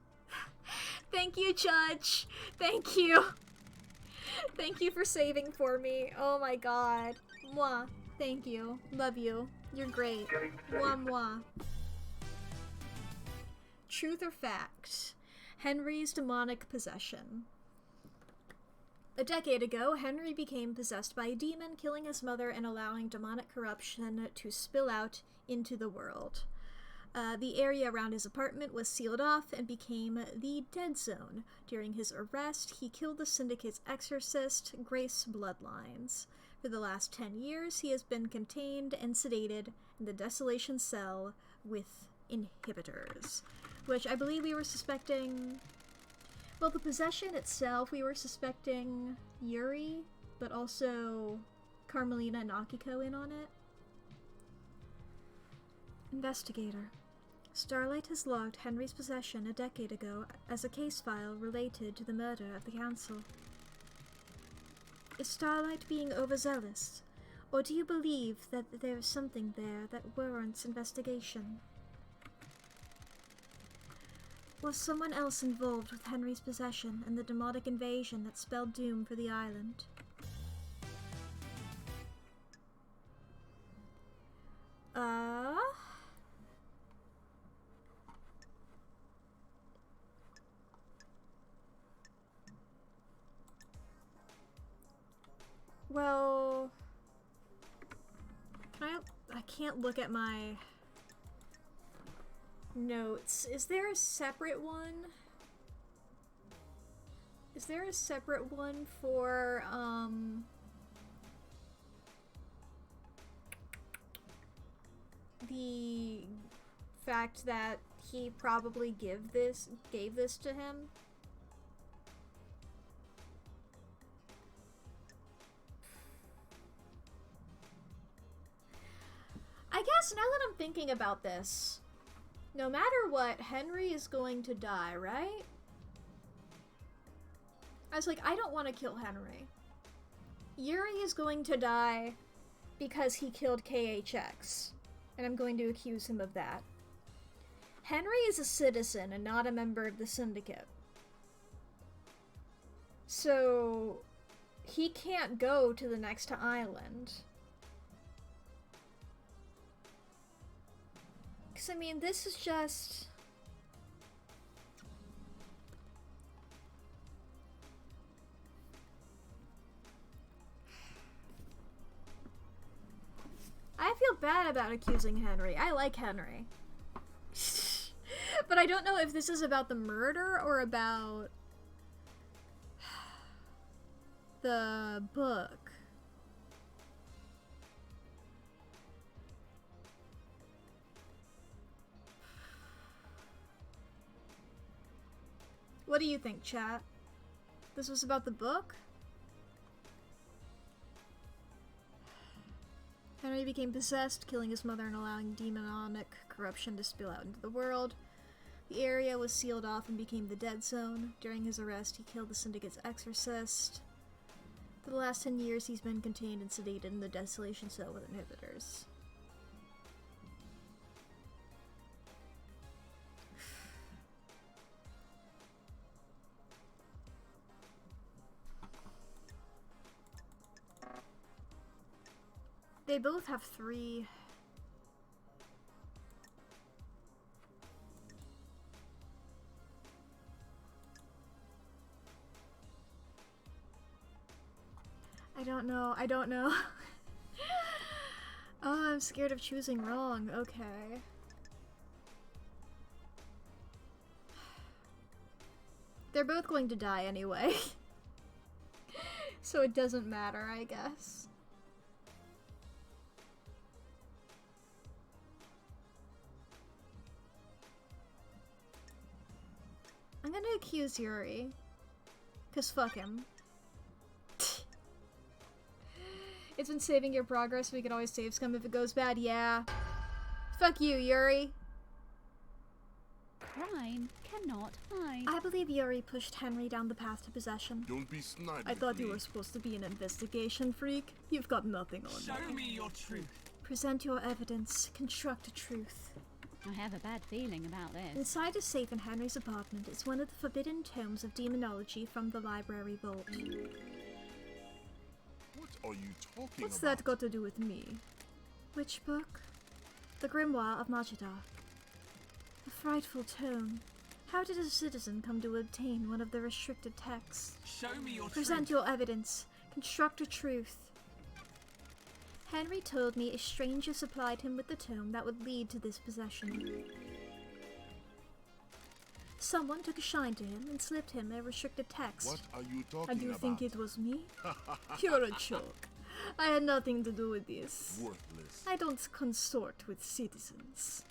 Thank you, Judge! Thank you! Thank you for saving for me. Oh my god. Mwah. Thank you. Love you. You're great. Mwah mwah. Truth or fact? Henry's demonic possession. A decade ago, Henry became possessed by a demon, killing his mother and allowing demonic corruption to spill out into the world. The area around his apartment was sealed off and became the Dead Zone. During his arrest, he killed the Syndicate's exorcist, Grace Bloodlines. For the last 10 years, he has been contained and sedated in the Desolation Cell with inhibitors, which I believe we were suspecting... Well, the possession itself, we were suspecting Yuri, but also Carmelina and Akiko in on it. Investigator. Starlight has logged Henry's possession a decade ago as a case file related to the murder of the council. Is Starlight being overzealous, or do you believe that there is something there that warrants investigation? Was someone else involved with Henry's possession and the demonic invasion that spelled doom for the island? Well... I can't look at my... notes. Is there a separate one? Is there a separate one for, the fact that he probably gave this to him? I guess now that I'm thinking about this, no matter what, Henry is going to die, right? I was like, I don't want to kill Henry. Yuri is going to die because he killed KHX, and I'm going to accuse him of that. Henry is a citizen and not a member of the Syndicate. So, he can't go to the next island. Because, I mean, this is just... I feel bad about accusing Henry. I like Henry. But I don't know if this is about the murder or about the book. What do you think, chat? This was about the book? Henry became possessed, killing his mother and allowing demonic corruption to spill out into the world. The area was sealed off and became the Dead Zone. During his arrest, he killed the Syndicate's exorcist. For the last 10 years, he's been contained and sedated in the Desolation Cell with inhibitors. They both have 3. I don't know. Oh, I'm scared of choosing wrong. Okay. They're both going to die anyway. So it doesn't matter, I guess. I'm gonna accuse Yuri. 'Cause fuck him. It's been saving your progress. We can always save scum if it goes bad. Yeah. Fuck you, Yuri. Crime cannot hide. I believe Yuri pushed Henry down the path to possession. Don't be snide. I thought you were supposed to be an investigation freak. You've got nothing on Show you. me your truth. Present your evidence. Construct a truth. I have a bad feeling about this. Inside a safe in Henry's apartment is one of the forbidden tomes of demonology from the library vault. What are you talking What's about? that got to do with me? Which book? The Grimoire of Majida. A frightful tome. How did a citizen come to obtain one of the restricted texts? Show me your Present truth. your evidence. Construct a truth. Henry told me a stranger supplied him with the tome that would lead to this possession. Someone took a shine to him and slipped him a restricted text. What are you talking And you about? think it was me? You're a joke. I had nothing to do with this. Worthless. I don't consort with citizens.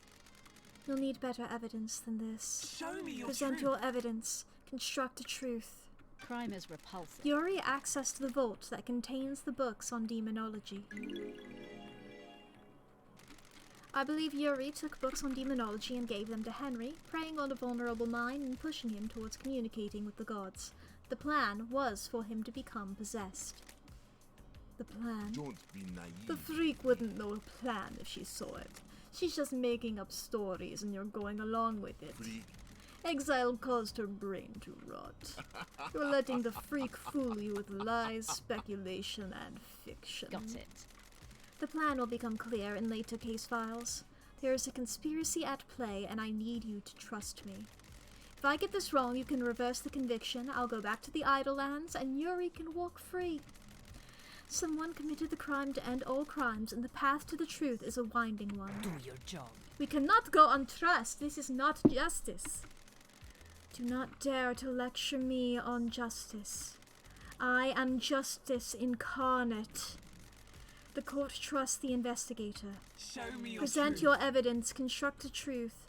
You'll need better evidence than this. Show me your Present truth. your evidence. Construct a truth. Crime is repulsive. Yuri accessed the vault that contains the books on demonology. I believe Yuri took books on demonology and gave them to Henry, preying on a vulnerable mind and pushing him towards communicating with the gods. The plan was for him to become possessed. The plan? Don't be naive. The freak wouldn't know a plan if she saw it. She's just making up stories and you're going along with it. Freak. Exile caused her brain to rot. You're letting the freak fool you with lies, speculation, and fiction. Got it. The plan will become clear in later case files. There is a conspiracy at play, and I need you to trust me. If I get this wrong, you can reverse the conviction, I'll go back to the Idle Lands, and Yuri can walk free. Someone committed the crime to end all crimes, and the path to the truth is a winding one. Do your job. We cannot go untrust. This is not justice. Do not dare to lecture me on justice. I am justice incarnate. The court trusts the investigator. Show me your Present truth. your evidence. Construct a truth.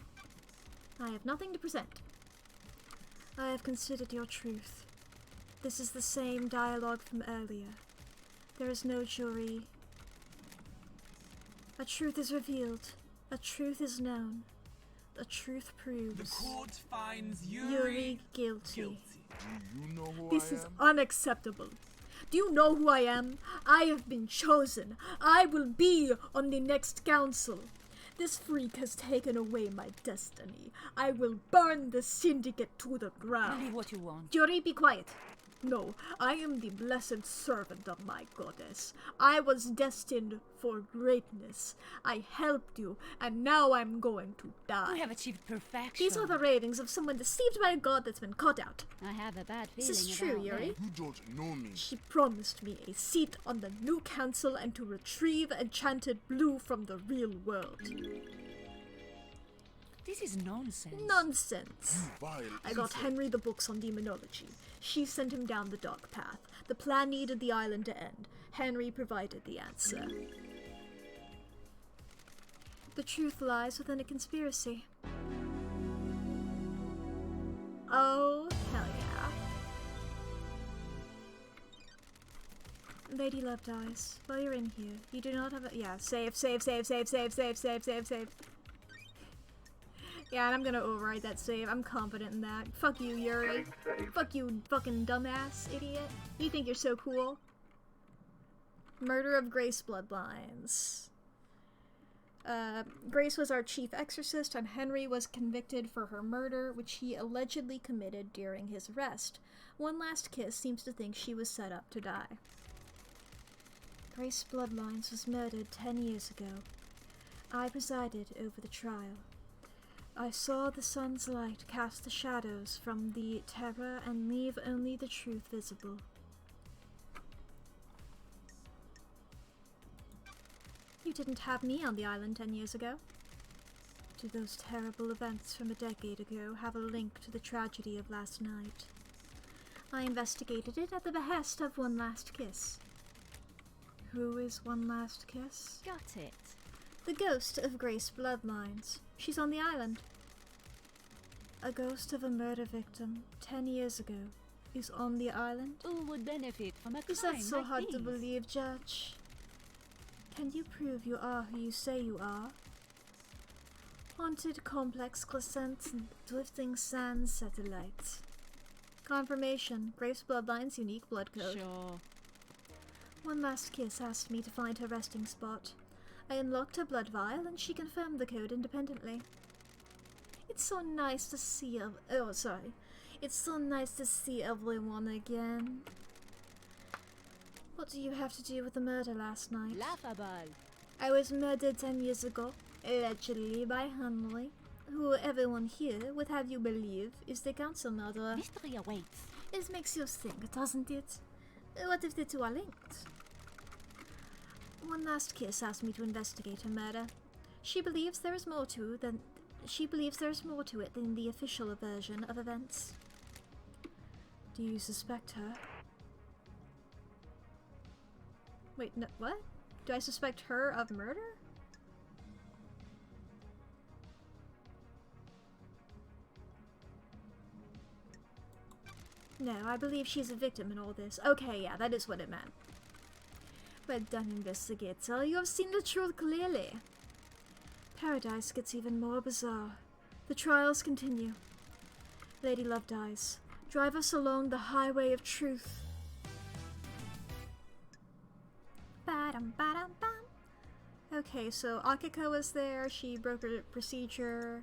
I have nothing to present. I have considered your truth. This is the same dialogue from earlier. There is no jury. A truth is revealed. A truth is known. A truth The proves court finds Yuri guilty. guilty. Do you know who This I is am? unacceptable. Do you know who I am? I have been chosen. I will be on the next council. This freak has taken away my destiny. I will burn the syndicate to the ground. Believe what you want. Yuri, be quiet. No, I am the blessed servant of my goddess. I was destined for greatness. I helped you, and now I'm going to We die. have achieved perfection. These are the ravings of someone deceived by a god that's been caught out. I have a bad feeling This is true, about Yuri. this. You don't know me. She promised me a seat on the new council and to retrieve enchanted blue from the real world. This is nonsense. Nonsense. Vile I got insect. Henry the books on demonology. She sent him down the dark path. The plan needed the island to end. Henry provided the answer. The truth lies within a conspiracy. Oh, hell yeah. Lady Love dies. While you're in here, you do not have a— yeah, save. Yeah, and I'm gonna override that save. I'm confident in that. Fuck you, Yuri. Fuck you, fucking dumbass idiot. You think you're so cool? Murder of Grace bloodlines. Grace was our chief exorcist, and Henry was convicted for her murder, which he allegedly committed during his arrest. One Last Kiss seems to think she was set up to die. Grace Bloodlines was murdered 10 years ago. I presided over the trial. I saw the sun's light cast the shadows from the terror and leave only the truth visible. You didn't have me on the island 10 years ago. Do those terrible events from a decade ago have a link to the tragedy of last night? I investigated it at the behest of One Last Kiss. Who is One Last Kiss? Got it. The ghost of Grace Bloodlines. She's on the island. A ghost of a murder victim 10 years ago is on the island? Who would benefit from a Is crime that so like hard to these? believe, Judge? Can you prove you are who you say you are? Haunted complex crescent and drifting sand satellite. Confirmation. Graves Bloodline's unique blood code. Sure. One last kiss asked me to find her resting spot. I unlocked her blood vial and she confirmed the code independently. It's so nice to see It's so nice to see everyone again. What do you have to do with the murder last night? Laughable. I was murdered 10 years ago, allegedly by Henry, who everyone here would have you believe is the council murderer. Mystery awaits. It makes you think, doesn't it? What if the two are linked? One last kiss asked me to investigate her murder. She believes there is more to it than the official version of events. Do you suspect her? Wait, no, what? Do I suspect her of murder? No, I believe she's a victim in all this. Okay, yeah, that is what it meant. Well done, investigator. You have seen the truth clearly. Paradise gets even more bizarre. The trials continue. Lady Love dies. Drive us along the highway of truth. Ba-dum-ba-dum-bum. Okay, so Akiko was there. She broke her procedure.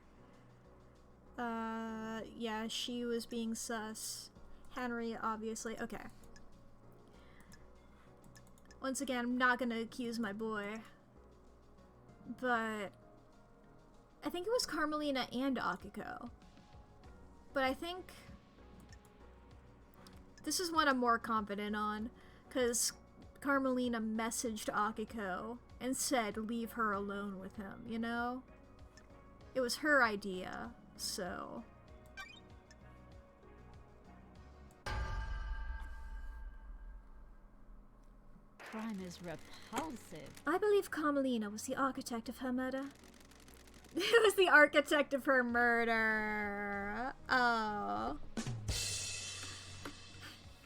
Yeah, she was being sus. Henry, obviously. Okay. Once again, I'm not gonna accuse my boy. But I think it was Carmelina and Akiko. But I think this is one I'm more confident on, because Carmelina messaged Akiko and said leave her alone with him, you know? It was her idea, so... Crime is repulsive. I believe Carmelina was the architect of her murder. It was the architect of her murder. Oh.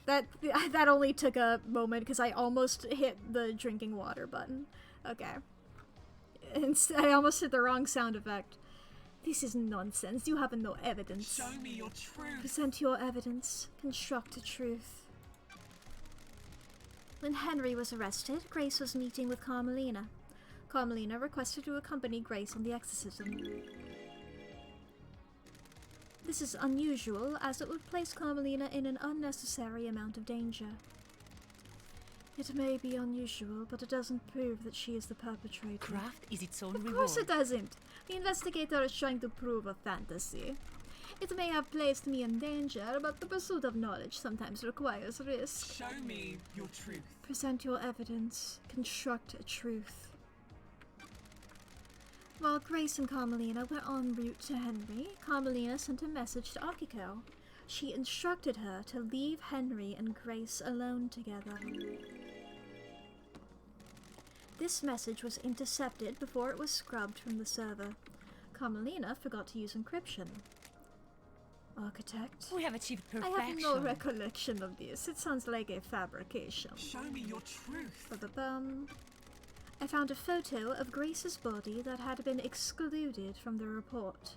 That only took a moment because I almost hit the drinking water button. Okay. And I almost hit the wrong sound effect. This is nonsense. You have no evidence. Show me your truth. Present your evidence. Construct a truth. When Henry was arrested, Grace was meeting with Carmelina. Carmelina requested to accompany Grace on the exorcism. This is unusual, as it would place Carmelina in an unnecessary amount of danger. It may be unusual, but it doesn't prove that she is the perpetrator. Craft is its own Of reward. course it doesn't. The investigator is trying to prove a fantasy. It may have placed me in danger, but the pursuit of knowledge sometimes requires risk. Show me your truth. Present your evidence. Construct a truth. While Grace and Carmelina were en route to Henry, Carmelina sent a message to Akiko. She instructed her to leave Henry and Grace alone together. This message was intercepted before it was scrubbed from the server. Carmelina forgot to use encryption. Architect? We have achieved I perfection. have no recollection of this. It sounds like a fabrication. Show me your truth. Ba-ba-bum. I found a photo of Grace's body that had been excluded from the report.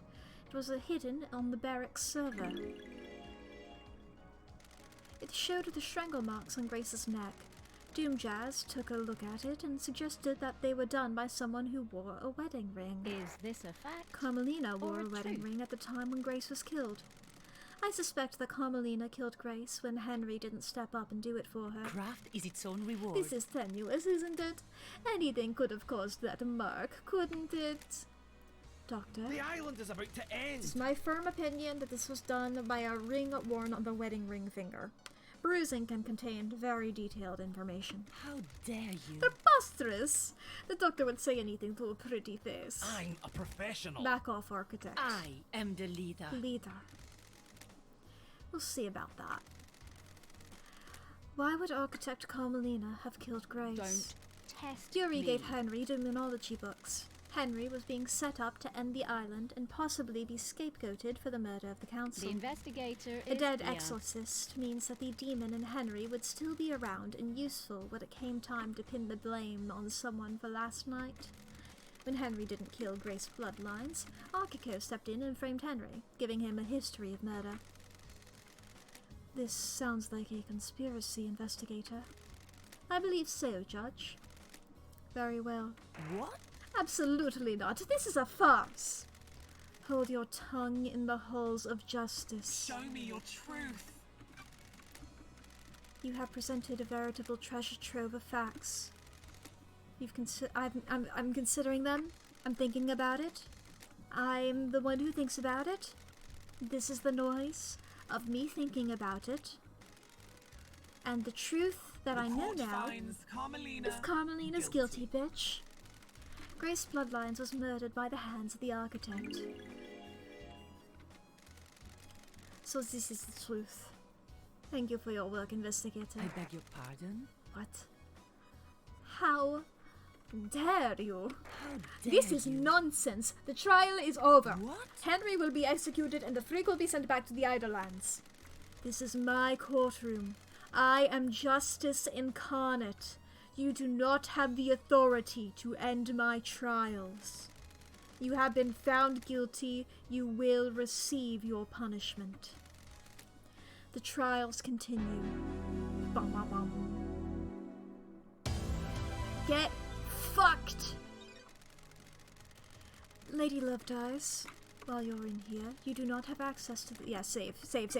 It was hidden on the barracks server. It showed the strangle marks on Grace's neck. Doomjazz took a look at it and suggested that they were done by someone who wore a wedding ring. Is this a fact? Carmelina wore Or a a wedding truth? ring at the time when Grace was killed. I suspect that Carmelina killed Grace when Henry didn't step up and do it for her. Craft is its own reward. This is tenuous, isn't it? Anything could have caused that mark, couldn't it? Doctor? The island is about to end. It's my firm opinion that this was done by a ring worn on the wedding ring finger. Bruising can contain very detailed information. How dare you? Preposterous! The doctor would say anything to a pretty face. I'm a professional. Back off, architect. I am the leader. Leader. We'll see about that. Why would Architect Carmelina have killed Grace? Don't test Fury me. gave Henry demonology books. Henry was being set up to end the island and possibly be scapegoated for the murder of the council. The investigator A is dead here. exorcist means that the demon in Henry would still be around and useful when it came time to pin the blame on someone for last night. When Henry didn't kill Grace Bloodlines, Akiko stepped in and framed Henry, giving him a history of murder. This sounds like a conspiracy, investigator. I believe so, Judge. Very well. What? Absolutely not. This is a farce. Hold your tongue in the halls of justice. Show me your truth. You have presented a veritable treasure trove of facts. I'm considering them. I'm thinking about it. I'm the one who thinks about it. This is the noise of me thinking about it. And the truth that I know Court now finds Carmelina is Carmelina's guilty, bitch. Grace Bloodlines was murdered by the hands of the architect. So this is the truth. Thank you for your work, investigator. I beg your pardon? What? How dare you? How dare This is you? nonsense. The trial is over. What? Henry will be executed and the freak will be sent back to the Idlelands. This is my courtroom. I am justice incarnate. You do not have the authority to end my trials. You have been found guilty. You will receive your punishment. The trials continue. Bum, bum, bum. Get fucked! Lady Love dies. While you're in here, you do not have access to the— yeah, save. Thank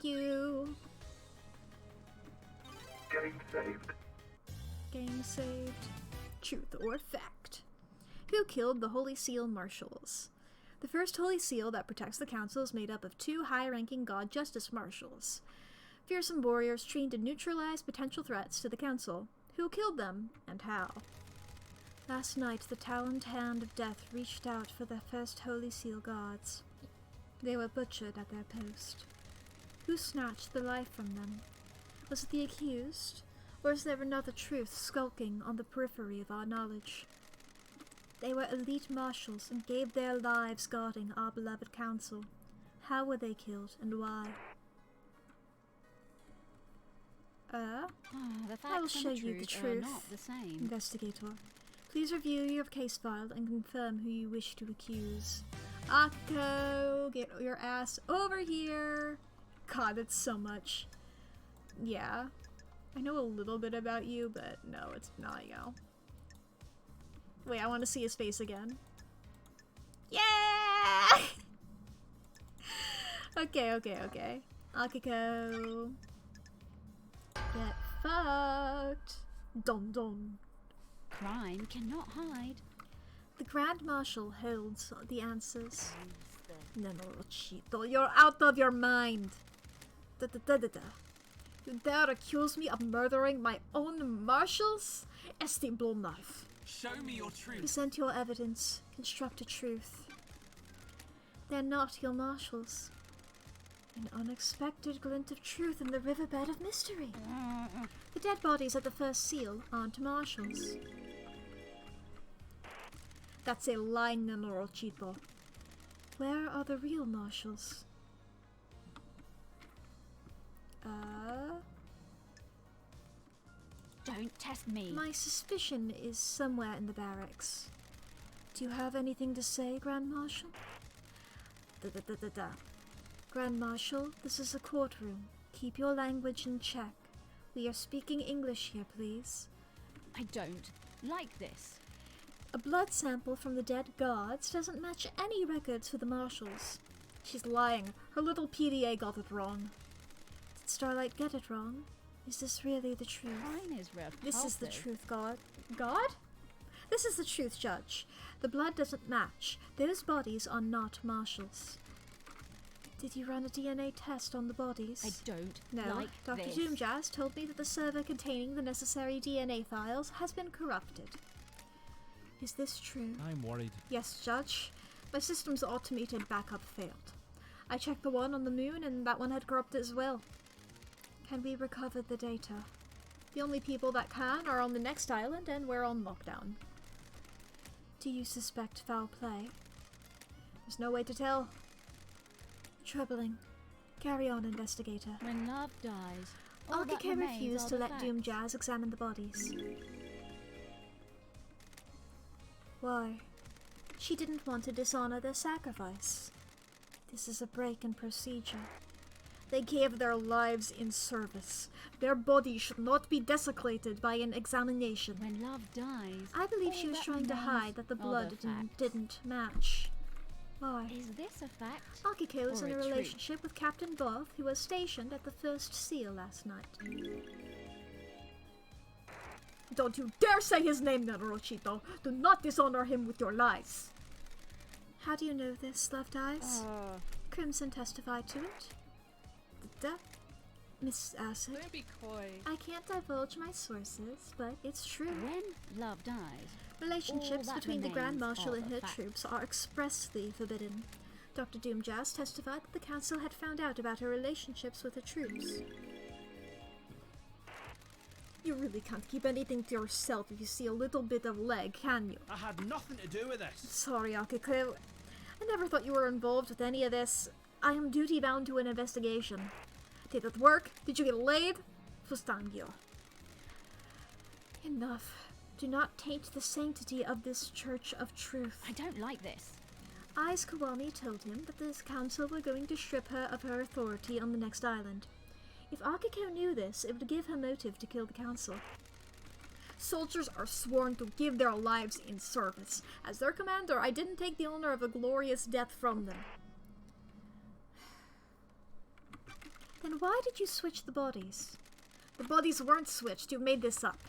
you. Game saved. Game saved. Truth or fact? Who killed the Holy Seal Marshals? The first Holy Seal that protects the Council is made up of 2 high-ranking God Justice Marshals. Fearsome warriors trained to neutralize potential threats to the Council. Who killed them, and how? Last night, the taloned hand of death reached out for the first Holy Seal guards. They were butchered at their post. Who snatched the life from them? Was it the accused, or is there another truth skulking on the periphery of our knowledge? They were elite marshals and gave their lives guarding our beloved council. How were they killed, and why? The I will facts show and the you the truth are truth. not the same. Investigator, please review your case file and confirm who you wish to accuse. Akko, get your ass over here! God, it's so much. Yeah. I know a little bit about you, but no, it's not you. Wait, I want to see his face again. Yeah! Okay. Akiko. Get fucked. Dum dum. Crime cannot hide. The Grand Marshal holds the answers. Nenorochito, you're out of your mind. Da-da-da-da-da. You dare accuse me of murdering my own marshals? Este Blomknife. Show me your truth. Present your evidence. Construct a truth. They're not your marshals. An unexpected glint of truth in the riverbed of mystery. The dead bodies at the first seal aren't marshals. That's a lie, Nenorochito. Where are the real marshals? Don't test me. My suspicion is somewhere in the barracks. Do you have anything to say, Grand Marshal? Da-da-da-da-da. Grand Marshal, this is a courtroom. Keep your language in check. We are speaking English here, please. I don't like this. A blood sample from the dead guards doesn't match any records for the marshals. She's lying. Her little PDA got it wrong. Did Starlight get it wrong? Is this really the truth? Crime is repulsive. This is the truth, God. God? This is the truth, Judge. The blood doesn't match. Those bodies are not marshals. Did you run a DNA test on the bodies? I don't No, like Dr. this. Doomjazz told me that the server containing the necessary DNA files has been corrupted. Is this true? I'm worried. Yes, Judge. My system's automated backup failed. I checked the one on the moon and that one had corrupted as well. Can we recover the data? The only people that can are on the next island and we're on lockdown. Do you suspect foul play? There's no way to tell. Troubling. Carry on, investigator. When love dies, all that Akiko remains refused are to the let Doom facts. Jazz examine the bodies. Why? She didn't want to dishonor their sacrifice. This is a break in procedure. They gave their lives in service. Their bodies should not be desecrated by an examination. When love dies, I believe all she was that trying to remains hide that the are blood facts. didn't match. Why? Is this a fact? Akiko is or in a a truth? relationship with Captain Both, who was stationed at the first seal last night. Don't you dare say his name, Naruchito! Do not dishonor him with your lies! How do you know this, Loved Eyes? Crimson testified to it. Miss Acid, Don't be coy. I can't divulge my sources, but it's true. When love dies, Relationships all that between the Grand remains Marshal are and the her facts. troops are expressly forbidden. Dr. Doomjazz testified that the Council had found out about her relationships with her troops. You really can't keep anything to yourself if you see a little bit of leg, can you? I had nothing to do with this. Sorry, Akiko. I never thought you were involved with any of this. I am duty-bound to an investigation. Did it work? Did you get laid? Fustangio. Enough. Do not taint the sanctity of this Church of Truth. I don't like this. Ais Kawami told him that this council were going to strip her of her authority on the next island. If Akiko knew this, it would give her motive to kill the council. Soldiers are sworn to give their lives in service. As their commander, I didn't take the honor of a glorious death from them. Then why did you switch the bodies? The bodies weren't switched, you made this up.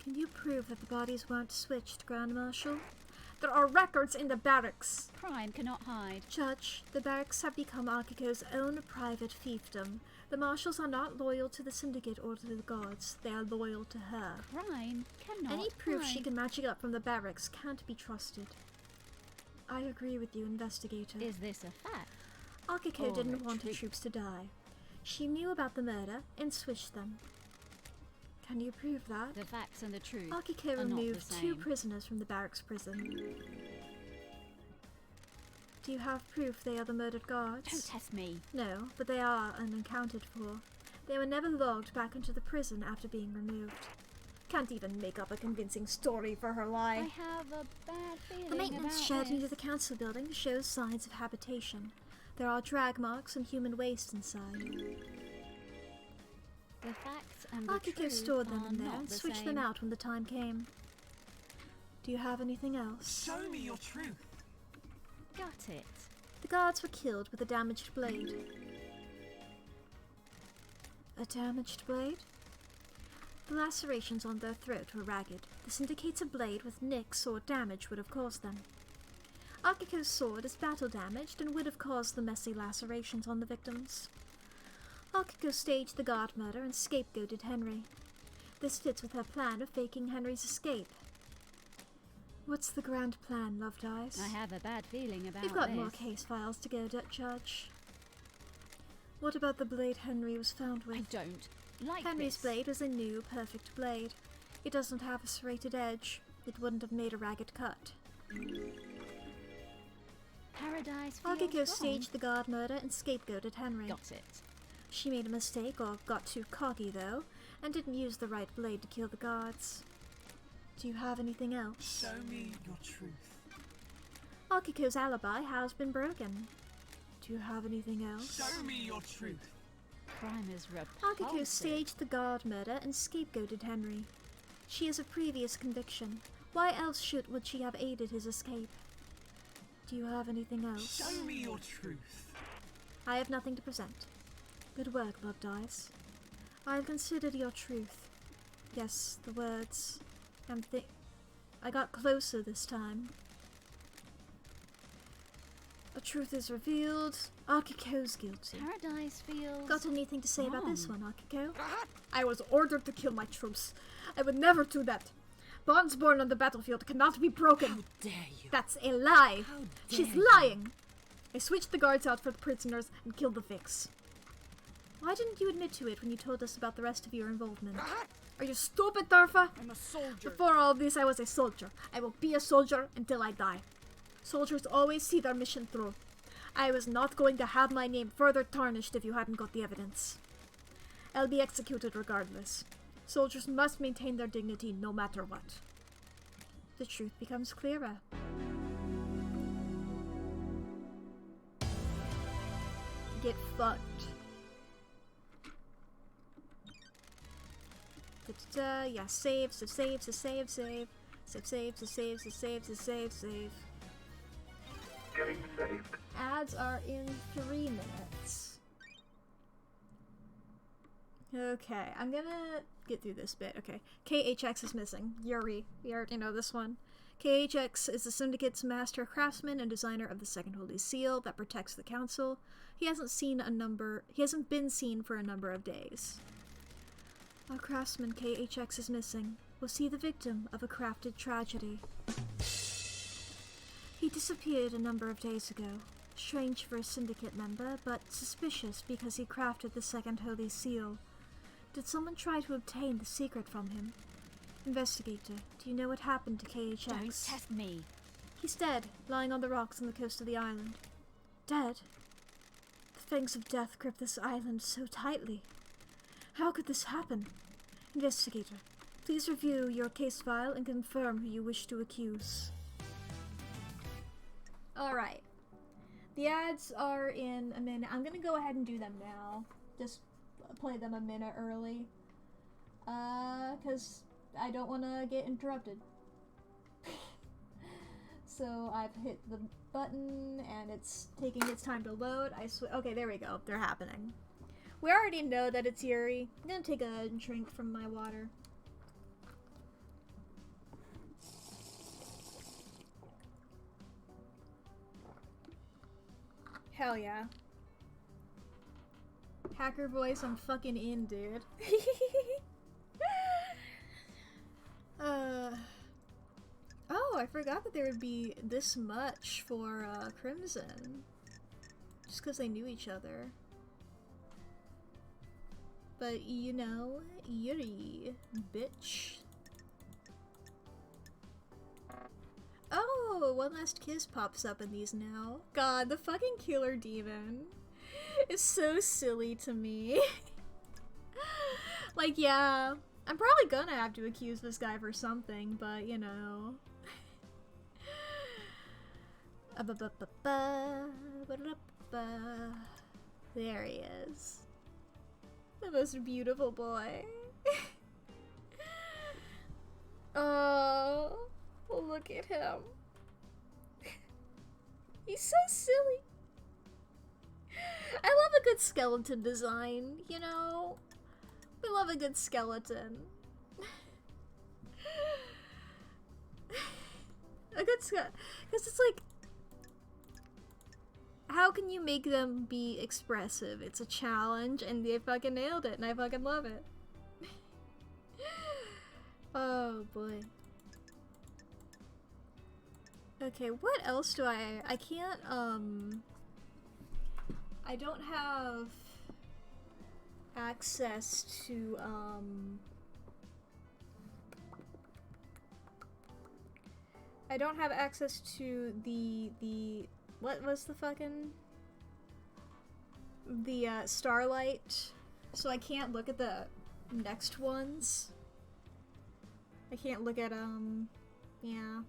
Can you prove that the bodies weren't switched, Grand Marshal? There are records in the barracks. Crime cannot hide. Judge, the barracks have become Akiko's own private fiefdom. The marshals are not loyal to the Syndicate or to the gods. They are loyal to her. Crime cannot Any proof she hide. can magic up from the barracks can't be trusted. I agree with you, investigator. Is this a fact? Akiko or didn't a want her truth? troops to die. She knew about the murder and switched them. Can you prove that? The facts and the truth Akiko are not the removed 2 same. prisoners from the barracks prison. Do you have proof they are the murdered guards? Don't test me. No, but they are unaccounted for. They were never logged back into the prison after being removed. Can't even make up a convincing story for her I lie. have a bad feeling The maintenance about shed this. near the council building shows signs of habitation. There are drag marks and human waste inside. The facts and the Akiko truth stored them are in there not and the switched same. them out when the time came. Do you have anything else? Show me your truth. Got it. The guards were killed with a damaged blade. A damaged blade? The lacerations on their throat were ragged. This indicates a blade with nicks or damage would have caused them. Akiko's sword is battle damaged and would have caused the messy lacerations on the victims. Akiko staged the guard murder and scapegoated Henry. This fits with her plan of faking Henry's escape. What's the grand plan, Loved Eyes? I have a bad feeling about You've got this. more case files to go, Judge. What about the blade Henry was found with? I don't like Henry's this. blade was a new, perfect blade. It doesn't have a serrated edge. It wouldn't have made a ragged cut. Paradise feels Akiko wrong. staged the guard murder and scapegoated Henry. Got it. She made a mistake, or got too cocky though, and didn't use the right blade to kill the guards. Do you have anything else? Show me your truth. Akiko's alibi has been broken. Do you have anything else? Show me your truth. Crime is Akiko repulsive. staged the guard murder and scapegoated Henry. She has a previous conviction. Why else would she have aided his escape? Do you have anything else? Show me your truth. I have nothing to present. Good work, Loved Eyes. I have considered your truth. Yes, the words. I got closer this time. The truth is revealed. Akiko's guilty. Paradise feels Got anything to say about this wrong. one, Akiko? I was ordered to kill my troops. I would never do that. Bonds born on the battlefield cannot be broken. How dare you? That's a lie. How She's dare you. lying. I switched the guards out for the prisoners and killed the Vix. Why didn't you admit to it when you told us about the rest of your involvement? Are you stupid, Darfa? I'm a soldier. Before all this, I was a soldier. I will be a soldier until I die. Soldiers always see their mission through. I was not going to have my name further tarnished if you hadn't got the evidence. I'll be executed regardless. Soldiers must maintain their dignity no matter what. The truth becomes clearer. Get fucked. Yeah, save. Getting saved. Ads are in 3 minutes. Okay, I'm gonna get through this bit. Okay, KHX is missing. Yuri. We already know this one. KHX is the Syndicate's master craftsman and designer of the Second Holy Seal that protects the Council. He hasn't been seen for a number of days. Our craftsman KHX is missing. Was he the victim of a crafted tragedy? He disappeared a number of days ago. Strange for a Syndicate member, but suspicious because he crafted the Second Holy Seal. Did someone try to obtain the secret from him? Investigator, do you know what happened to KHX? Don't test me. He's dead, lying on the rocks on the coast of the island. Dead? The fangs of death grip this island so tightly. How could this happen? Investigator, please review your case file and confirm who you wish to accuse. Alright. The ads are in a minute. I'm gonna go ahead and do them now. Just play them a minute early. Cause I don't wanna get interrupted. So I've hit the button and it's taking its time to load. Okay, there we go. They're happening. We already know that it's Yuri. I'm gonna take a drink from my water. Hell yeah. Hacker voice, I'm fucking in, dude. Oh, I forgot that there would be this much for Crimson. Just because they knew each other. But, you know, Yuri, bitch. Oh, one last kiss pops up in these now. God, the fucking killer demon is so silly to me. Like, yeah, I'm probably gonna have to accuse this guy for something, but, you know. There he is. The most beautiful boy. Oh, look at him. He's so silly. I love a good skeleton design, you know? We love a good skeleton. A good skeleton. Because it's like, how can you make them be expressive? It's a challenge, and they fucking nailed it, and I fucking love it. Oh, boy. Okay, what else do I can't, I don't have access to, I don't have access to the what was the fucking, the, Starlight, so I can't look at the next ones. I can't look at, yeah.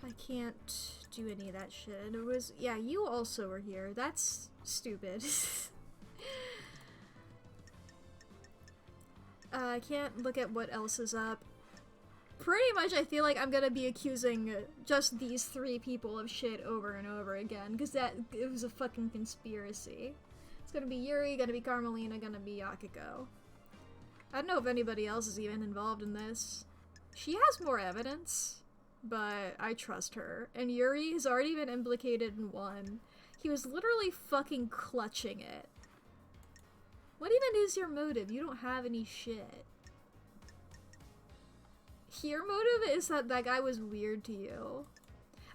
I can't do any of that shit. It was, yeah, you also were here. That's stupid. I can't look at what else is up. Pretty much I feel like I'm gonna be accusing just these 3 people of shit over and over again, because it was a fucking conspiracy. It's gonna be Yuri, gonna be Carmelina, gonna be Akiko. I don't know if anybody else is even involved in this. She has more evidence, but I trust her. And Yuri has already been implicated in one. He was literally fucking clutching it. What even is your motive? You don't have any shit. Your motive is that that guy was weird to you.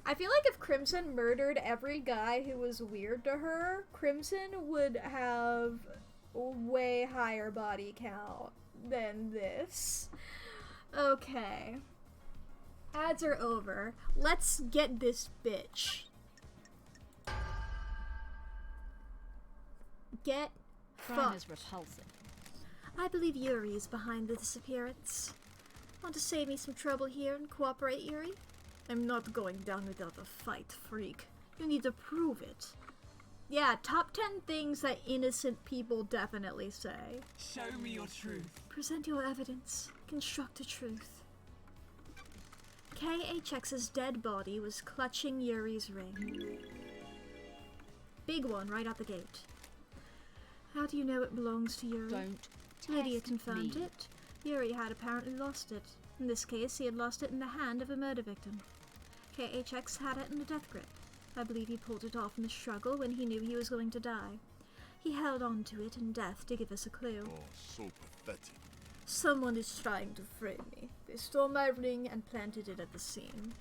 I feel like if Crimson murdered every guy who was weird to her, Crimson would have a way higher body count than this. Okay. Ads are over. Let's get this bitch. Get Crime fucked. is repulsive. I believe Yuri is behind the disappearance. Want to save me some trouble here and cooperate, Yuri? I'm not going down without a fight, freak. You need to prove it. Yeah, top 10 things that innocent people definitely say. Show me your truth. Present your evidence. Construct a truth. KHX's dead body was clutching Yuri's ring. Big one right out the gate. How do you know it belongs to Yuri? Don't Lydia test confirmed me. it. Yuri had apparently lost it. In this case, he had lost it in the hand of a murder victim. KHX had it in a death grip. I believe he pulled it off in the struggle when he knew he was going to die. He held on to it in death to give us a clue. Oh, so pathetic. Someone is trying to frame me. They stole my ring and planted it at the scene.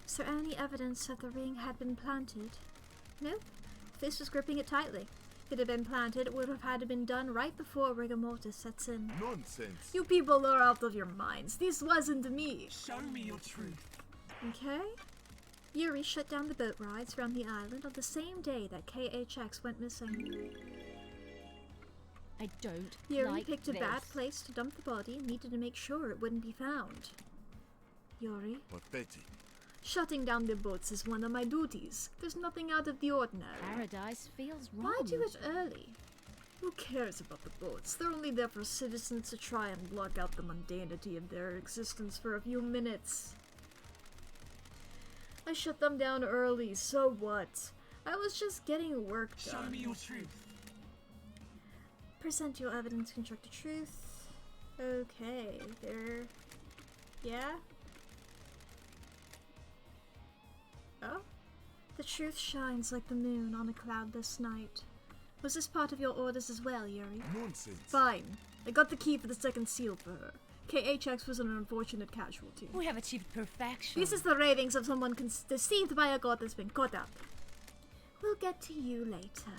Is there any evidence that the ring had been planted? Nope. Fist was gripping it tightly. If it had been planted, it would have had to been done right before rigor mortis sets in. Nonsense. You people are out of your minds. This wasn't me. Show me your truth. Okay. Yuri shut down the boat rides around the island on the same day that KHX went missing. I don't Yuri like picked a this. bad place to dump the body and needed to make sure it wouldn't be found. Yuri, Pathetic. shutting down the boats is one of my duties. There's nothing out of the ordinary. Paradise feels wrong. Why do it early? Who cares about the boats? They're only there for citizens to try and block out the mundanity of their existence for a few minutes. I shut them down early, so what? I was just getting work Show done. me your truth. Present your evidence, construct a truth. Okay, there. Yeah? Oh? The truth shines like the moon on a cloudless night. Was this part of your orders as well, Yuri? Nonsense. Fine. I got the key for the second seal for her. KHX was an unfortunate casualty. We have achieved perfection. This is the ravings of someone deceived by a god that's been caught up. We'll get to you later.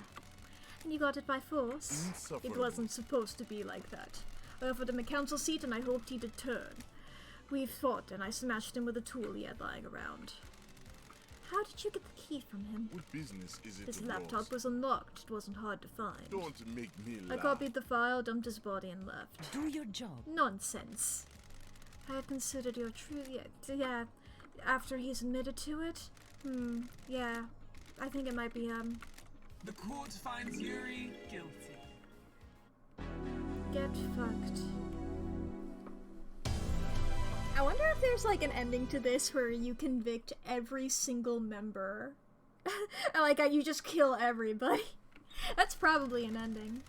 And you got it by force? It Insufferable. wasn't supposed to be like that. I offered him a council seat and I hoped he'd turn. We fought and I smashed him with a tool he had lying around. How did you get the key from him? What business is it His of laptop yours? was unlocked. It wasn't hard to find. Don't make me I laugh. copied the file, dumped his body, and left. Do your job. Nonsense. I have considered your truth. Yeah, after he's admitted to it? Yeah. I think it might be, The court finds Yuri guilty. get fucked. I wonder if there's like an ending to this where you convict every single member. Like, you just kill everybody. That's probably an ending.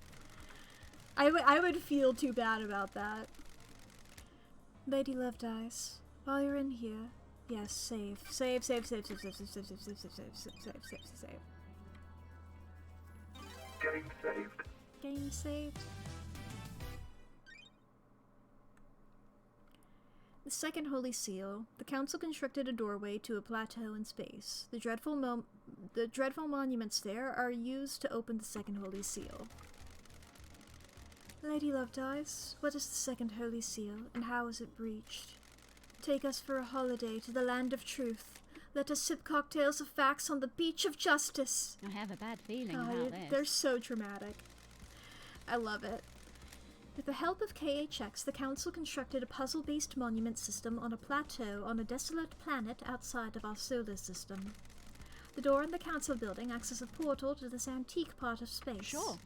I would feel too bad about that. Lady Love dies. While you're in here, yes, save. Save. Getting saved. Game saved. The second Holy Seal. The Council constructed a doorway to a plateau in space. The dreadful monuments there are used to open the second Holy Seal. Lady Love dies. What is the second Holy Seal, and how is it breached? Take us for a holiday to the land of truth. Let us sip cocktails of facts on the beach of justice. I have a bad feeling Oh, about this. they're so dramatic. I love it. With the help of KHX, the Council constructed a puzzle-based monument system on a plateau on a desolate planet outside of our solar system. The door in the Council building acts as a portal to this antique part of space. Sure.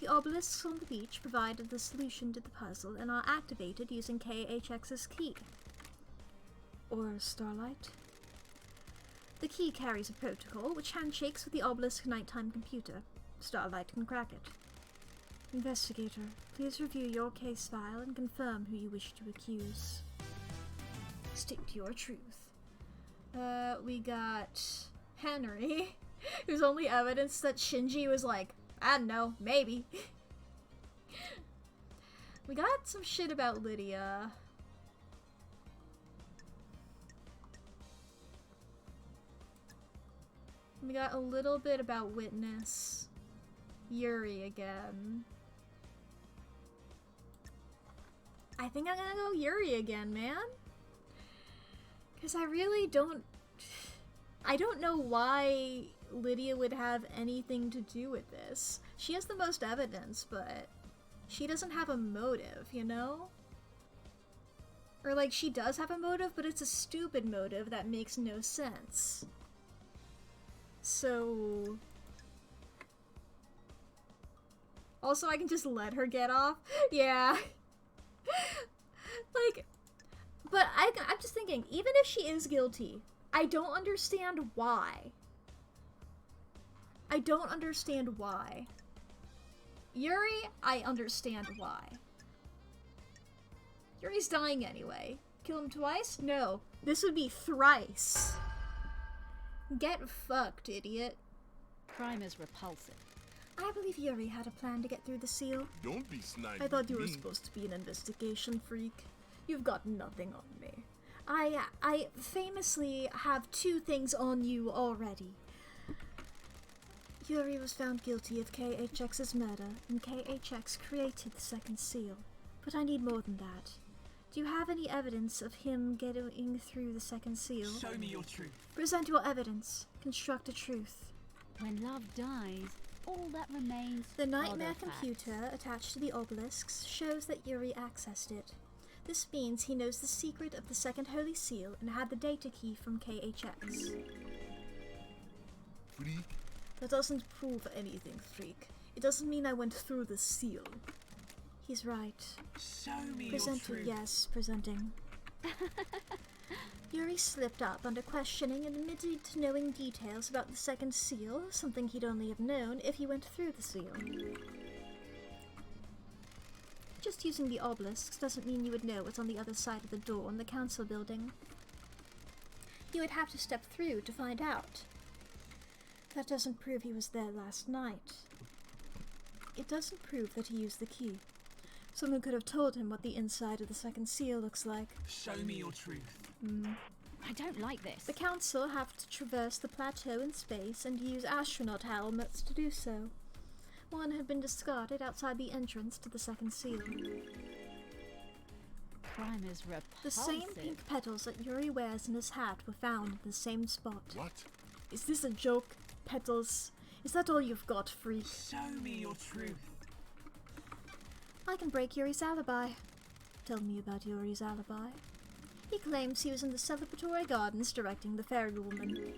The obelisks on the beach provided the solution to the puzzle and are activated using KHX's key. Or Starlight. The key carries a protocol which handshakes with the obelisk nighttime computer. Starlight can crack it. Investigator, please review your case file and confirm who you wish to accuse. Stick to your truth. We got Henry, whose only evidence that Shinji was like, I don't know, maybe. We got some shit about Lydia. We got a little bit about Witness. Yuri again. I think I'm gonna go Yuri again, man. Because I really don't... I don't know why Lydia would have anything to do with this. She has the most evidence, but she doesn't have a motive, you know? Or like, she does have a motive, but it's a stupid motive that makes no sense. So... Also, I can just let her get off? Yeah. Like, but I'm just thinking, even if she is guilty, I don't understand why. I don't understand why. Yuri, I understand why. Yuri's dying anyway. Kill him twice? No. This would be thrice. Get fucked, idiot. Crime is repulsive. I believe Yuri had a plan to get through the seal. Don't be snide. I thought you were with me. supposed to be an investigation freak. You've got nothing on me. I famously have 2 things on you already. Yuri was found guilty of KHX's murder, and KHX created the second seal. But I need more than that. Do you have any evidence of him getting through the second seal? Show me your truth. Present your evidence. Construct a truth. When love dies, all that remains The are nightmare the facts. computer attached to the obelisks shows that Yuri accessed it. This means he knows the secret of the second holy seal and had the data key from KHX. Freak. That doesn't prove anything, freak. It doesn't mean I went through the seal. He's right. Show me Present your truth. yes, presenting. Yuri slipped up under questioning and admitted to knowing details about the second seal, something he'd only have known if he went through the seal. Just using the obelisks doesn't mean you would know what's on the other side of the door in the council building. You would have to step through to find out. That doesn't prove he was there last night. It doesn't prove that he used the key. Someone could have told him what the inside of the second seal looks like. Show me your truth. I don't like this. The council have to traverse the plateau in space and use astronaut helmets to do so. One had been discarded outside the entrance to the second seal. Crime is repulsive. The same pink petals that Yuri wears in his hat were found in the same spot. What? Is this a joke, Petals? Is that all you've got, freak? Show me your truth. I can break Yuri's alibi. Tell me about Yuri's alibi. He claims he was in the celebratory gardens directing the fairy woman.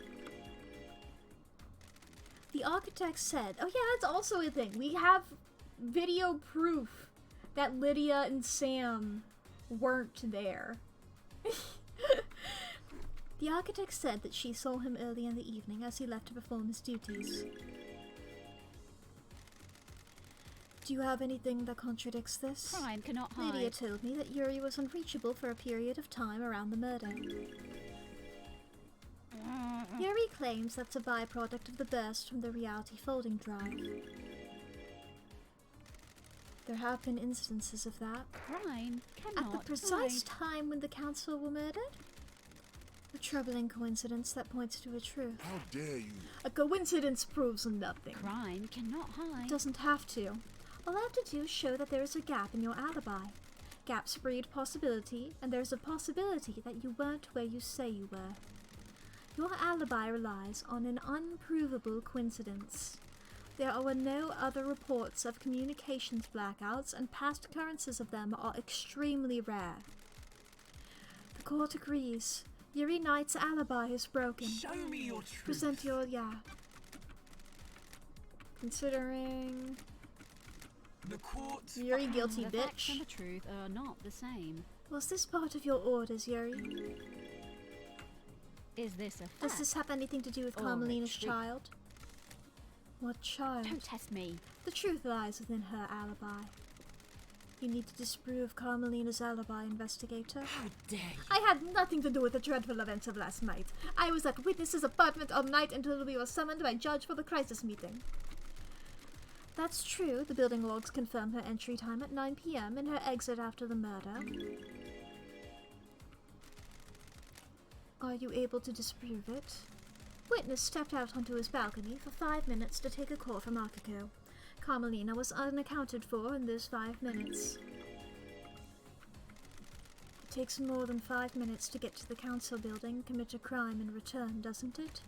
The architect said, oh yeah, that's also a thing. We have video proof that Lydia and Sam weren't there. The architect said that she saw him early in the evening as he left to perform his duties. Do you have anything that contradicts this? Crime cannot hide. Lydia told me that Yuri was unreachable for a period of time around the murder. Yuri claims that's a byproduct of the burst from the reality folding drive. There have been instances of that. Crime At cannot the precise hide. time when the council were murdered? A troubling coincidence that points to a truth. How dare you? A coincidence proves nothing. Crime cannot hide. Doesn't have to. All I have to do is show that there is a gap in your alibi. Gaps breed possibility, and there's a possibility that you weren't where you say you were. Your alibi relies on an unprovable coincidence. There are no other reports of communications blackouts, and past occurrences of them are extremely rare. The court agrees. Yuri Knight's alibi is broken. Show me your truth. Present your Considering The court. Yuri guilty The facts bitch. and the truth are not the same. Was this part of your orders, Yuri? Is this a fact? Does this have anything to do with Or a Carmelina's truth? child? What child? Don't test me. The truth lies within her alibi. You need to disprove Carmelina's alibi, investigator. How dare you? I had nothing to do with the dreadful events of last night. I was at Witness's apartment all night until we were summoned by Judge for the crisis meeting. That's true. The building logs confirm her entry time at 9 p.m. and her exit after the murder. Are you able to disprove it? Witness stepped out onto his balcony for 5 minutes to take a call from Akiko. Carmelina was unaccounted for in those 5 minutes. It takes more than 5 minutes to get to the council building, commit a crime, and return, doesn't it?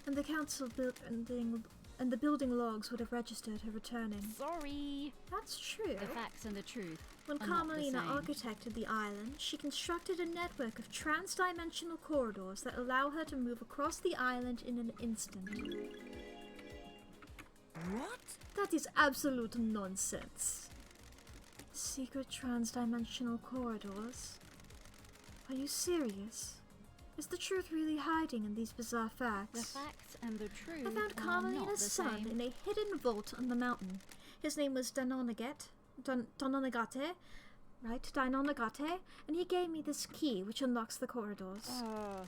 And the council building and the building logs would have registered her returning. Sorry. That's true. The facts and the truth. When are not the Carmelina same. architected the island, she constructed a network of trans-dimensional corridors that allow her to move across the island in an instant. What? That is absolute nonsense. Secret trans-dimensional corridors? Are you serious? Is the truth really hiding in these bizarre facts? The facts and the truth I found are not Carmelina's the son same. in a hidden vault on the mountain. His name was Danonagate, and he gave me this key which unlocks the corridors.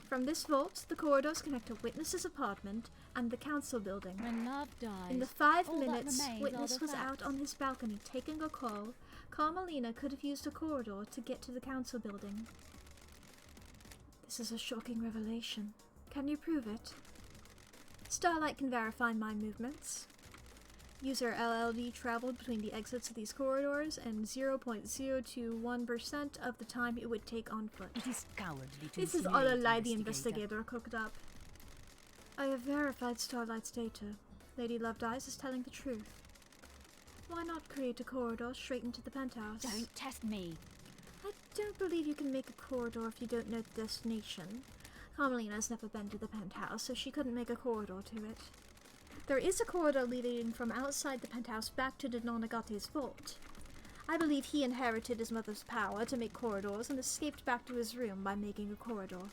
From this vault, the corridors connect to Witness's apartment and the council building. When love dies, In the 5 all that minutes remains Witness are the was out facts. on his balcony taking a call, Carmelina could have used a corridor to get to the council building. This is a shocking revelation. Can you prove it? Starlight can verify my movements. User LLD traveled between the exits of these corridors and 0.021% of the time it would take on foot. It is cowardly to This is all a insinuate, lie the investigator cooked up. I have verified Starlight's data. Lady Lovedeyes is telling the truth. Why not create a corridor straight into the penthouse? Don't test me. I don't believe you can make a corridor if you don't know the destination. Carmelina's never been to the penthouse, so she couldn't make a corridor to it. There is a corridor leading from outside the penthouse back to Danonagate's vault. I believe he inherited his mother's power to make corridors and escaped back to his room by making a corridor.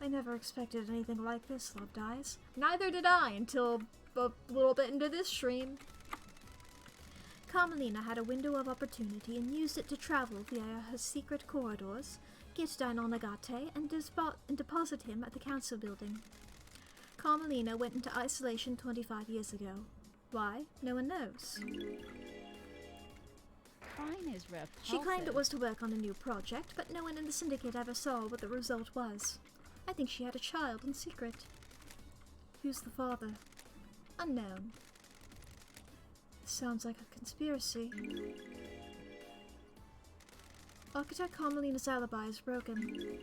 I never expected anything like this, Lovedeyes. Neither did I until a little bit into this stream. Carmelina had a window of opportunity and used it to travel via her secret corridors, get Danonagate, and deposit him at the council building. Carmelina went into isolation 25 years ago. Why? No one knows. Fine is repulsive. She claimed it was to work on a new project, but no one in the syndicate ever saw what the result was. I think she had a child in secret. Who's the father? Unknown. Sounds like a conspiracy. Architect Carmelina's alibi is broken.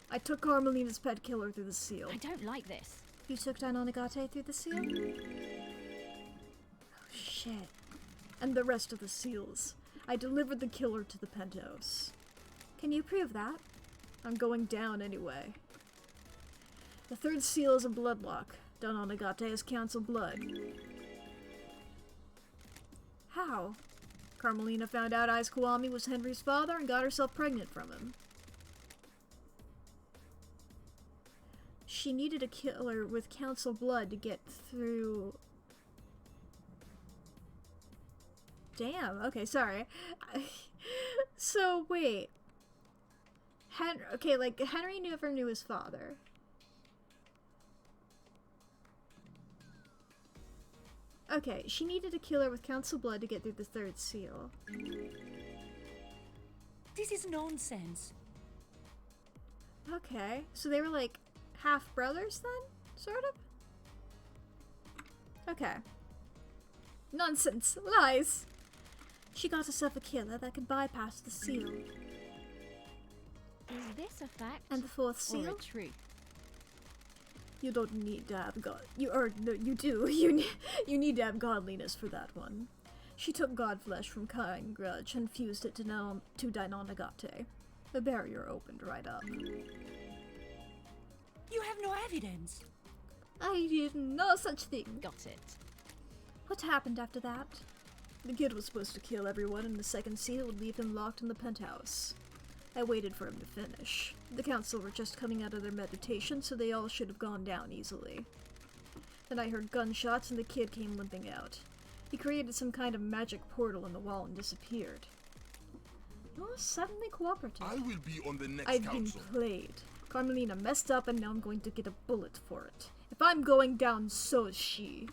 I took Carmelina's pet killer through the seal. I don't like this. You took Danonagate through the seal? Oh, shit. And the rest of the seals. I delivered the killer to the penthouse. Can you prove that? I'm going down anyway. The third seal is a bloodlock. Danonagate is council blood. How? Carmelina found out Ice Kiwami was Henry's father and got herself pregnant from him. She needed a killer with council blood to get through... Damn, okay, sorry. So, wait. Henry never knew his father. Okay, she needed a killer with council blood to get through the third seal. This is nonsense. Okay, so they were like half brothers then? Sort of? Okay. Nonsense. Lies. She got herself a killer that could bypass the seal. Is this a fact And the fourth or a seal? truth? You don't need to have God. You do. You need to have godliness for that one. She took god flesh from Kind Grudge and fused it to Danonagate. The barrier opened right up. You have no evidence. I did no such thing. Got it. What happened after that? The kid was supposed to kill everyone, and the second seal would leave him locked in the penthouse. I waited for him to finish. The council were just coming out of their meditation, so they all should have gone down easily. Then I heard gunshots, and the kid came limping out. He created some kind of magic portal in the wall and disappeared. Oh, suddenly cooperative. I will be on the next I've council. been played. Carmelina messed up, and now I'm going to get a bullet for it. If I'm going down, so is she.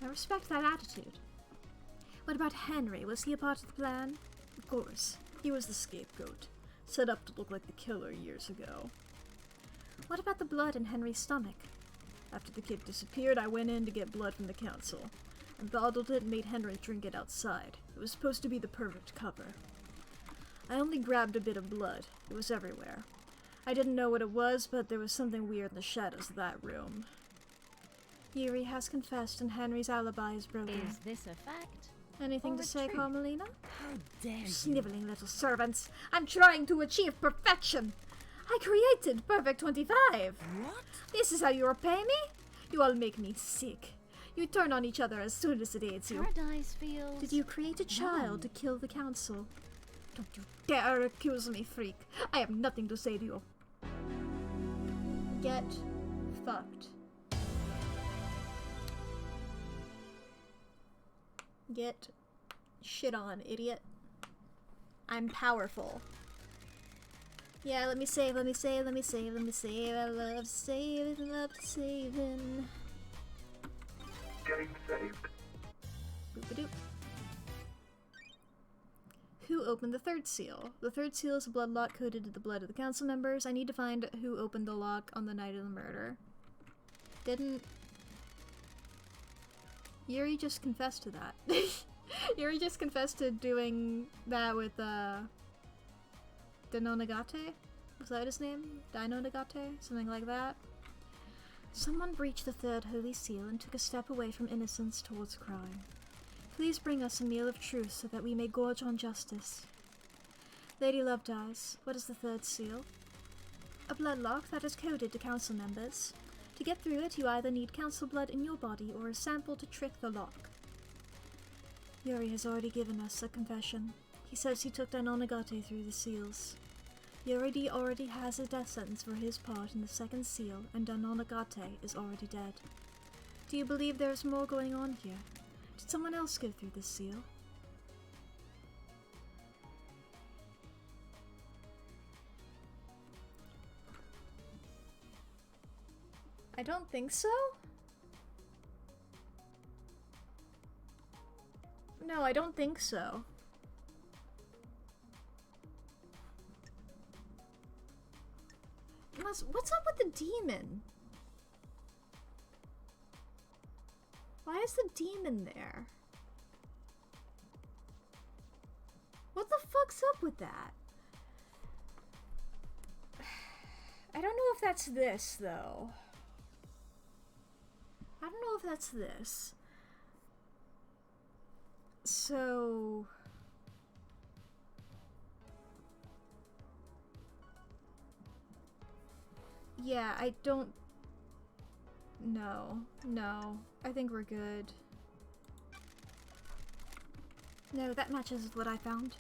I respect that attitude. What about Henry? Was he a part of the plan? Of course. He was the scapegoat. Set up to look like the killer years ago. What about the blood in Henry's stomach? After the kid disappeared, I went in to get blood from the council, and bottled it and made Henry drink it outside. It was supposed to be the perfect cover. I only grabbed a bit of blood. It was everywhere. I didn't know what it was, but there was something weird in the shadows of that room. Yuri has confessed and Henry's alibi is broken. Is this a fact? Anything or to a say, truth? Carmelina? How dare you? Sniveling little servants. I'm trying to achieve perfection. I created Perfect 25. What? This is how you repay me? You all make me sick. You turn on each other as soon as it aids you. Paradise feels. Did you create a child to kill the council? Don't you dare accuse me, freak. I have nothing to say to you. Get fucked. Get shit on, idiot. I'm powerful. Yeah, let me save, let me save, let me save, let me save. I love saving, love saving. Getting saved. Boop-a-doop. Who opened the third seal? The third seal is a blood lock coded to the blood of the council members. I need to find who opened the lock on the night of the murder. Didn't... Yuri just confessed to that. Yuri just confessed to doing that with, Dino Nagate? Was that his name? Dino Nagate? Something like that? Someone breached the third holy seal and took a step away from innocence towards crime. Please bring us a meal of truth so that we may gorge on justice. Lady Lovedyes, what is the third seal? A blood lock that is coded to council members. To get through it, you either need council blood in your body or a sample to trick the lock. Yuri has already given us a confession. He says he took Dainonagate through the seals. Yuri already has a death sentence for his part in the second seal, and Dainonagate is already dead. Do you believe there is more going on here? Did someone else go through this seal? I don't think so. No, I don't think so. What's up with the demon? Why is the demon there? What the fuck's up with that? I don't know if that's this, though. I don't know if that's this. So... yeah, I don't... No. I think we're good. No, that matches with what I found.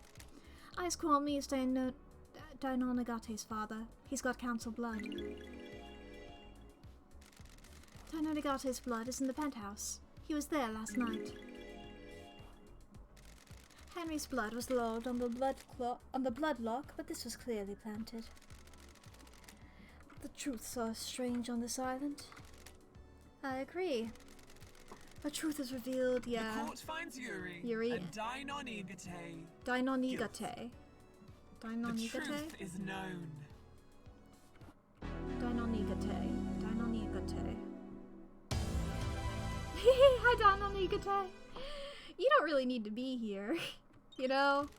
Eyes call me is Dainonagate's father. He's got council blood. Dainonagate's blood is in the penthouse. He was there last night. Henry's blood was logged on the blood lock, but this was clearly planted. The truths are strange on this island. I agree. A truth is revealed, yeah. The court finds Yuri, Yuri. and Dainonagate. Dainonagate. The Dainonagate? truth is known. Dainonagate. Dainonagate. Hi, Dainonagate. You don't really need to be here. You know?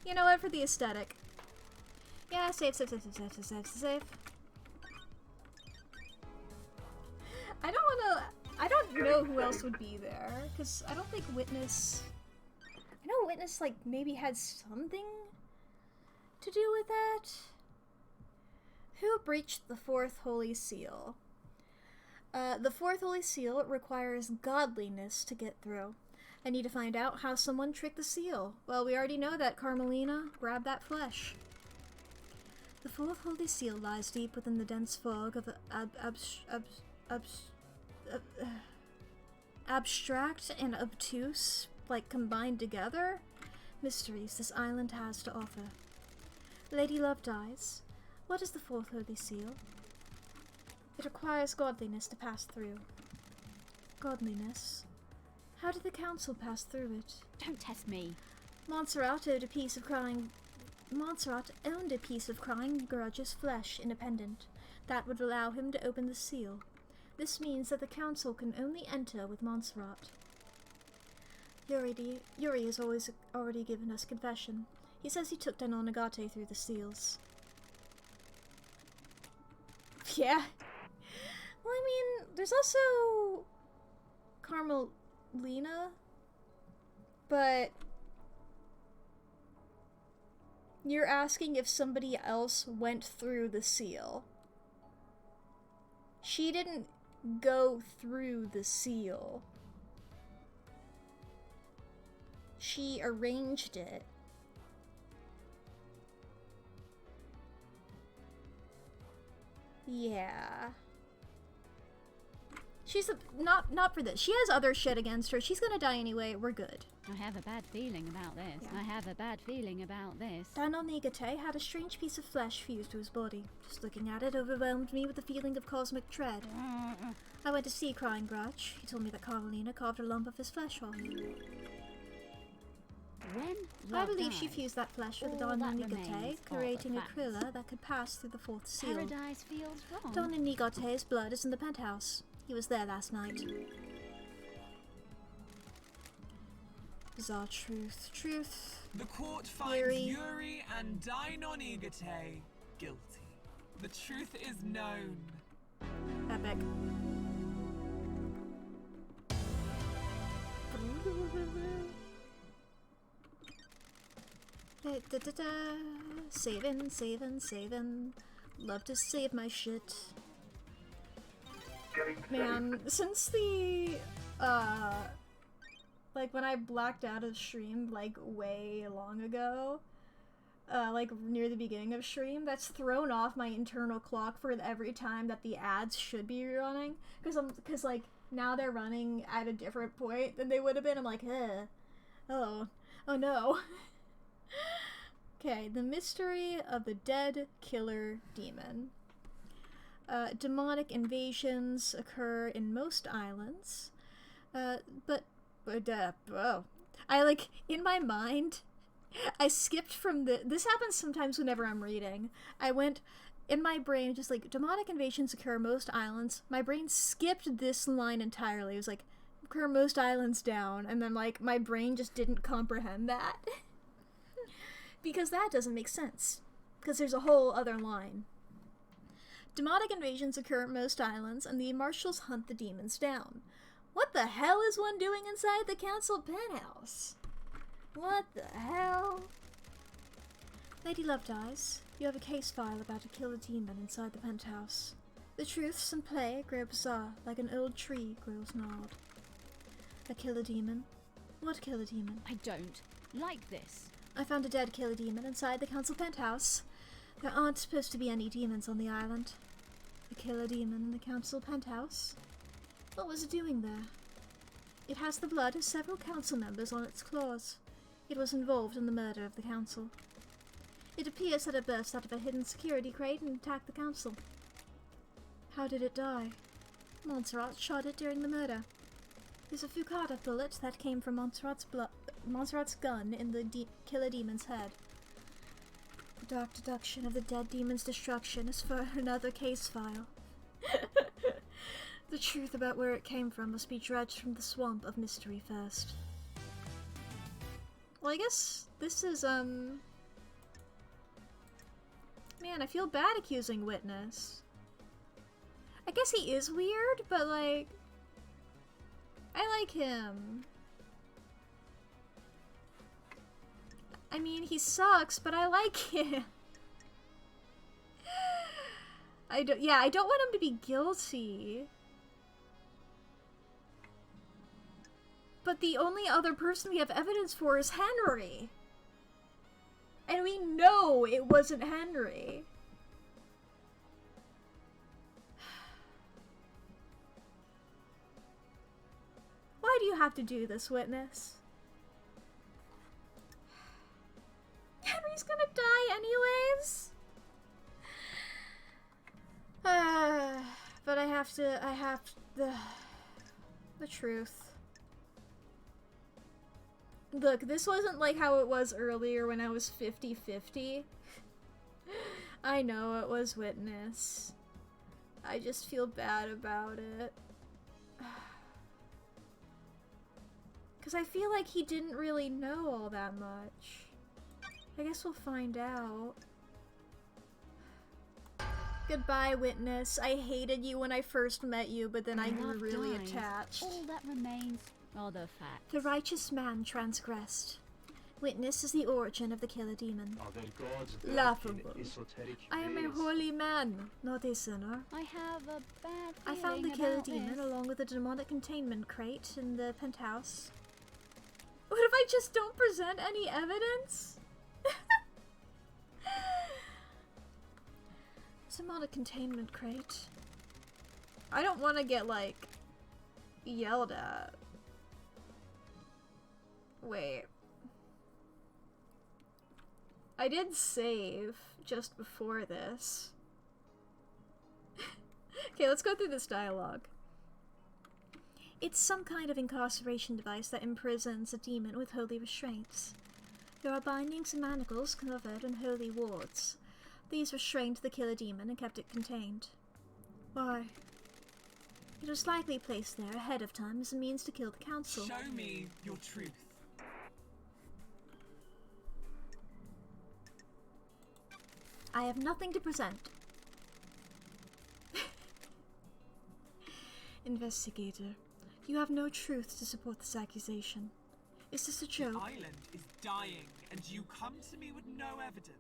You know what? For the aesthetic. Yeah, save. I don't know who else would be there, because I don't think Witness... I know Witness, like, maybe had something to do with that? Who breached the fourth holy seal? The fourth holy seal requires godliness to get through. I need to find out how someone tricked the seal. Well, we already know that Carmelina grabbed that flesh. The fourth holy seal lies deep within the dense fog of the abstract and obtuse, like combined together, mysteries this island has to offer. Lady Lovedyes, what is the fourth holy seal? It requires godliness to pass through. Godliness? How did the council pass through it? Don't test me. Montserrat owned a piece of crying grudgeous flesh, independent. That would allow him to open the seal. This means that the council can only enter with Montserrat. Yuri has already given us confession. He says he took Danon Nagate through the seals. Yeah. Well, I mean, there's also Carmelina, but you're asking if somebody else went through the seal. She didn't go through the seal. She arranged it. Yeah. She's not for this. She has other shit against her. She's gonna die anyway. We're good. I have a bad feeling about this. Yeah. I have a bad feeling about this. Danon Nagate had a strange piece of flesh fused to his body. Just looking at it overwhelmed me with a feeling of cosmic dread. I went to see Crying Grudge. He told me that Carmelina carved a lump of his flesh off. When I love believe she dies, fused that flesh with all Danon that Nagate, remains creating a are the facts. krilla that could pass through the fourth seal. Paradise feels wrong. Danon Nagate's blood is in the penthouse. He was there last night. Bizarre truth. Truth. The court finds Yuri. Yuri and Danon Nagate guilty. The truth is known. Epic. Saving, saving, saving. Love to save my shit. Getting Man, since the, like when I blacked out of stream, like way long ago, like near the beginning of stream, that's thrown off my internal clock for every time that the ads should be running. Cause like, now they're running at a different point than they would have been. I'm like, oh no. Okay, the mystery of the dead killer demon. Demonic invasions occur in most islands, I like, in my mind, I skipped from this happens sometimes whenever I'm reading. I went, in my brain, just like, demonic invasions occur most islands. My brain skipped this line entirely. It was like, occur most islands down, and then like, my brain just didn't comprehend that. Because that doesn't make sense. Because there's a whole other line. Demonic invasions occur at most islands, and the marshals hunt the demons down. What the hell is one doing inside the council penthouse? What the hell? Lady Love Dies, you have a case file about a killer demon inside the penthouse. The truths in play grow bizarre, like an old tree grows gnarled. A killer demon? What killer demon? I don't like this. I found a dead killer demon inside the council penthouse. There aren't supposed to be any demons on the island. A killer demon in the council penthouse? What was it doing there? It has the blood of several council members on its claws. It was involved in the murder of the council. It appears that it burst out of a hidden security crate and attacked the council. How did it die? Montserrat shot it during the murder. There's a Fukada bullet that came from Montserrat's gun in the killer demon's head. The dark deduction of the dead demon's destruction is for another case file. The truth about where it came from must be dredged from the swamp of mystery first. Well, I guess this is, Man, I feel bad accusing Witness. I guess he is weird, but like, I like him. I mean, he sucks, but I like him. I don't want him to be guilty. But the only other person we have evidence for is Henry. And we know it wasn't Henry. Why do you have to do this, Witness? Henry's gonna die anyways. But I have the truth. Look, this wasn't like how it was earlier when I was 50-50. I know it was Witness. I just feel bad about it. Because I feel like he didn't really know all that much. I guess we'll find out. Goodbye, Witness. I hated you when I first met you, but then I grew Love really dies. attached. All that remains are the facts. The righteous man transgressed. Witness is the origin of the killer demon. Are there gods Laughable. in esoteric I am a ways? holy man, not a sinner. I have a bad I feeling found the killer about demon this. along with the demonic containment crate in the penthouse. What if I just don't present any evidence? Demonic containment crate. I don't want to get, like, yelled at. Wait. I did save just before this. Okay, let's go through this dialogue. It's some kind of incarceration device that imprisons a demon with holy restraints. There are bindings and manacles covered in holy wards. These restrained the killer demon and kept it contained. Why? It was likely placed there ahead of time as a means to kill the council. Show me your truth. I have nothing to present. Investigator, you have no truth to support this accusation. Is this a The joke? island is dying, and you come to me with no evidence.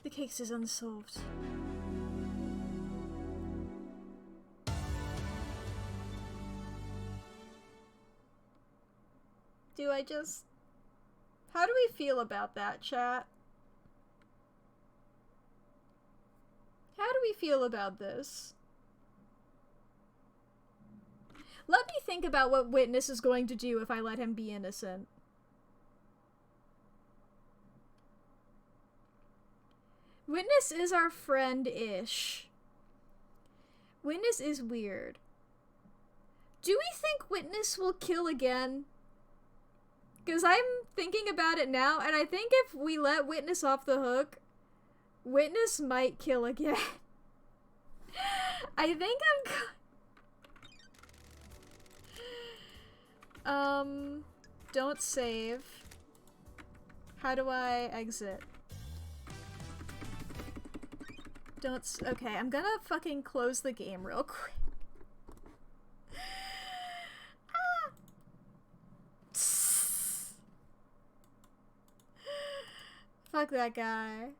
The case is unsolved. Do I just... How do we feel about that, chat? How do we feel about this? Let me think about what Witness is going to do if I let him be innocent. Witness is our friend-ish. Witness is weird. Do we think Witness will kill again? Because I'm thinking about it now, and I think if we let Witness off the hook, Witness might kill again. I think don't save. How do I exit? Okay, I'm gonna fucking close the game real quick. Fuck that guy.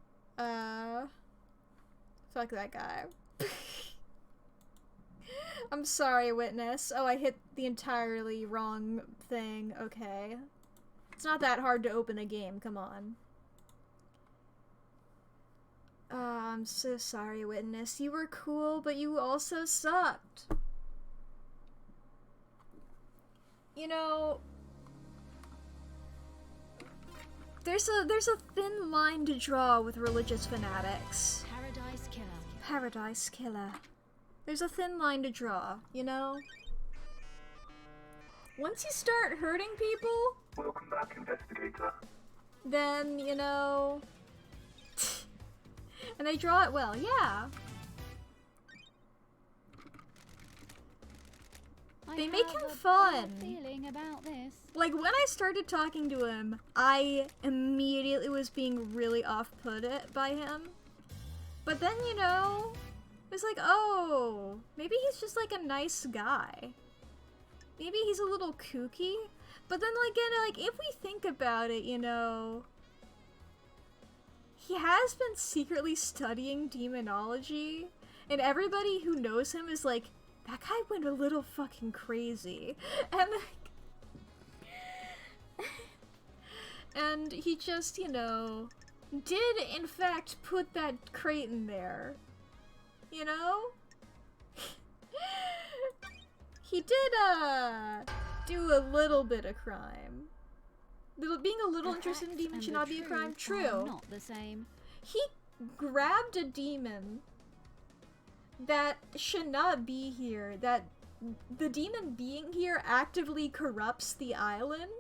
Fuck that guy. I'm sorry, Witness. Oh, I hit the entirely wrong thing. Okay. It's not that hard to open a game, come on. I'm so sorry, Witness. You were cool, but you also sucked. You know, there's a thin line to draw with religious fanatics. Paradise Killer. Paradise Killer. There's a thin line to draw, you know? Once you start hurting people, Welcome back, investigator. then, you know... and they draw it well, yeah. They make him fun. Feeling about this. Like, when I started talking to him, I immediately was being really off-put by him. But then, you know, it was like, oh, maybe he's just like a nice guy. Maybe he's a little kooky. But then, like, if we think about it, you know, he has been secretly studying demonology, and everybody who knows him is like, that guy went a little fucking crazy. And, like, and he just, you know, did in fact put that crate in there. You know? He did, do a little bit of crime. Being a little interested in demons should not be a crime. True. Not the same. He grabbed a demon that should not be here. That the demon being here actively corrupts the island.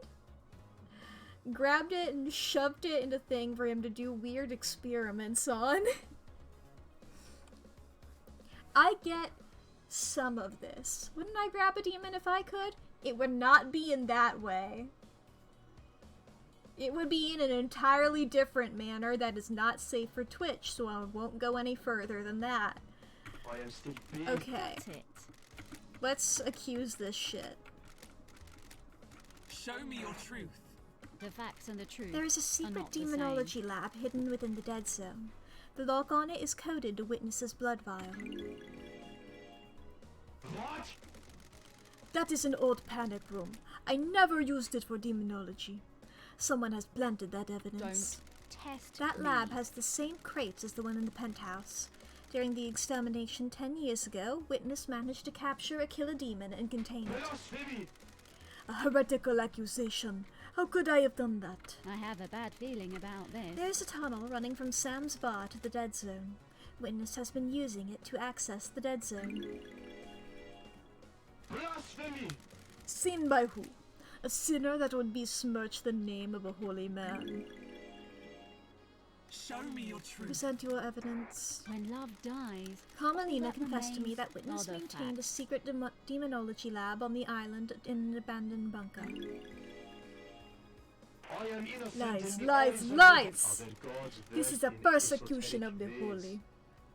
Grabbed it and shoved it in a thing for him to do weird experiments on. I get some of this. Wouldn't I grab a demon if I could? It would not be in that way. It would be in an entirely different manner that is not safe for Twitch, so I won't go any further than that. Okay, Got it. let's accuse this shit. Show me your truth. The facts and the truth. There is a are secret not the same. demonology lab hidden within the dead zone. The lock on it is coded to Witness's blood vial. What? That is an old panic room. I never used it for demonology. Someone has planted that evidence. Don't test That me. lab has the same crates as the one in the penthouse. During the extermination 10 years ago, Witness managed to capture a killer demon and contain it. Blasphemy! A heretical accusation. How could I have done that? I have a bad feeling about this. There's a tunnel running from Sam's bar to the dead zone. Witness has been using it to access the dead zone. Blasphemy! Seen by who? A sinner that would besmirch the name of a holy man. Show me your truth. Present your evidence. When love dies, Carmelina that confessed to me remains that Witness are the maintained a facts. secret demonology lab on the island in an abandoned bunker. I am innocent Lies, in the lies, eyes of lies! other gods This is versed a in persecution of esoteric the ways. holy.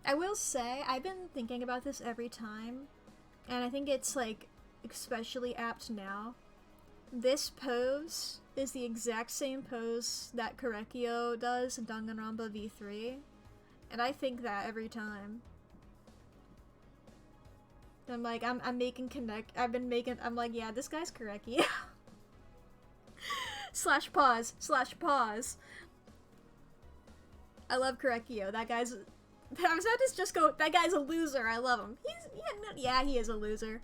I will say, I've been thinking about this every time, and I think it's like especially apt now. This pose is the exact same pose that Korekio does in Danganronpa V3, and I think that every time. I'm like, I'm making I'm like, yeah, this guy's Korekio. slash pause. I love Korekio. That guy's. I was about to just go. That guy's a loser. I love him. Yeah, he is a loser.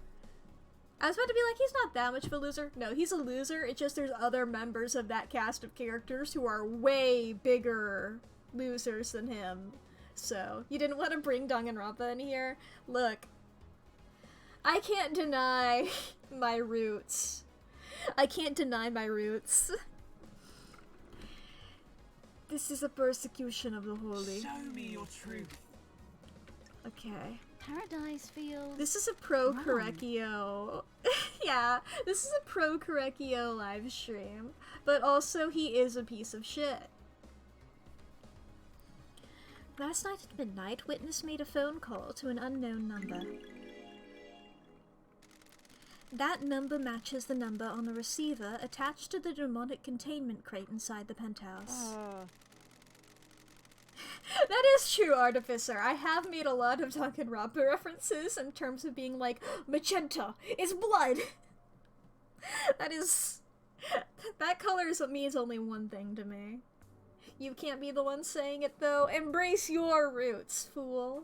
I was about to be like, he's not that much of a loser. No, he's a loser. It's just there's other members of that cast of characters who are way bigger losers than him. So you didn't want to bring Danganronpa in here. Look, I can't deny my roots. I can't deny my roots. This is a persecution of the holy. Show me your truth. Okay. Paradise feels. This is a pro wrong. Korekio. Yeah, this is a pro Korekio live stream. But also, he is a piece of shit. Last night at midnight, Witness made a phone call to an unknown number. That number matches the number on the receiver attached to the demonic containment crate inside the penthouse. That is true, Artificer. I have made a lot of Danganronpa references in terms of being like, magenta is blood! That color means only one thing to me. You can't be the one saying it, though. Embrace your roots, fool.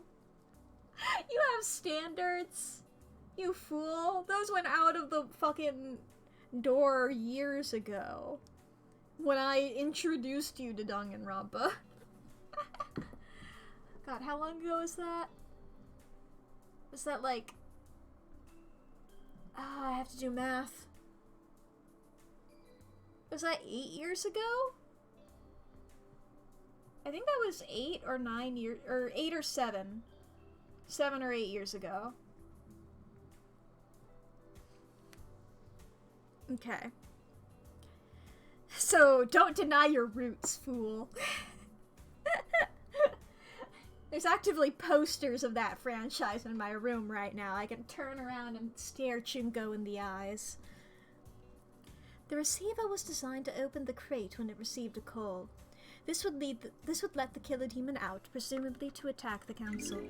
You have standards. You fool. Those went out of the fucking door years ago. When I introduced you to Danganronpa. God, how long ago was that? Was that like... I have to do math. Was that 8 years ago? I think that was 8 or 9 years... Or 8 or 7. 7 or 8 years ago. Okay. So, don't deny your roots, fool. There's actively posters of that franchise in my room right now. I can turn around and stare Chunko in the eyes. The receiver was designed to open the crate when it received a call. This would let the killer demon out, presumably to attack the council.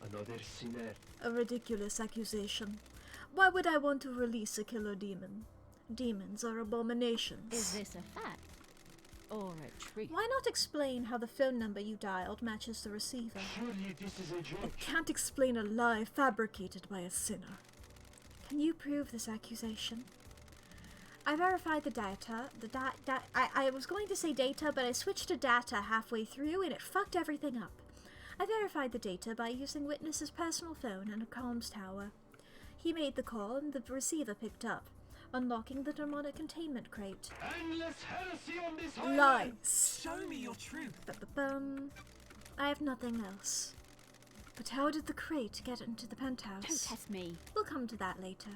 Another sinner. A ridiculous accusation. Why would I want to release a killer demon? Demons are abominations. Is this a fact? Or a truth? Why not explain how the phone number you dialed matches the receiver? Surely this is a joke. I can't explain a lie fabricated by a sinner. Can you prove this accusation? I verified the data. I was going to say data, but I switched to data halfway through and it fucked everything up. I verified the data by using Witness's personal phone and a comms tower. He made the call and the receiver picked up, unlocking the demonic containment crate. Endless heresy on this island. Lies. Show me your truth. I have nothing else. But how did the crate get into the penthouse? Don't test me. We'll come to that later.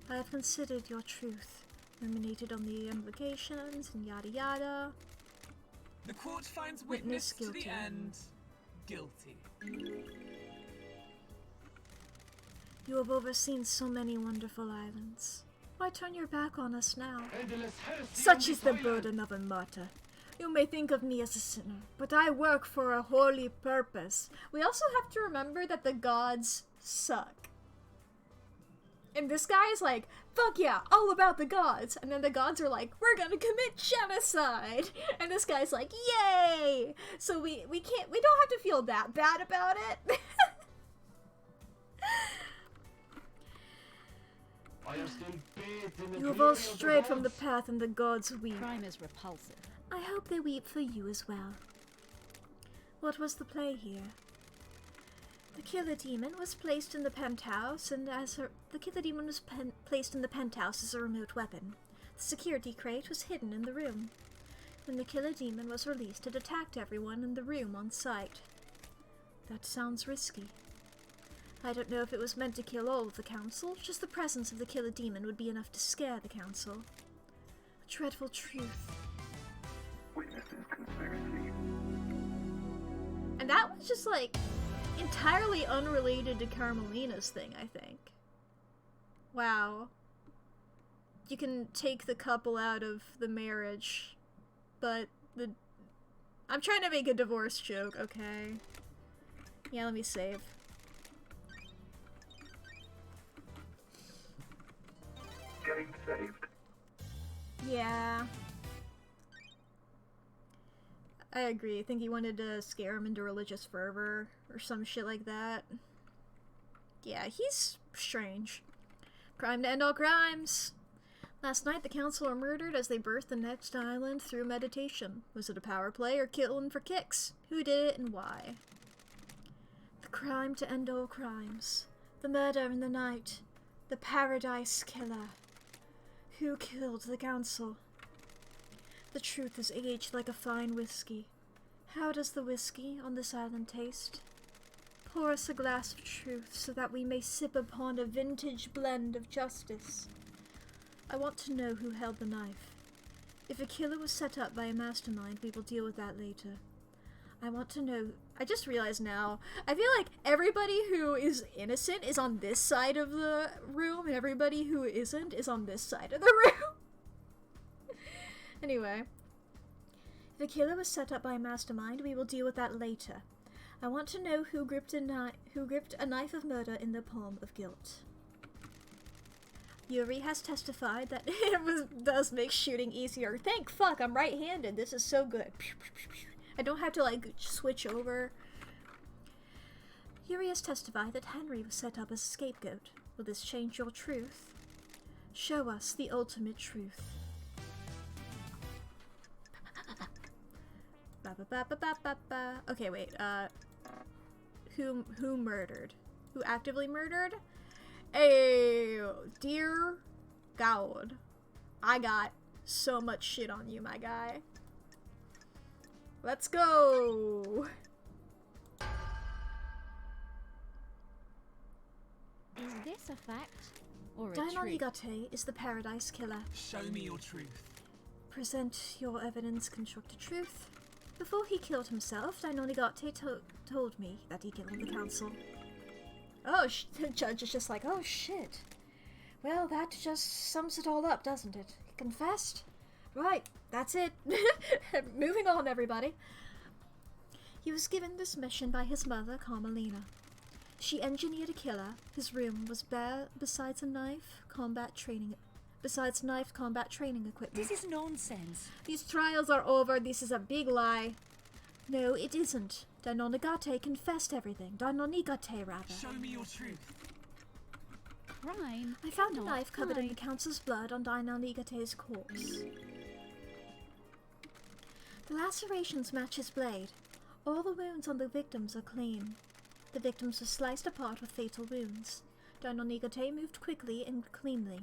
I have considered your truth, ruminated on the implications and yada yada. The court finds Witness witness to guilty. the end guilty. You have overseen so many wonderful islands. Why turn your back on us now? Endless heresy on Such is this the island. burden of a martyr. You may think of me as a sinner, but I work for a holy purpose. We also have to remember that the gods suck. And this guy is like, fuck yeah, all about the gods. And then the gods are like, we're gonna commit genocide. And this guy's like, yay! So we don't have to feel that bad about it. I am still bathed in the You have glory all of the strayed from the gods. path and the gods weep. Crime is repulsive. I hope they weep for you as well. What was the play here? The killer demon was placed in the penthouse, and the killer demon was placed in the penthouse as a remote weapon. The security crate was hidden in the room. When the killer demon was released, it attacked everyone in the room on sight. That sounds risky. I don't know if it was meant to kill all of the council, just the presence of the killer demon would be enough to scare the council. A dreadful truth. Witnesses conspiracy. And that was just like entirely unrelated to Carmelina's thing, I think. Wow. You can take the couple out of the marriage, but I'm trying to make a divorce joke, okay? Yeah, let me save. Getting saved. Yeah. I agree. I think he wanted to scare him into religious fervor or some shit like that. Yeah, he's strange. Crime to end all crimes. Last night, the council were murdered as they birthed the next island through meditation. Was it a power play or killing for kicks? Who did it and why? The crime to end all crimes. The murder in the night. The paradise killer. Who killed the council? The truth is aged like a fine whiskey. How does the whiskey on this island taste? Pour us a glass of truth so that we may sip upon a vintage blend of justice. I want to know who held the knife. If a killer was set up by a mastermind, we will deal with that later. I want to know... I just realized now, I feel like everybody who is innocent is on this side of the room, and everybody who isn't is on this side of the room. Anyway. If a killer was set up by a mastermind, we will deal with that later. I want to know who gripped a knife of murder in the palm of guilt. Yuri has testified that it does make shooting easier. Thank fuck, I'm right-handed. This is so good. I don't have to, like, switch over. Yuri has testified that Henry was set up as a scapegoat. Will this change your truth? Show us the ultimate truth. Okay, wait, who murdered? Who actively murdered? Hey, dear God, I got so much shit on you, my guy. Let's go! Is this a fact or a Dainon trick? Igate is the Paradise Killer. Show me your truth. Present your evidence, construct a truth. Before he killed himself, Dainon Igate told me that he killed the council. Oh, the judge is just like, oh shit. Well, that just sums it all up, doesn't it? He confessed? Right, that's it. Moving on, everybody. He was given this mission by his mother, Carmelina. She engineered a killer. His room was bare besides knife combat training equipment. This is nonsense. These trials are over. This is a big lie. No, it isn't. Dainon Igate confessed everything. Dainon Igate, rather. Show me your truth. Crime. I found a cannot knife covered in the hide. council's blood on Dainon Igate's corpse. The lacerations match his blade. All the wounds on the victims are clean. The victims were sliced apart with fatal wounds. Dainon Igate moved quickly and cleanly.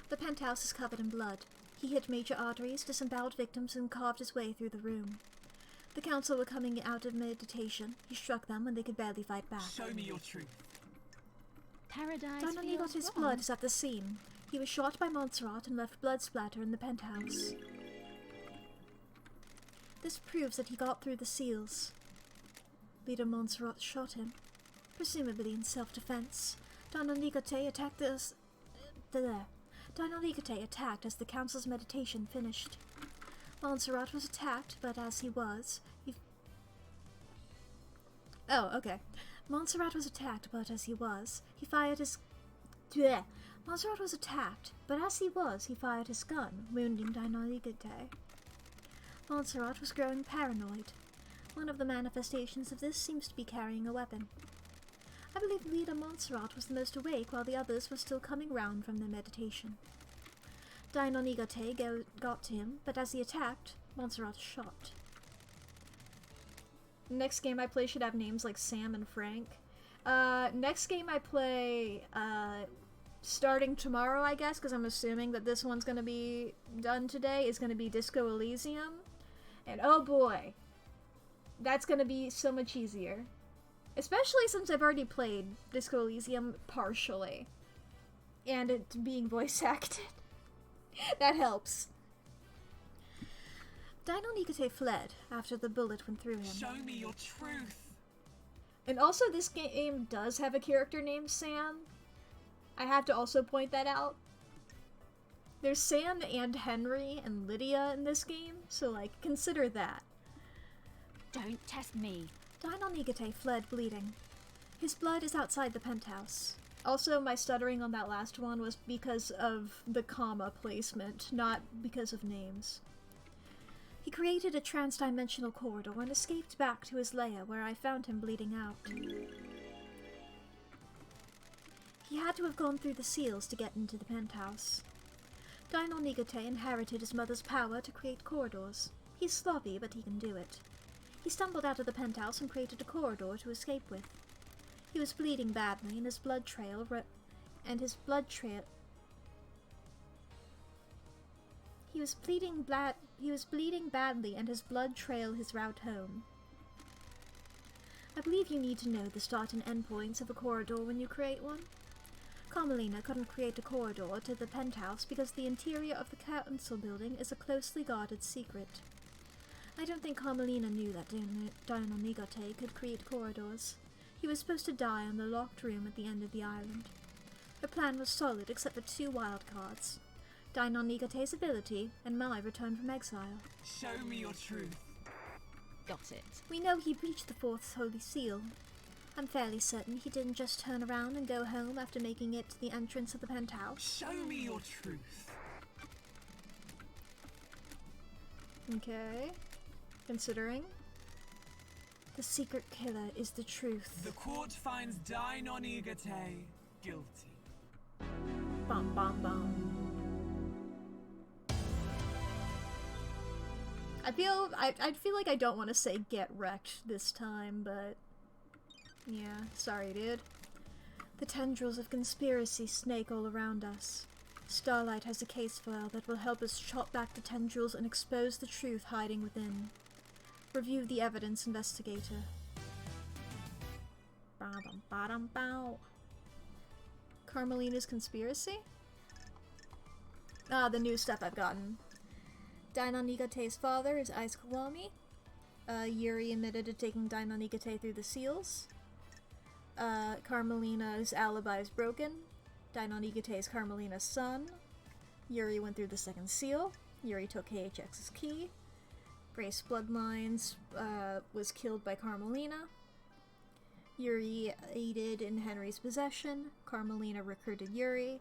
The penthouse is covered in blood. He hit major arteries, disemboweled victims, and carved his way through the room. The council were coming out of meditation. He struck them when they could barely fight back. Show me your truth. Paradise Deinonygote's feels blood wrong. is at the scene. He was shot by Montserrat and left blood splatter in the penthouse. This proves that he got through the seals. Leader Montserrat shot him, presumably in self-defense. Deinonygote attacked Deinonygote attacked as the council's meditation finished. Montserrat was attacked, but as he was, Montserrat was attacked, but as he was, he fired his... Montserrat was attacked, but as he was, he fired his gun, wounding Deinonygote. Montserrat was growing paranoid. One of the manifestations of this seems to be carrying a weapon. I believe leader Montserrat was the most awake while the others were still coming round from their meditation. Deinonygote got to him, but as he attacked, Montserrat shot. Next game I play should have names like Sam and Frank. Next game I play, starting tomorrow, I guess, because I'm assuming that this one's gonna be done today, is gonna be Disco Elysium. And oh boy, that's gonna be so much easier. Especially since I've already played Disco Elysium partially. And it being voice acted. That helps. Deinonygote fled after the bullet went through him. Show me your truth. And also this game does have a character named Sam. I have to also point that out. There's Sam and Henry and Lydia in this game, so like, consider that. Don't test me. Deinonygote fled bleeding. His blood is outside the penthouse. Also, my stuttering on that last one was because of the comma placement, not because of names. He created a trans-dimensional corridor and escaped back to his lair, where I found him bleeding out. He had to have gone through the seals to get into the penthouse. Deinonygote inherited his mother's power to create corridors. He's sloppy, but he can do it. He stumbled out of the penthouse and created a corridor to escape with. He was bleeding badly, and his blood trail He was bleeding badly, and his blood trailed his route home. I believe you need to know the start and end points of a corridor when you create one. Carmelina couldn't create a corridor to the penthouse because the interior of the council building is a closely guarded secret. I don't think Carmelina knew that Deinonygote could create corridors. He was supposed to die in the locked room at the end of the island. Her plan was solid except for 2 wild cards. Deinonygote's ability, and my return from exile. Show me your truth. Got it. We know he breached the 4th Holy Seal. I'm fairly certain he didn't just turn around and go home after making it to the entrance of the penthouse. Show me your truth. Okay. Considering. The secret killer is the truth. The court finds Deinonygote guilty. Bum bum bum. I feel like I don't want to say get wrecked this time, but yeah, sorry dude. The tendrils of conspiracy snake all around us. Starlight has a case file that will help us chop back the tendrils and expose the truth hiding within. Review the evidence, investigator. Ba-dum-ba-dum-bow. Carmelina's conspiracy? Ah, the new stuff I've gotten. Deinonygote's father is Ice Kawami. Yuri admitted to taking Deinonygote through the seals. Carmelina's alibi is broken. Deinonygote is Carmelina's son. Yuri went through the 2nd seal. Yuri took KHX's key. Grace Bloodlines was killed by Carmelina. Yuri aided in Henry's possession. Carmelina recruited Yuri.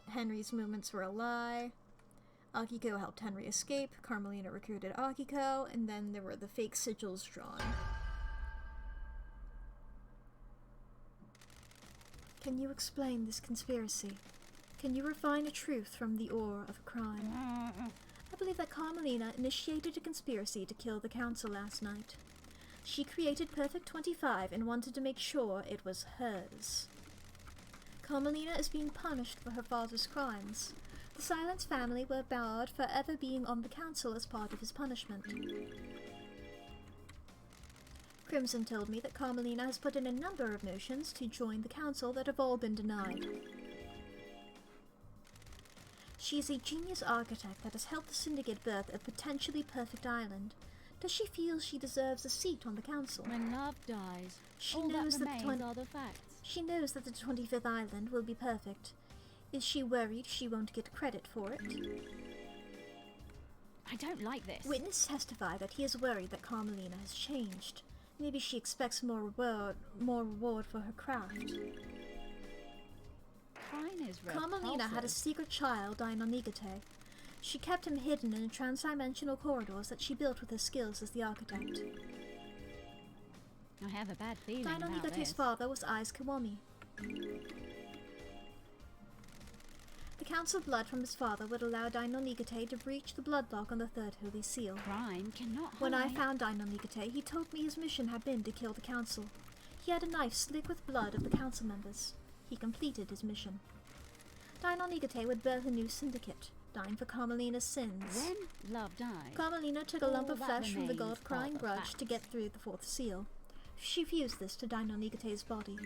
Henry's movements were a lie. Akiko helped Henry escape. Carmelina recruited Akiko, and then there were the fake sigils drawn. Can you explain this conspiracy? Can you refine a truth from the ore of a crime? I believe that Carmelina initiated a conspiracy to kill the council last night. She created Perfect 25 and wanted to make sure it was hers. Carmelina is being punished for her father's crimes. The Silence family were barred for ever being on the council as part of his punishment. Crimson told me that Carmelina has put in a number of motions to join the council that have all been denied. She is a genius architect that has helped the Syndicate birth a potentially perfect island. Does she feel she deserves a seat on the council? When love dies, She all knows that that remains are the facts. She knows that the 25th island will be perfect. Is she worried she won't get credit for it? I don't like this. Witnesses testify that he is worried that Carmelina has changed. Maybe she expects more reward for her craft. Crime is Carmelina had a repulsive. secret child, Dinonigate. She kept him hidden in the trans-dimensional corridors that she built with her skills as the architect. I have a bad feeling about Dinonigate's this. father was Aiz Kiwami. The council blood from his father would allow Dinonigate to breach the bloodlock on the third holy seal. Crime cannot When I hide. found Dinonigate, he told me his mission had been to kill the council. He had a knife slick with blood of the council members. He completed his mission. Dinonigate would birth a new syndicate, dying for Carmelina's sins. When love dies, Carmelina took a lump all of that flesh from the remains god crying are the grudge to facts. get through the fourth seal. She fused this to Dinonigate's body.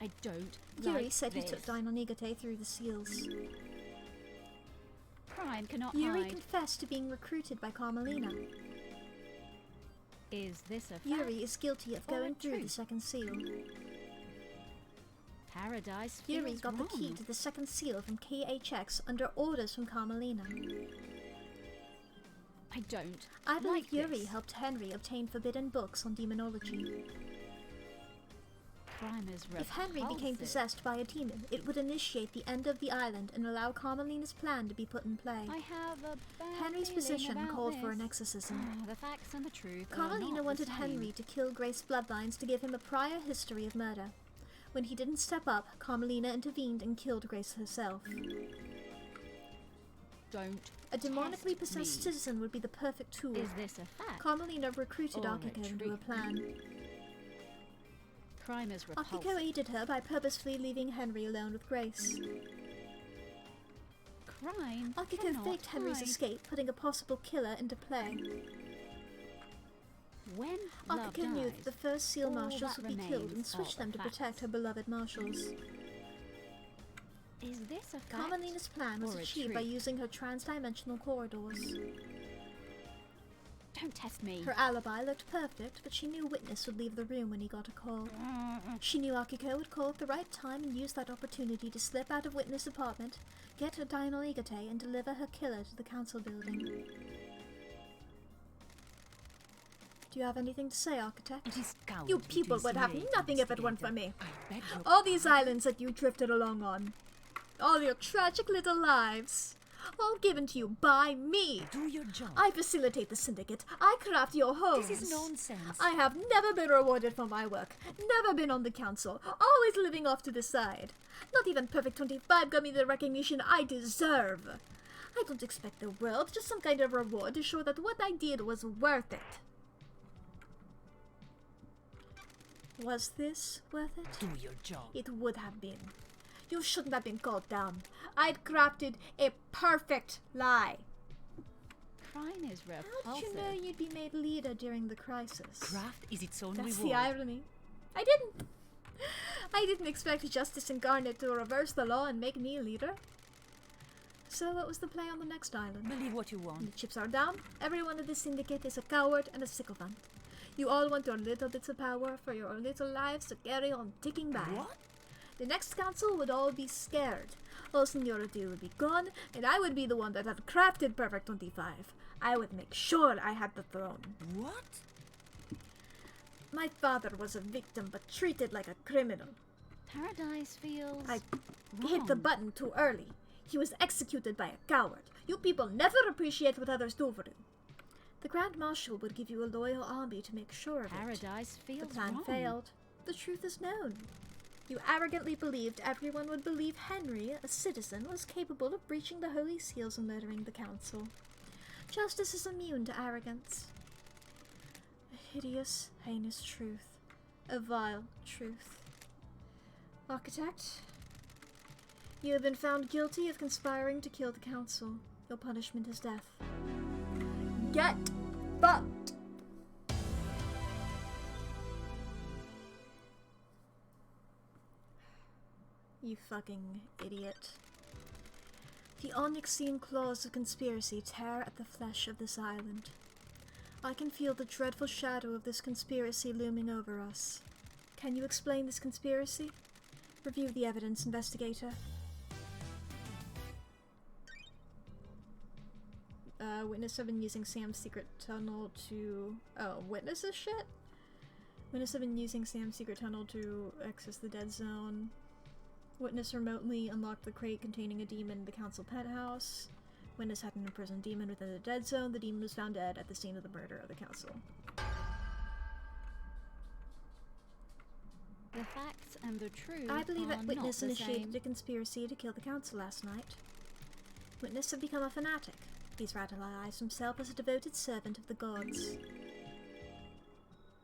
I don't Yuri like said this. he took Dinonigate through the seals. Crime cannot Yuri hide. confessed to being recruited by Carmelina. Is this a fact? Yuri is guilty of or a going through the truth? second seal. Paradise Yuri feels got the key wrong. to the second seal from KHX under orders from Carmelina. I don't I believe like Yuri this. helped Henry obtain forbidden books on demonology. Crime is If Henry became repulsive. possessed by a demon, it would initiate the end of the island and allow Carmelina's plan to be put in play. I have a bad Henry's feeling position about called this. for an exorcism. The facts and the truth are Carmelina not wanted the same. Henry to kill Grace Bloodlines to give him a prior history of murder. When he didn't step up, Carmelina intervened and killed Grace herself. Don't A demonically test possessed me. citizen would be the perfect tool. Is this a fact? Carmelina recruited or a Akiko into her trick? plan. Crime is repulsive. Akiko aided her by purposefully leaving Henry alone with Grace. Crime Akiko cannot faked Henry's hide. escape, putting a possible killer into play. When love Akiko knew dies, that the first seal all marshals that would be killed and remains switched are them the to protect facts. her beloved marshals. Is this a fact? Carmelina's plan was or a achieved by truth? using her trans-dimensional corridors. Don't test me. Her alibi looked perfect, but she knew Witness would leave the room when he got a call. She knew Akiko would call at the right time and use that opportunity to slip out of Witness' apartment, get her Dinonigate, and deliver her killer to the council building. Do you have anything to say, Architect? It is cowardly You to people would have insinuate, nothing if it weren't for investigator. me. I beg your All these islands that you drifted along on. All your tragic little lives. All given to you by me. do your job. I facilitate the syndicate. I craft your homes. This is nonsense. I have never been rewarded for my work. Never been on the council. Always living off to the side. Not even Perfect 25 got me the recognition I deserve. I don't expect the world, just some kind of reward to show that what I did was worth it. Was this worth it? Do your job. It would have been. You shouldn't have been called down. I'd crafted a perfect lie. Crime is How did repulsive. you know you'd be made leader during the crisis? Craft is its own That's reward. the irony. I didn't expect Justice Incarnate to reverse the law and make me leader. So what was the play on the next island? Believe what you When want. the chips are down, everyone in the syndicate is a coward and a sycophant. You all want your little bits of power for your little lives to carry on ticking by. What? The next council would all be scared. All seniority would be gone, and I would be the one that had crafted Perfect 25. I would make sure I had the throne. What? My father was a victim, but treated like a criminal. Paradise feels I hit the wrong. button too early. He was executed by a coward. You people never appreciate what others do for you. The Grand Marshal would give you a loyal army to make sure of it. Paradise The feels plan wrong. failed. The truth is known. You arrogantly believed everyone would believe Henry, a citizen, was capable of breaching the Holy Seals and murdering the Council. Justice is immune to arrogance. A hideous, heinous truth. A vile truth. Architect, you have been found guilty of conspiring to kill the Council. Your punishment is death. Get fucked! You fucking idiot. The onyxian claws of conspiracy tear at the flesh of this island. I can feel the dreadful shadow of this conspiracy looming over us. Can you explain this conspiracy? Review the evidence, investigator. Witness have been using Sam's secret tunnel to... Oh, witness this shit? Witness have been using Sam's secret tunnel to access the dead zone. Witness remotely unlocked the crate containing a demon in the council penthouse. Witness had an imprisoned demon within the dead zone. The demon was found dead at the scene of the murder of the council. The facts and the truth I believe are that Witness not the initiated same. a conspiracy to kill the council last night. Witness had become a fanatic. He's radicalized himself as a devoted servant of the gods.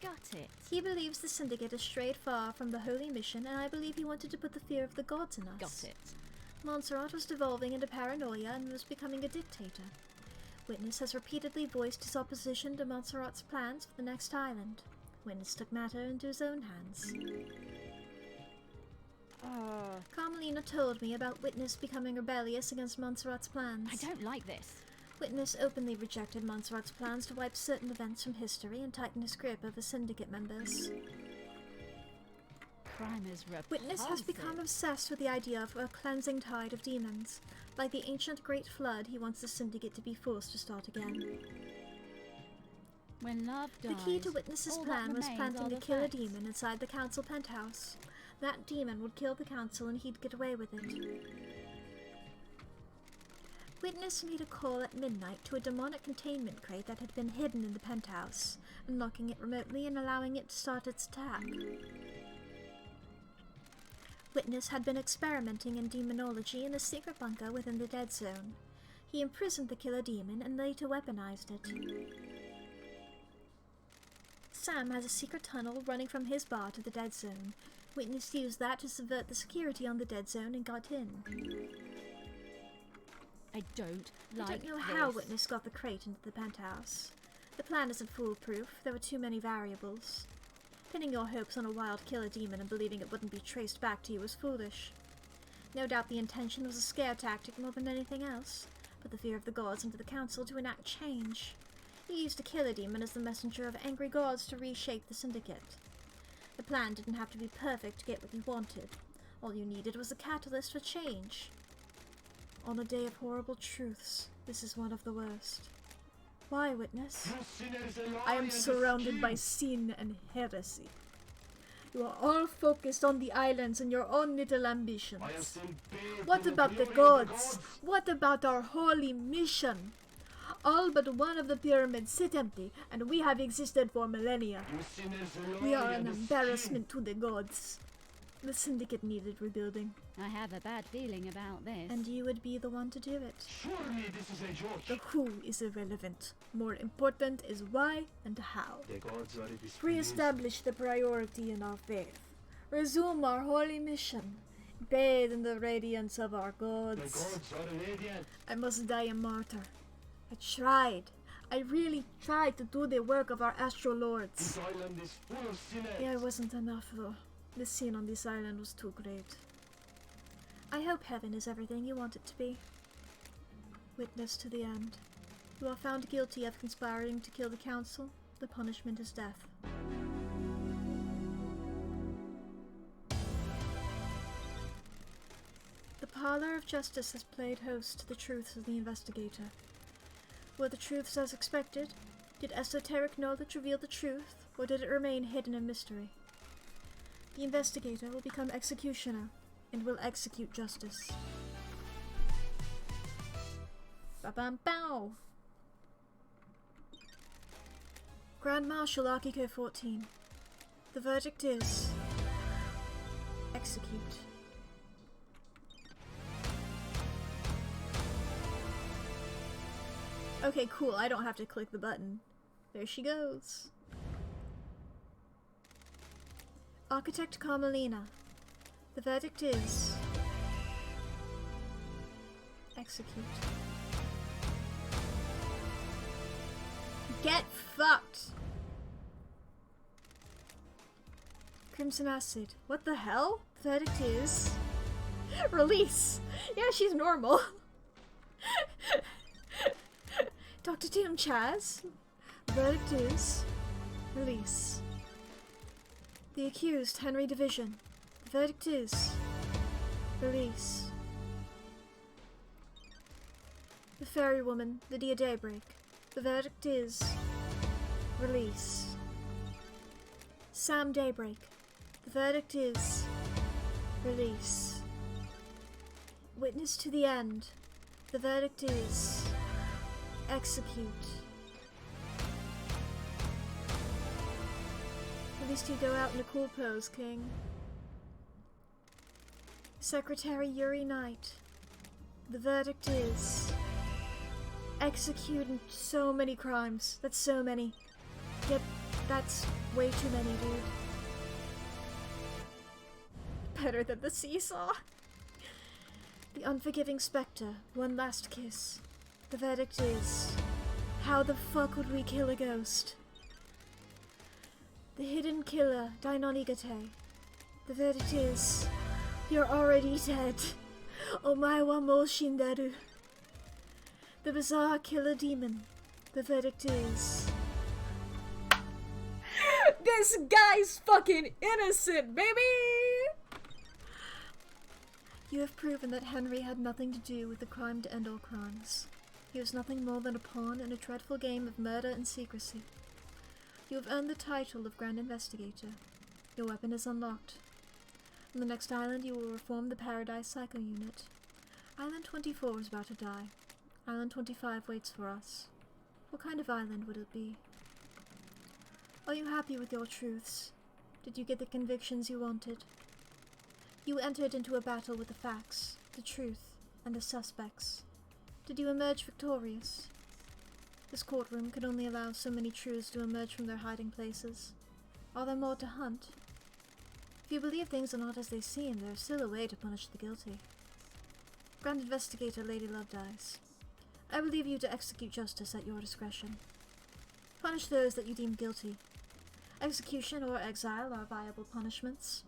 Got it. He believes the Syndicate has strayed far from the holy mission, and I believe he wanted to put the fear of the gods in us. Got it. Montserrat was devolving into paranoia and was becoming a dictator. Witness has repeatedly voiced his opposition to Montserrat's plans for the next island. Witness took matter into his own hands. Carmelina told me about Witness becoming rebellious against Montserrat's plans. I don't like this. Witness openly rejected Montserrat's plans to wipe certain events from history and tighten his grip over Syndicate members. Crime is repulsive. Witness has become obsessed with the idea of a cleansing tide of demons. Like the ancient Great Flood, he wants the Syndicate to be forced to start again. When love dies, The key to Witness's all that plan was remains planting are a the killer facts. demon inside the council penthouse. That demon would kill the council and he'd get away with it. Witness made a call at midnight to a demonic containment crate that had been hidden in the penthouse, unlocking it remotely and allowing it to start its attack. Witness had been experimenting in demonology in a secret bunker within the dead zone. He imprisoned the killer demon and later weaponized it. Sam has a secret tunnel running from his bar to the dead zone. Witness used that to subvert the security on the dead zone and got in. I don't I like don't know how this. Witness got the crate into the penthouse. The plan isn't foolproof, there were too many variables. Pinning your hopes on a wild killer demon and believing it wouldn't be traced back to you was foolish. No doubt the intention was a scare tactic more than anything else, put the fear of the gods into the council to enact change. He used a killer demon as the messenger of angry gods to reshape the Syndicate. The plan didn't have to be perfect to get what you wanted. All you needed was a catalyst for change. On a day of horrible truths, this is one of the worst. Why, Witness? You sinners and I am liars surrounded by askew. sin and heresy. You are all focused on the islands and your own little ambitions. I am still bathed What in about the glory of gods? What about our holy mission? All but one of the pyramids sit empty, and we have existed for millennia. You sinners and We are liars an askew. embarrassment to the gods. The Syndicate needed rebuilding, I have a bad feeling about this. and you would be the one to do it. Surely this is a joke. The who is irrelevant. More important is why and how. The gods are displeased. Re-establish the priority in our faith. Resume our holy mission. Bathe in the radiance of our The gods. gods are radiant. I must die a martyr. I tried. I really tried to do the work of our astral lords. This island is full of sinners. Yeah, it wasn't enough though. The scene on this island was too great. I hope heaven is everything you want it to be. Witness to the end. You are found guilty of conspiring to kill the council. The punishment is death. The Parlor of Justice has played host to the truths of the investigator. Were the truths as expected? Did esoteric knowledge reveal the truth, or did it remain hidden in mystery? The investigator will become executioner and will execute justice. Ba-bam-bow! Grand Marshal Akiko 14. The verdict is... execute. Okay, cool, I don't have to click the button. There she goes. Architect Carmelina. The verdict is... execute. Get fucked! Crimson Acid. What the hell? The verdict is... Release. Yeah, she's normal. Dr. Doom Chaz. The verdict is release. The accused, Henry Division. The verdict is release. The fairy woman, Lydia Daybreak. The verdict is release. Sam Daybreak. The verdict is release. Witness to the end. The verdict is execute. At least you go out in a cool pose, King. Secretary Yuri Knight. The verdict is execute so many crimes. That's so many. Yep, that's way too many, dude. Better than the seesaw. The unforgiving spectre, one last kiss. The verdict is, how the fuck would we kill a ghost? The hidden killer, Dainonigate. The verdict is, you're already dead. Omae wa mou shinderu. The bizarre killer demon. The verdict is, this guy's fucking innocent, baby! You have proven that Henry had nothing to do with the crime to end all crimes. He was nothing more than a pawn in a dreadful game of murder and secrecy. You have earned the title of Grand Investigator. Your weapon is unlocked. On the next island, you will reform the Paradise Psycho Unit. Island 24 is about to die. Island 25 waits for us. What kind of island would it be? Are you happy with your truths? Did you get the convictions you wanted? You entered into a battle with the facts, the truth, and the suspects. Did you emerge victorious? This courtroom could only allow so many truths to emerge from their hiding places. Are there more to hunt? If you believe things are not as they seem, there is still a way to punish the guilty. Grand Investigator Lady Lovedeyes, I will leave you to execute justice at your discretion. Punish those that you deem guilty. Execution or exile are viable punishments.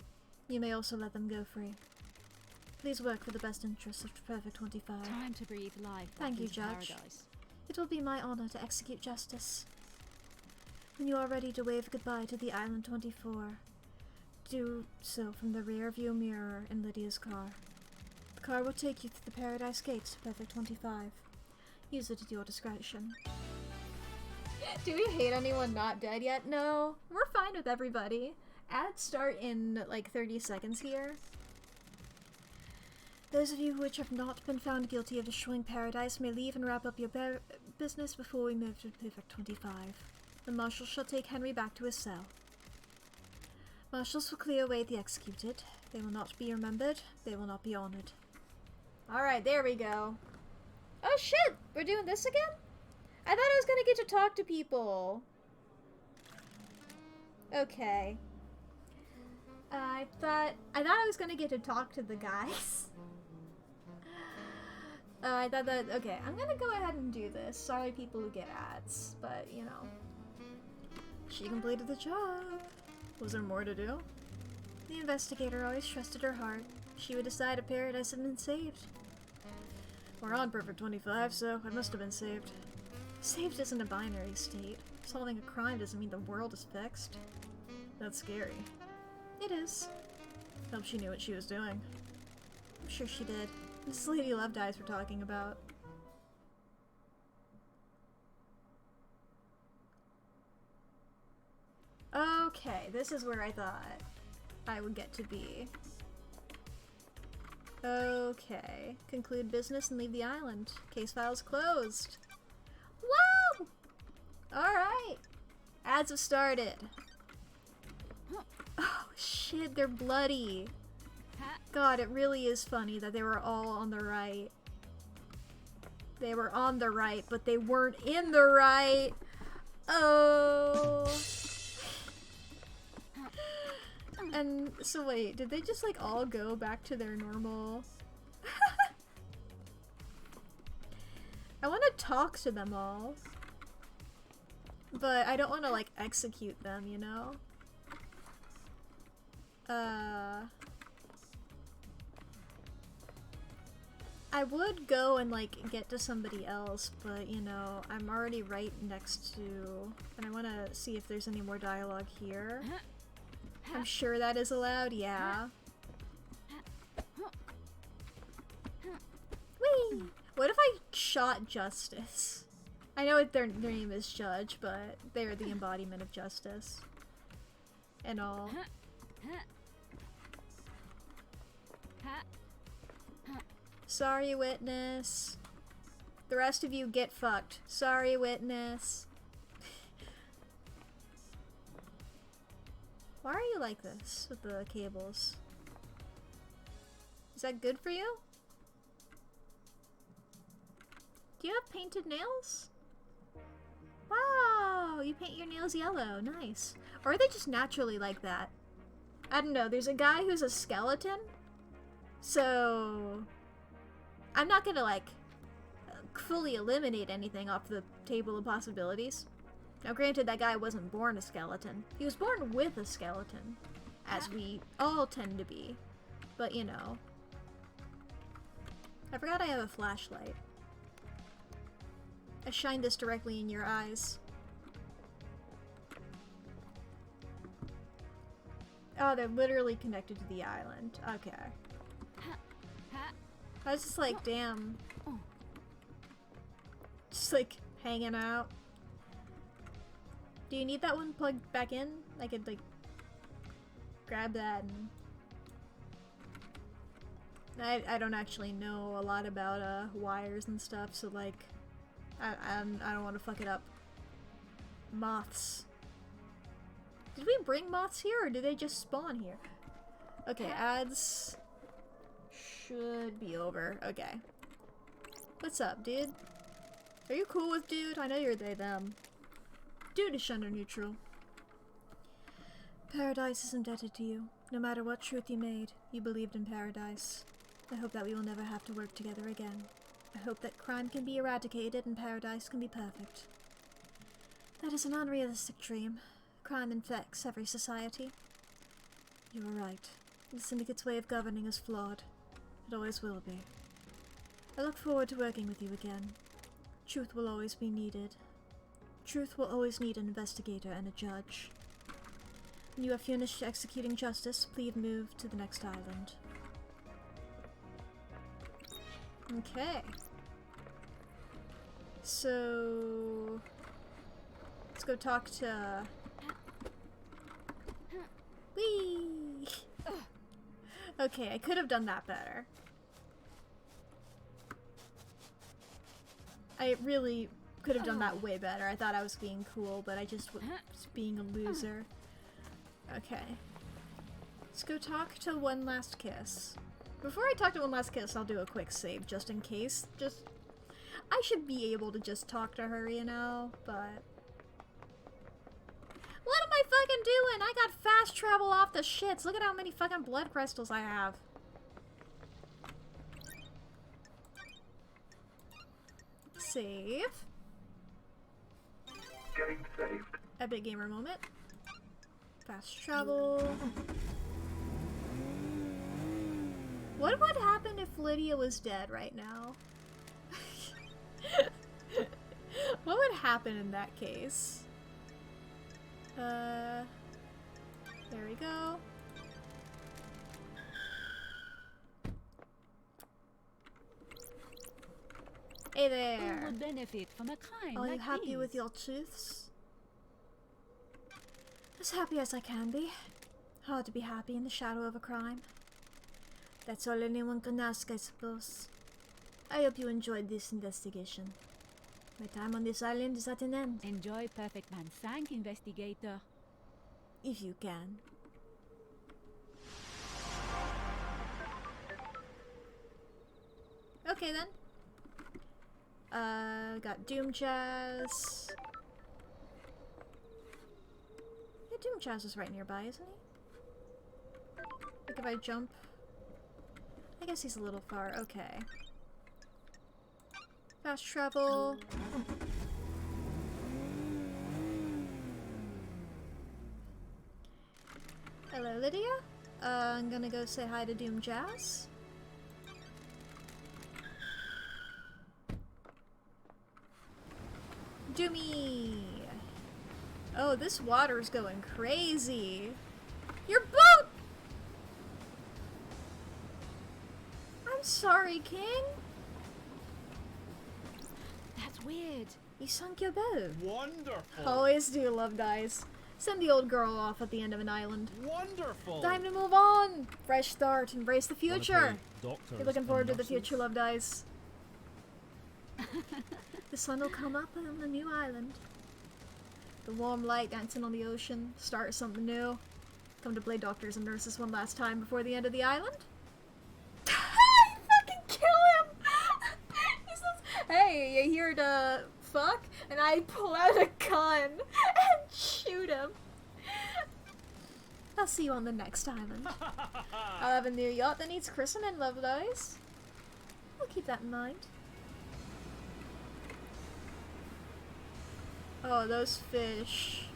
You may also let them go free. Please work for the best interests of Perfect 25. Time to breathe life. Thank back you, into Judge. Paradise. It will be my honor to execute justice. When you are ready to wave goodbye to the Island 24, do so from the rear view mirror in Lydia's car. The car will take you through the Paradise Gates to Perfect 25. Use it at your discretion. Do we hate anyone not dead yet? No, we're fine with everybody. Ads start in like 30 seconds here. Those of you which have not been found guilty of destroying Paradise may leave and wrap up your business before we move to Perfect 25. The marshal shall take Henry back to his cell. Marshals will clear away the executed. They will not be remembered. They will not be honored. Alright, there we go. Oh shit! We're doing this again? I thought I was gonna get to talk to people. Okay. I thought I was gonna get to talk to the guys. I thought that, okay, I'm gonna go ahead and do this. Sorry people who get ads, but you know. She completed the job. Was there more to do? The investigator always trusted her heart. She would decide if Paradise had been saved. We're on Perfect 25, so it must have been saved. Saved isn't a binary state. Solving a crime doesn't mean the world is fixed. That's scary. It is. Hope she knew what she was doing. I'm sure she did. This is Lady Lovedeyes we're talking about. Okay, this is where I thought I would get to be. Okay. Conclude business and leave the island. Case files closed. Woo! Alright. Ads have started. Oh shit, they're bloody. God, it really is funny that they were all on the right. They were on the right, but they weren't in the right. Oh. And so wait, did they just like all go back to their normal? I want to talk to them all. But I don't want to like execute them, you know? I would go and like get to somebody else, but you know, I'm already right next to, and I want to see if there's any more dialogue here. I'm sure that is allowed, yeah. Whee! What if I shot Justice? I know their name is Judge, but they're the embodiment of justice. And all. Sorry, witness. The rest of you get fucked. Sorry, witness. Why are you like this with the cables? Is that good for you? Do you have painted nails? Wow, you paint your nails yellow. Nice. Or are they just naturally like that? I don't know. There's a guy who's a skeleton. So I'm not gonna like fully eliminate anything off the table of possibilities. Now granted, that guy wasn't born a skeleton. He was born with a skeleton, as we all tend to be. But you know. I forgot I have a flashlight. I shine this directly in your eyes. Oh, they're literally connected to the island. Okay. I was just like, damn. Just like hanging out. Do you need that one plugged back in? I could like grab that and I don't actually know a lot about wires and stuff, so like I don't want to fuck it up. Moths. Did we bring moths here or did they just spawn here? Okay, ads should be over. Okay. What's up, dude? Are you cool with dude? I know you're they, them. Dude is gender neutral. Paradise is indebted to you. No matter what truth you made, you believed in paradise. I hope that we will never have to work together again. I hope that crime can be eradicated and paradise can be perfect. That is an unrealistic dream. Crime infects every society. You are right. The Syndicate's way of governing is flawed. It always will be. I look forward to working with you again. Truth will always be needed. Truth will always need an investigator and a judge. When you have finished executing justice, please move to the next island. Okay. So let's go talk to Whee! Okay, I could have done that better. I really could have done that way better. I thought I was being cool, but I just was being a loser. Okay. Let's go talk to One Last Kiss. Before I talk to One Last Kiss, I'll do a quick save just in case. I should be able to just talk to her, you know, but what am I fucking doing? I got fast travel off the shits. Look at how many fucking blood crystals I have. Save. Getting saved. Epic gamer moment. Fast travel. What would happen if Lydia was dead right now? What would happen in that case? There we go. Hey Who there. would benefit from a crime Are you like happy with this? your truths? As happy as I can be. Hard to be happy in the shadow of a crime. That's all anyone can ask, I suppose. I hope you enjoyed this investigation. My time on this island is at an end, Enjoy Perfect Man Sank, investigator. if you can. Okay then. Got Doom Jazz. Yeah, Doom Jazz is right nearby, isn't he? Like if I jump. I guess he's a little far. Okay. Fast travel. Hello, Lydia. I'm gonna go say hi to Doom Jazz. Do me! Oh, this water's going crazy. Your boat! I'm sorry, King. That's weird. You sunk your boat. Wonderful. Always do love dice. Send the old girl off at the end of an island. Wonderful. Time to move on! Fresh start, embrace the future! You're looking forward to the future, love dice. The sun will come up on the new island. The warm light dancing on the ocean. Start something new. Come to play doctors and nurses one last time before the end of the island. I fucking kill him! He says, hey, you here to fuck? And I pull out a gun and shoot him. I'll see you on the next island. I'll have a new yacht that needs christening, love dice. I'll keep that in mind. Oh, those fish.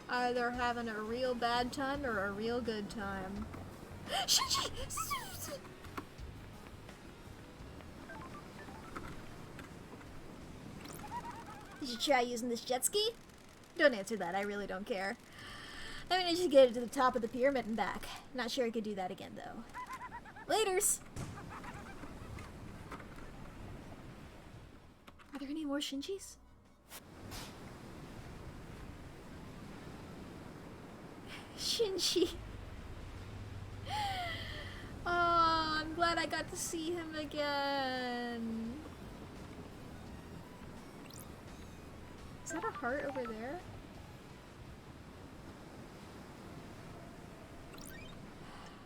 Either having a real bad time or a real good time. Did you try using this jet ski? Don't answer that, I really don't care. I mean, I should get it to the top of the pyramid and back. Not sure I could do that again, though. Laters! Are there any more Shinjis? Shinji. Oh, I'm glad I got to see him again. Is that a heart over there?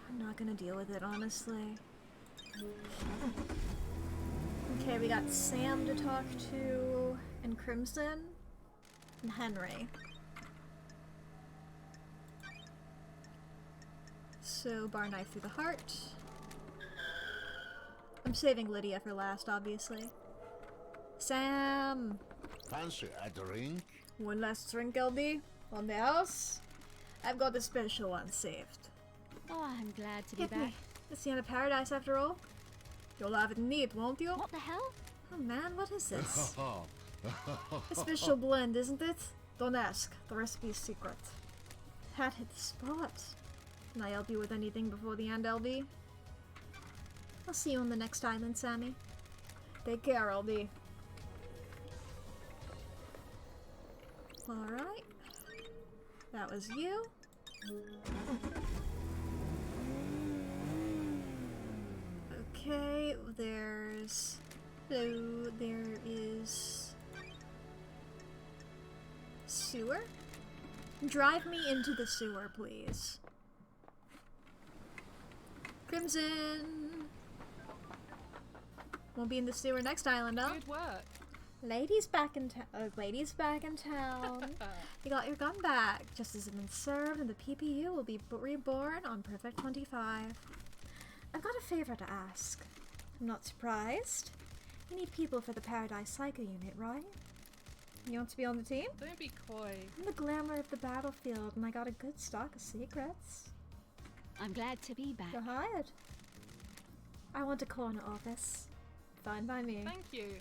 I'm not gonna deal with it, honestly. Okay, we got Sam to talk to, and Crimson, and Henry. So, bar knife through the heart. I'm saving Lydia for last, obviously. Sam! Fancy a drink? One last drink, LD? On the house? I've got a special one saved. Oh, I'm glad to be Hit back. me. It's the end of paradise after all. You'll have it neat, won't you? What the hell? Oh man, what is this? A special blend, isn't it? Don't ask. The recipe's secret. Hat hit the spot. Can I help you with anything before the end, LD? I'll see you on the next island, Sammy. Take care, LD. Alright. That was you. Okay, there's... So, there is... Sewer? Drive me into the sewer, please. Crimson! Won't be in the sewer next island, huh? Good work. Ladies back in town. Ladies back in town. You got your gun back. Justice has been served, and the PPU will be reborn on Perfect 25. I've got a favor to ask. I'm not surprised. You need people for the Paradise Psycho unit, right? You want to be on the team? Don't be coy. I'm the glamour of the battlefield, and I got a good stock of secrets. I'm glad to be back. You're hired. I want a corner office. Fine by me. Thank you.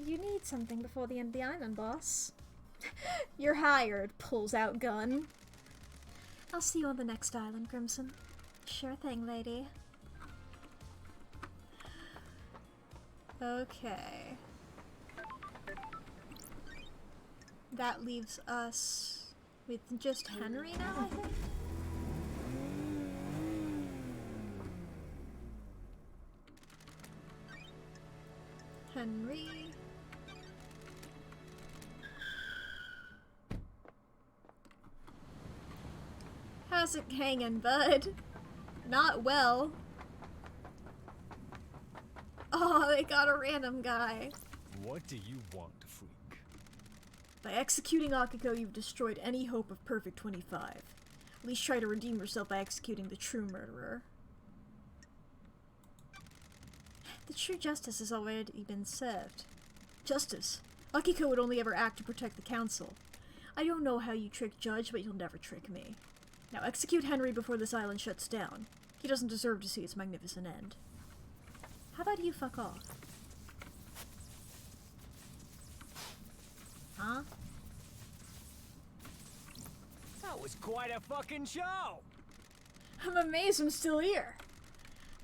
You need something before the end of the island, boss. You're hired, pulls out gun. I'll see you on the next island, Crimson. Sure thing, lady. Okay. That leaves us with just Henry now, I think? Henry... How's it hanging, bud? Not well. Oh, they got a random guy. What do you want, freak? By executing Akiko, you've destroyed any hope of Perfect 25. At least try to redeem yourself by executing the true murderer. The true justice has already been served. Justice? Akiko would only ever act to protect the council. I don't know how you trick Judge, but you'll never trick me. Now execute Henry before this island shuts down. He doesn't deserve to see its magnificent end. How about you fuck off? was quite a fucking show! I'm amazed I'm still here.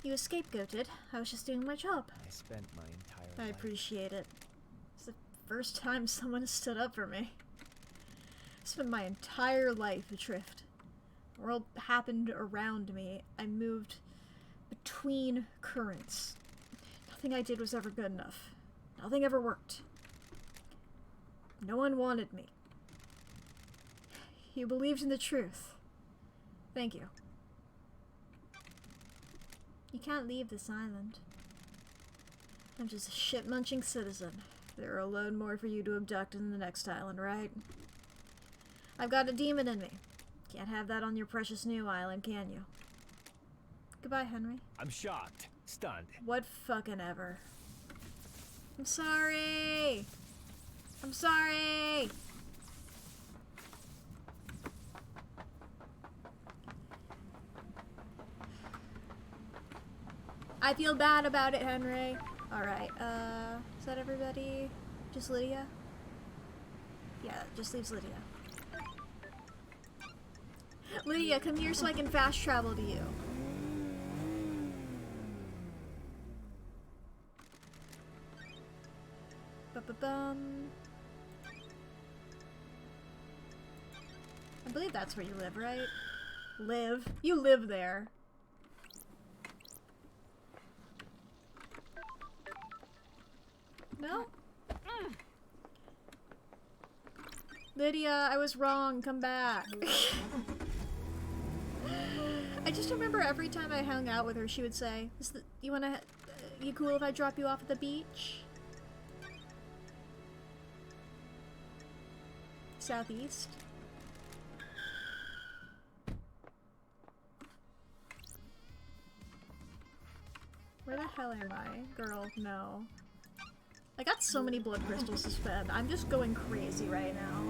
You were scapegoated. I was just doing my job. I spent my entire I life. appreciate it. It's the first time someone has stood up for me. I spent my entire life adrift. The world happened around me. I moved between currents. Nothing I did was ever good enough. Nothing ever worked. No one wanted me. You believed in the truth. Thank you. You can't leave this island. I'm just a shit-munching citizen. There are a load more for you to abduct in the next island, right? I've got a demon in me. Can't have that on your precious new island, can you? Goodbye, Henry. I'm shocked. Stunned. What fucking ever. I'm sorry! I'm sorry! I feel bad about it, Henry. Alright, is that everybody? Just Lydia? Yeah, just leaves Lydia. Lydia, come here so I can fast travel to you. Ba-ba-bum. I believe that's where you live, right? Live? You live there. No? Lydia, I was wrong. Come back. I just remember every time I hung out with her, she would say, you cool if I drop you off at the beach? Southeast? Where the hell am I? Girl, no. I got so many blood crystals to spend. I'm just going crazy right now.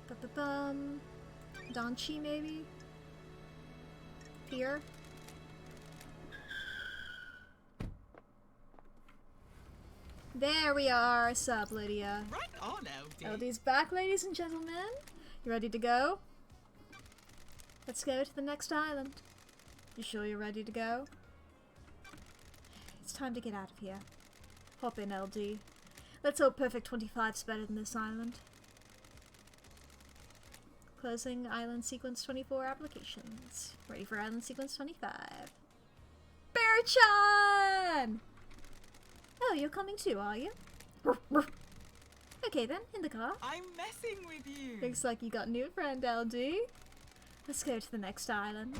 Ba-ba-bum. Donchi, maybe? Here? There we are. Sup, Lydia? Right on, LD. LD's back, ladies and gentlemen. You ready to go? Let's go to the next island. You sure you're ready to go? It's time to get out of here. Hop in, LD. Let's hope Perfect 25's better than this island. Closing Island Sequence 24 applications. Ready for Island Sequence 25. Bear-chan! Oh, you're coming too, are you? Okay then, in the car. I'm messing with you. Looks like you got a new friend, LD. Let's go to the next island.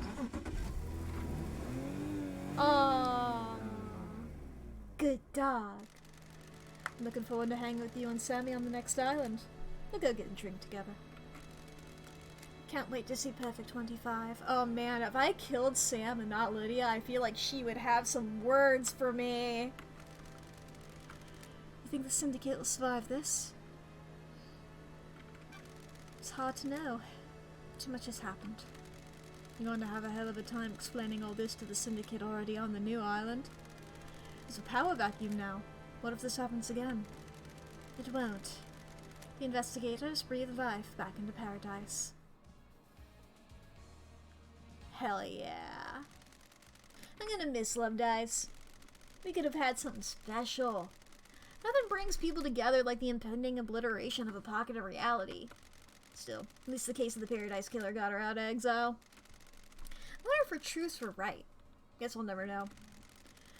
Aww. Good dog. I'm looking forward to hanging with you and Sammy on the next island. We'll go get a drink together. Can't wait to see Perfect 25. Oh man, if I killed Sam and not Lydia, I feel like she would have some words for me. You think the Syndicate will survive this? It's hard to know. Too much has happened. You're going to have a hell of a time explaining all this to the Syndicate already on the new island. There's a power vacuum now. What if this happens again? It won't. The investigators breathe life back into paradise. Hell yeah. I'm gonna miss Love Dives. We could have had something special. Nothing brings people together like the impending obliteration of a pocket of reality. Still, at least the case of the Paradise Killer got her out of exile. I wonder if her truths were right. Guess we'll never know.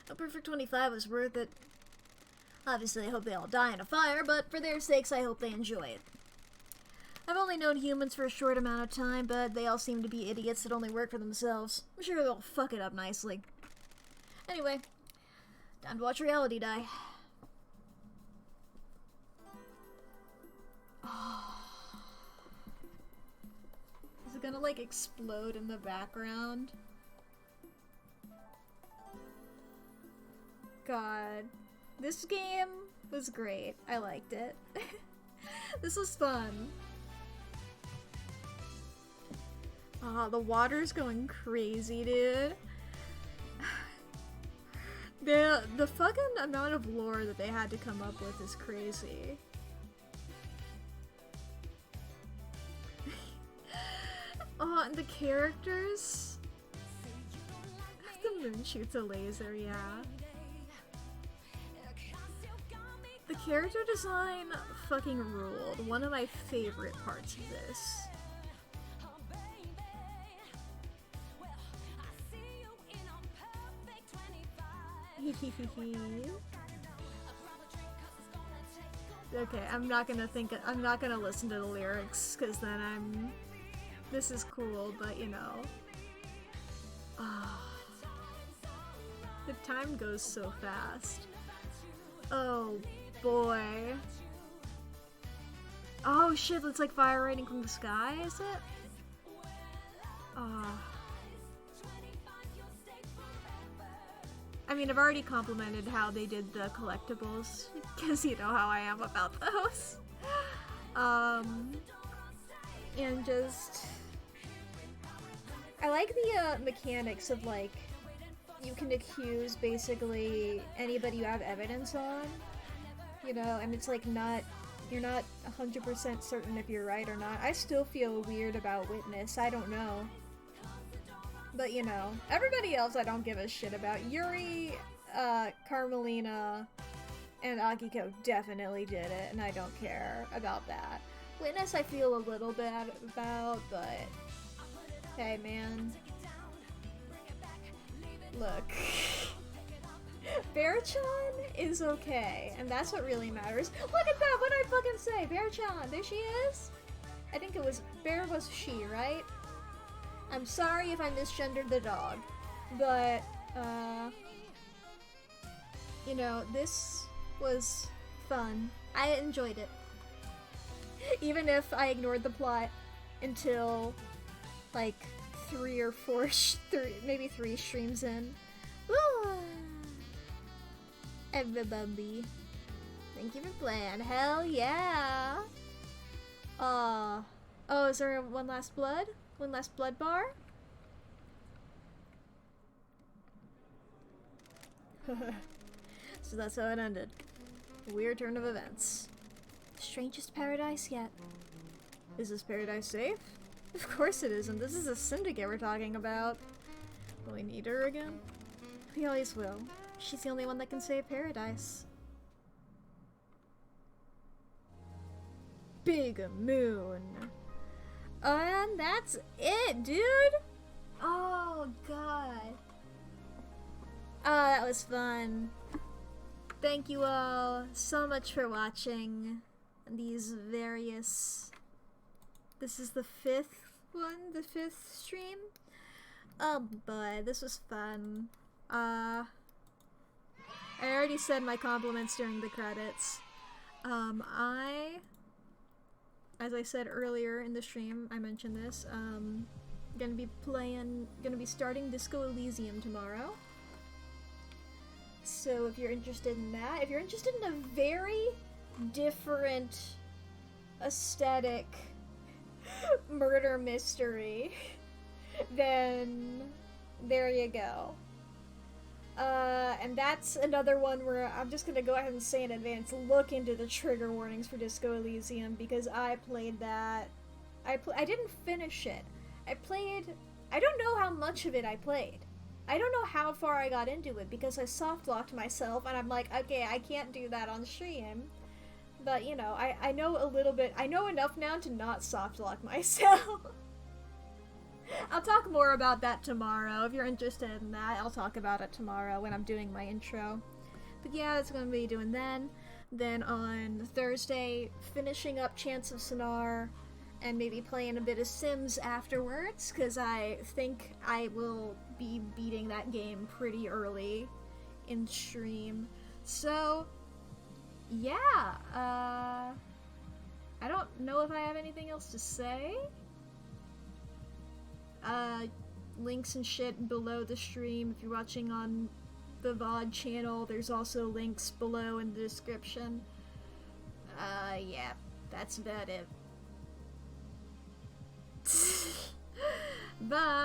A Perfect 25 was worth it. Obviously, I hope they all die in a fire, but for their sakes, I hope they enjoy it. I've only known humans for a short amount of time, but they all seem to be idiots that only work for themselves. I'm sure they'll fuck it up nicely. Anyway, time to watch reality die. Is it gonna, like, explode in the background? God. This game was great. I liked it. This was fun. Ah, the water's going crazy, dude. The fucking amount of lore that they had to come up with is crazy. Oh, and the characters? The moon shoots a laser, yeah. The character design fucking ruled. One of my favorite parts of this. Okay, I'm not gonna listen to the lyrics, cause then this is cool, but you know. The time goes so fast. Oh boy. Oh shit, it's like fire raining from the sky, is it? I mean, I've already complimented how they did the collectibles, because you know how I am about those. And just... I like the mechanics of, like, you can accuse basically anybody you have evidence on, you know, and it's like you're not 100% certain if you're right or not. I still feel weird about Witness, I don't know. But you know, everybody else I don't give a shit about. Yuri, Carmelina, and Akiko definitely did it, and I don't care about that. Witness I feel a little bad about, but hey man. Look. Bear-chan is okay, and that's what really matters. Look at that! What did I fucking say? Bear-chan, there she is? I think it was, Bear was she, right? I'm sorry if I misgendered the dog, but, you know, this was fun. I enjoyed it. Even if I ignored the plot until, like, 3 or 4, maybe 3 streams in. Woo! Everybody. Thank you for playing. Hell yeah! Oh, is there one last blood? One last blood bar? So that's how it ended. Weird turn of events. Strangest paradise yet. Is this paradise safe? Of course it isn't. This is a syndicate we're talking about. Will we need her again? We always will. She's the only one that can save paradise. Big moon. And that's it, dude! Oh, God. Oh, that was fun. Thank you all so much for watching these various... This is the 5th one? The 5th stream? Oh boy, this was fun. I already said my compliments during the credits. As I said earlier in the stream, I mentioned this, gonna be starting Disco Elysium tomorrow. So if you're interested in that, if you're interested in a very different aesthetic murder mystery, then there you go. And that's another one where I'm just gonna go ahead and say in advance, look into the trigger warnings for Disco Elysium, because I played that. I didn't finish it. I don't know how much of it I played. I don't know how far I got into it, because I soft-locked myself, and I'm like, okay, I can't do that on stream. But, you know, I know a little bit, I know enough now to not soft-lock myself. I'll talk more about that tomorrow. If you're interested in that, I'll talk about it tomorrow when I'm doing my intro. But yeah, that's what I'm going to be doing then. Then on Thursday, finishing up Chants of Sonar, and maybe playing a bit of Sims afterwards, because I think I will be beating that game pretty early in stream. So, yeah, I don't know if I have anything else to say. Links and shit below the stream. If you're watching on the VOD channel, there's also links below in the description. Yeah, that's about it. Bye!